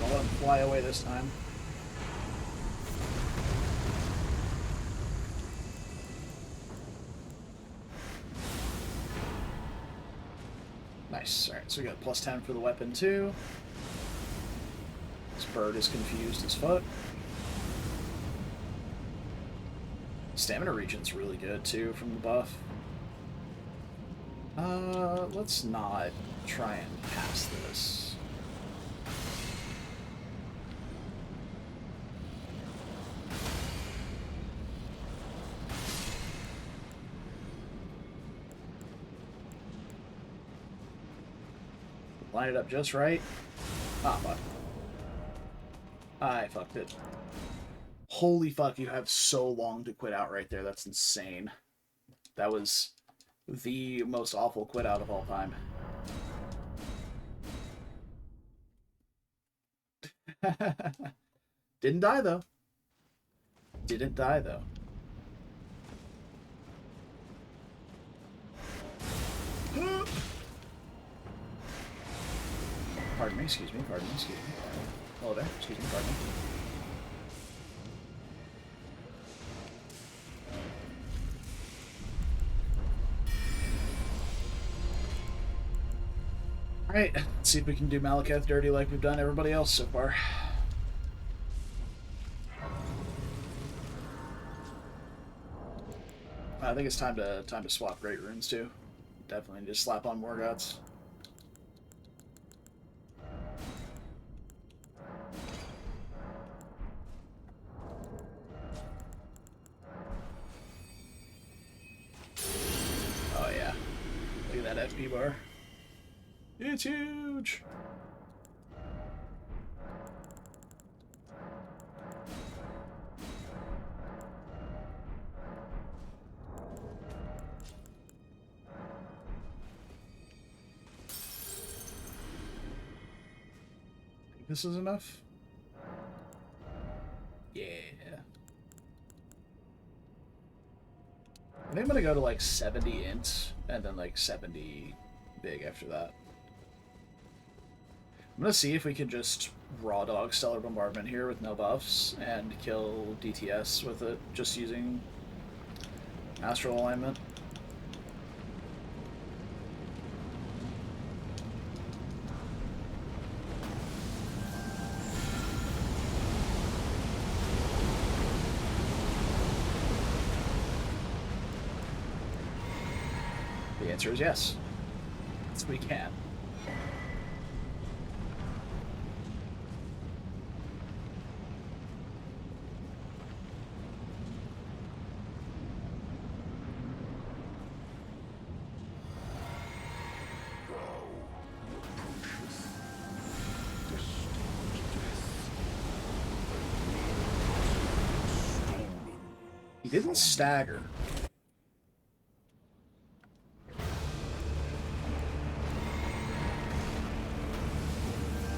Speaker 1: I'll let him fly away this time. Nice. Alright, so we got plus 10 for the weapon too. This bird is confused as fuck. Stamina regen's really good too from the buff. Let's not try and pass this. Line it up just right. Ah, fuck. I fucked it. Holy fuck, you have so long to quit out right there. That's insane. That was the most awful quit out of all time. Didn't die, though. Didn't die, though. Pardon me, excuse me, pardon me, excuse me. Hello there, excuse me, pardon me. Alright, let's see if we can do Maliketh dirty like we've done everybody else so far. I think it's time to swap Great Runes too. Definitely just slap on Morgotts. Oh yeah. Look at that FP bar. It's huge! Think this is enough? Yeah. I think I'm gonna go to like 70 int and then like 70 big after that. I'm gonna see if we can just raw dog Stellar Bombardment here with no buffs and kill DTS with it, just using Astral Alignment. The answer is yes. Yes, we can. He didn't stagger.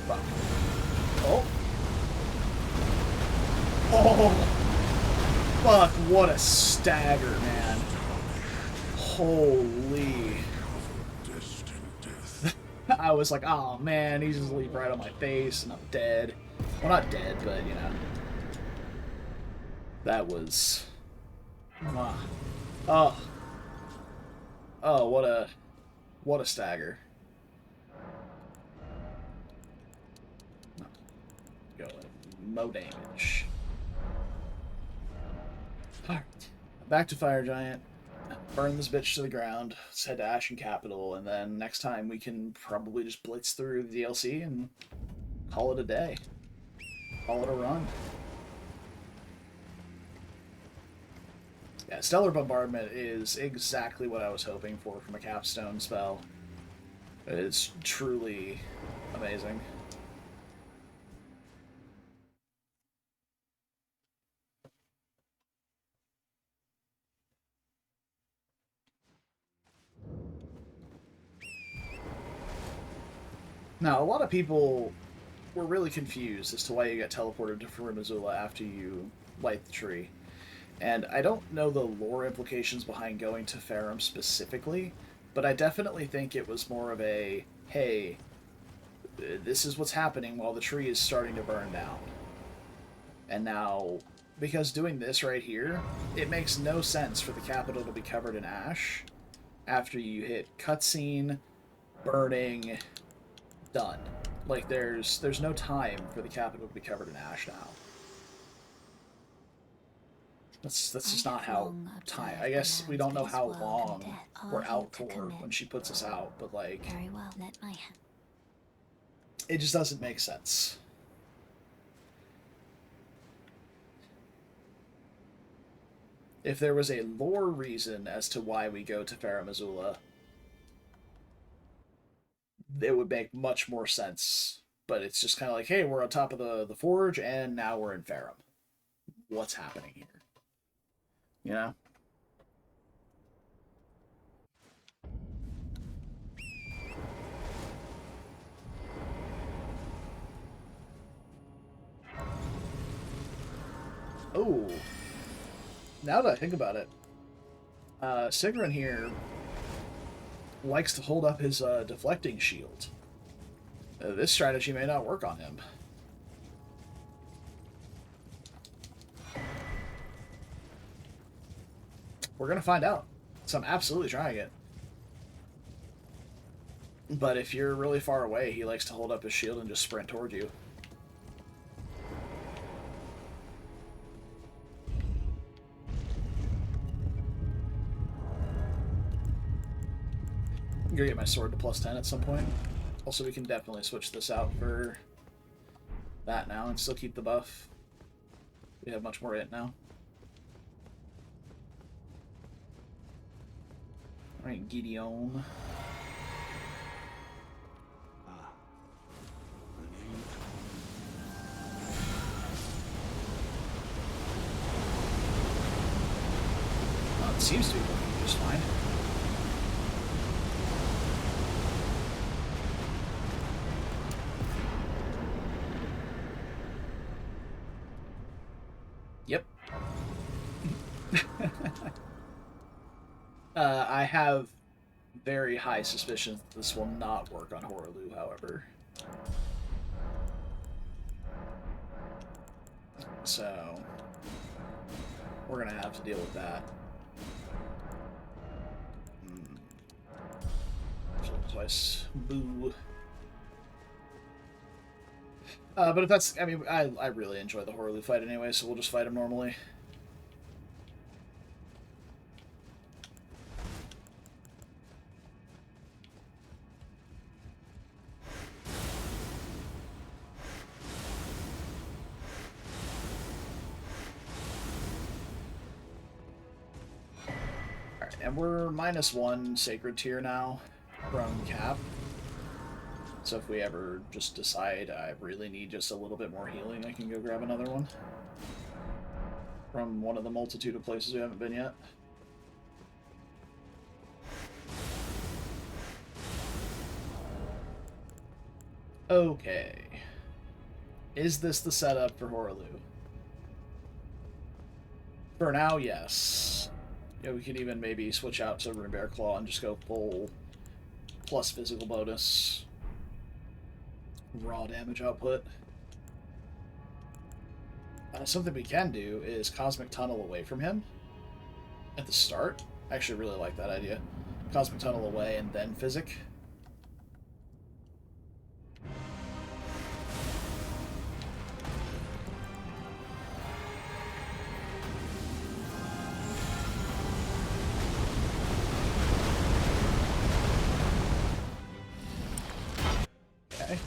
Speaker 1: Fuck. Oh. Oh. Fuck, what a stagger, man. Holy. I was like, oh man, he's just leaped right on my face and I'm dead. Well, not dead, but you know. That was... Oh. Oh, what a stagger. Go no damage. Alright. Back to Fire Giant. Burn this bitch to the ground. Let's head to Ashen Capital, and then next time we can probably just blitz through the DLC and call it a day. Call it a run. Yeah, Stellar Bombardment is exactly what I was hoping for from a capstone spell. It's truly amazing. Now, a lot of people were really confused as to why you get teleported to Farum Azula after you light the tree. And I don't know the lore implications behind going to Farum specifically, but I definitely think it was more of a, hey, this is what's happening while the tree is starting to burn down. And now, because doing this right here, it makes no sense for the capital to be covered in ash after you hit cutscene, burning, done. Like, there's no time for the capital to be covered in ash now. That's just not how time. I guess we don't know how long we're out for when she puts us out, but like,
Speaker 4: Very well, let my hand.
Speaker 1: It just doesn't make sense. If there was a lore reason as to why we go to Farum Azula, it would make much more sense. But it's just kind of like, hey, we're on top of the forge, and now we're in Farum. What's happening here? You know? Oh. Now that I think about it, Sigrun here likes to hold up his deflecting shield. This strategy may not work on him. We're going to find out. So I'm absolutely trying it. But if you're really far away, he likes to hold up his shield and just sprint toward you. I'm going to get my sword to +10 at some point. Also, we can definitely switch this out for that now and still keep the buff. We have much more it now. Alright, Gideon. Well, it seems to be working just fine. Yep. I have very high suspicions that this will not work on Horaloo, however. So, we're going to have to deal with that. Twice. Boo. But if that's... I mean, I really enjoy the Horaloo fight anyway, so we'll just fight him normally. Alright, and we're -1 Sacred Tier now from Cap. So if we ever just decide I really need just a little bit more healing, I can go grab another one from one of the multitude of places we haven't been yet. Okay. Is this the setup for Horaloo? For now, yes. Yeah, we could even maybe switch out to Runebear Claw and just go full plus physical bonus. Raw damage output. Something we can do is Cosmic Tunnel away from him at the start. I actually really like that idea. Cosmic Tunnel away and then Physic. Okay.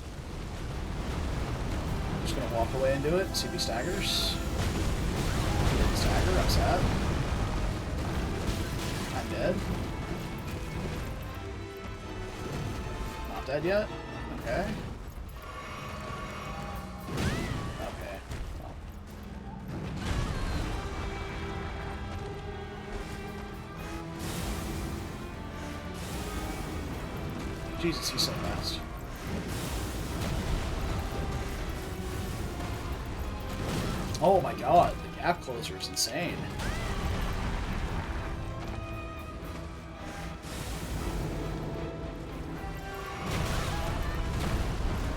Speaker 1: Just gonna walk away and do it, see if he staggers. He didn't stagger, I'm sad. I'm dead. Not dead yet? Okay. Okay. Well. Jesus, he's so fast. Oh my god, the gap closer is insane.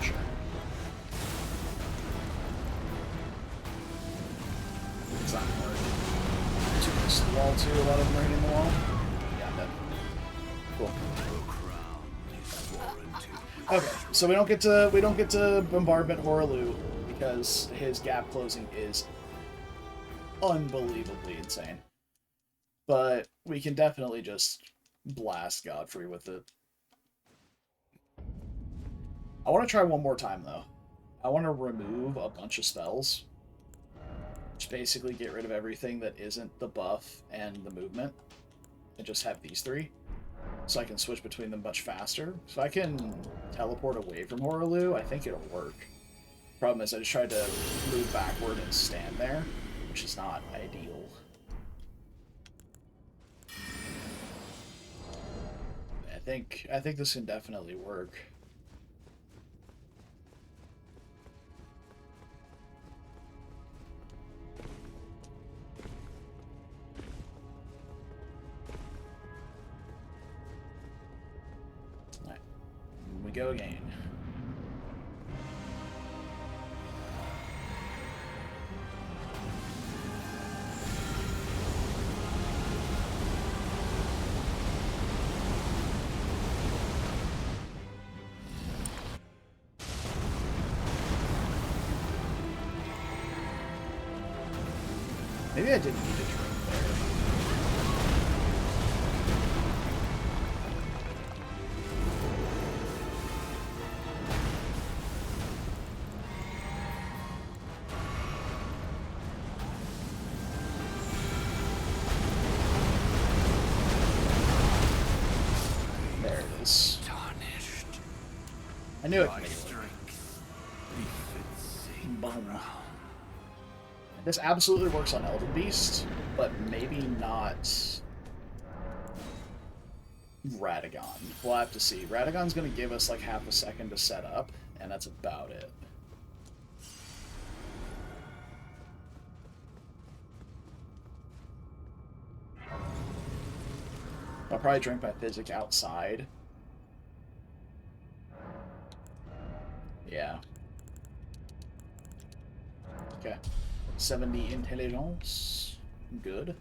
Speaker 1: Sure. It's not gonna work. Too close to the wall too, a lot of them are hitting the wall. Yeah, I'm dead. Cool. Okay, so we don't get to bombardment Horaloo because his gap closing is unbelievably insane. But we can definitely just blast Godfrey with it. I want to try one more time, though. I want to remove a bunch of spells. Just basically get rid of everything that isn't the buff and the movement. And just have these three. so I can switch between them much faster. So I can teleport away from Horaloo, I think it'll work. Problem is I just tried to move backward and stand there, which is not ideal. I think this can definitely work. Alright. Here we go again. Maybe I didn't need a drink there. There it is.
Speaker 2: Tarnished.
Speaker 1: I knew it.
Speaker 2: My strength befits a
Speaker 1: Boom.
Speaker 2: crown.
Speaker 1: This absolutely works on Elden Beast, but maybe not Radagon. We'll have to see. Radagon's going to give us like half a second to set up, and that's about it. I'll probably drink my physic outside. Yeah. Okay. 70 intelligence. Good.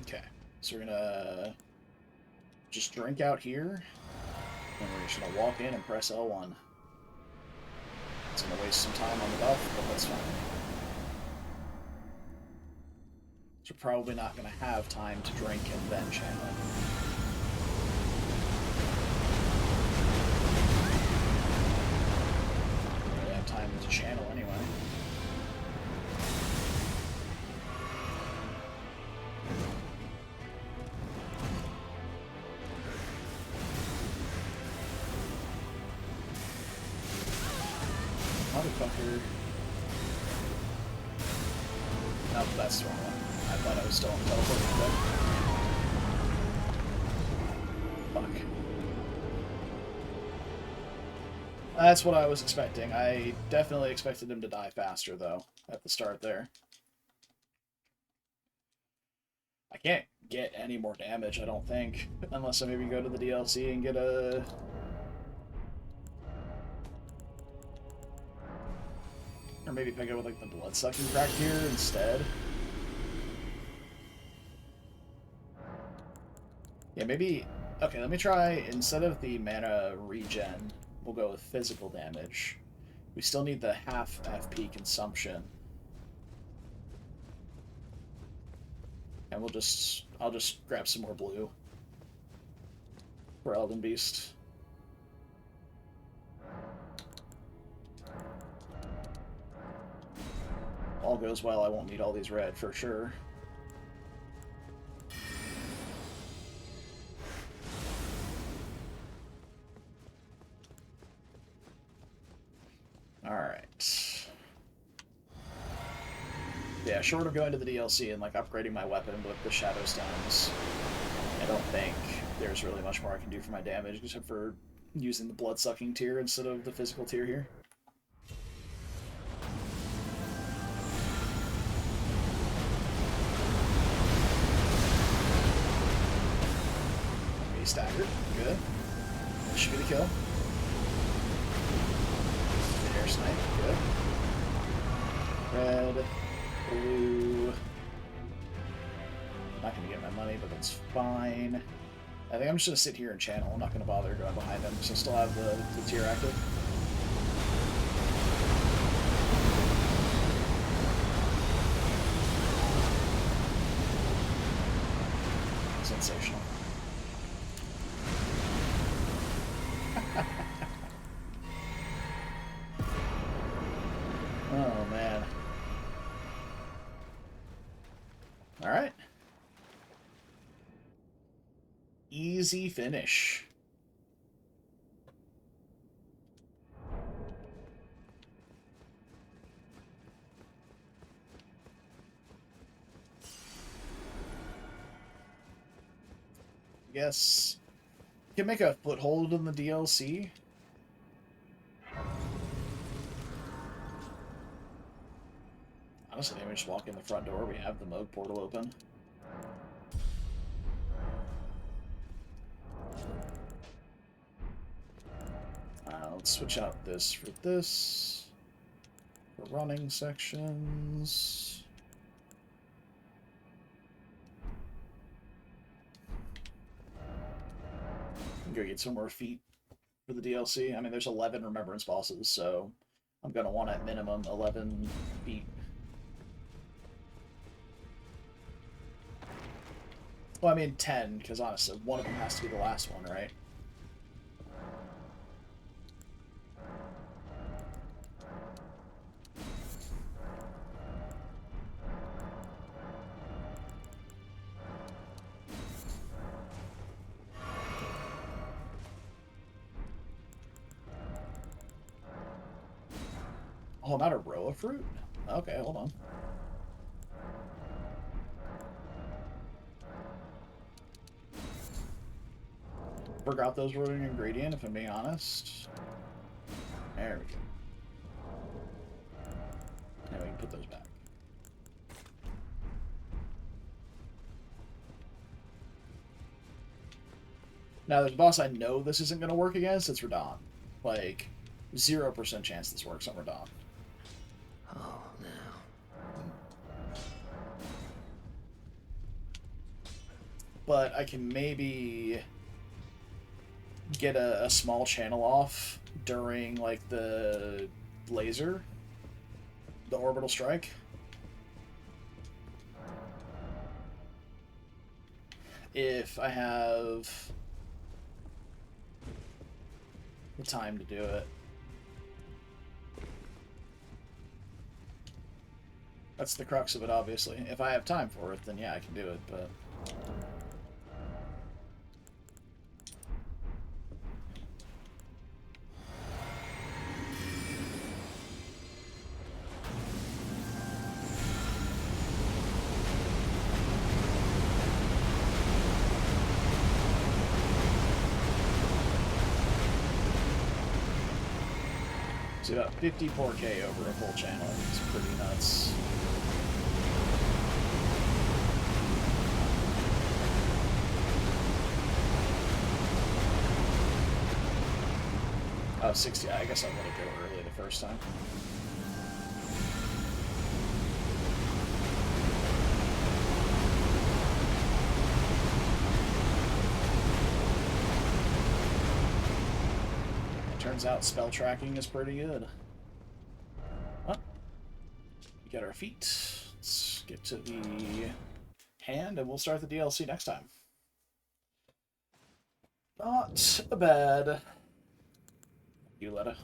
Speaker 1: Okay. So we're gonna just drink out here. And we're just gonna walk in and press L1. It's gonna waste some time on the buff, but that's fine. So we're probably not gonna have time to drink and then channel. Time to channel anyway. Motherfucker. No, that's the wrong one. I thought I was still on teleport. Fuck. That's what I was expecting. I definitely expected him to die faster, though, at the start there. I can't get any more damage, I don't think. Unless I maybe go to the DLC and get a... Or maybe if I go with, like, the blood-sucking crack here instead. Yeah, maybe... Okay, let me try, instead of the mana regen... We'll go with physical damage. We still need the half FP consumption. And I'll just grab some more blue for Elden Beast. All goes well, I won't need all these red for sure. Alright. Yeah, short of going to the DLC and like upgrading my weapon with the Shadow Stones, I don't think there's really much more I can do for my damage except for using the blood-sucking tier instead of the physical tier here. Okay, staggered. Good. That should be the kill. Air snipe, good. Red, blue. I'm not gonna get my money, but that's fine. I think I'm just gonna sit here and channel. I'm not gonna bother going behind him, because I still have the tier active. Sensational. Oh, man. Alright. Easy finish. I guess you can make a foothold in the DLC. Honestly, maybe just walk in the front door. We have the Moog portal open. Let's switch out this for this. For running sections. Go get some more feet for the DLC. I mean, there's 11 Remembrance bosses, so I'm going to want at minimum 11 feet. Well, I mean 10, because honestly, one of them has to be the last one, right? Oh, not a row of fruit? Okay, hold on. Forgot those were an ingredient, if I'm being honest. There we go. Now we can put those back. Now, there's a boss I know this isn't going to work against. It's Radon. Like, 0% chance this works on Radon.
Speaker 5: Oh, no.
Speaker 1: But I can maybe get a small channel off during, like, the laser. The orbital strike. If I have the time to do it. That's the crux of it, obviously. If I have time for it, then yeah, I can do it, but... It's about 54k over a full channel. It's pretty nuts. Oh, 60. I guess I let it go early the first time. Turns out spell tracking is pretty good. Huh? We got our feet. Let's get to the hand and we'll start the DLC next time. Not bad. You, Letta.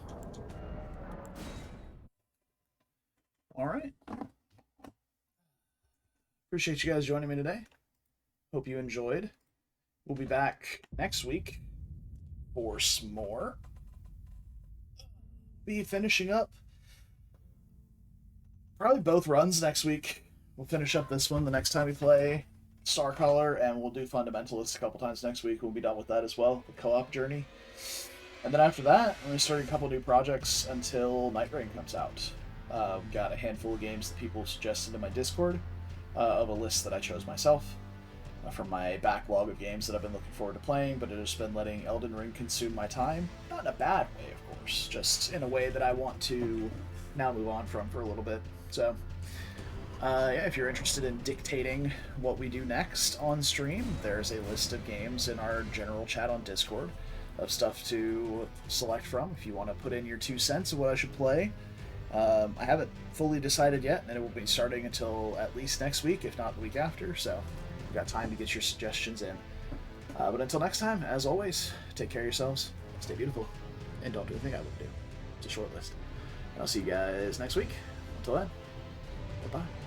Speaker 1: Alright. Appreciate you guys joining me today. Hope you enjoyed. We'll be back next week for some more. Be finishing up probably both runs next week. We'll finish up this one the next time we play Starcaller, and we'll do Fundamentalists a couple times next week. We'll be done with that as well, the co-op journey. And then after that, I'm going to start a couple new projects until Night Rain comes out. Got a handful of games that people suggested in my Discord of a list that I chose myself from my backlog of games that I've been looking forward to playing, but it has been letting Elden Ring consume my time. Not in a bad way, of course, just in a way that I want to now move on from for a little bit. So, yeah, if you're interested in dictating what we do next on stream, there's a list of games in our general chat on Discord of stuff to select from if you want to put in your 2 cents of what I should play. I haven't fully decided yet, and it will be starting until at least next week, if not the week after, so you've got time to get your suggestions in. But until next time, as always, take care of yourselves, stay beautiful, and don't do anything I wouldn't do. It's a short list. And I'll see you guys next week. Until then, bye-bye.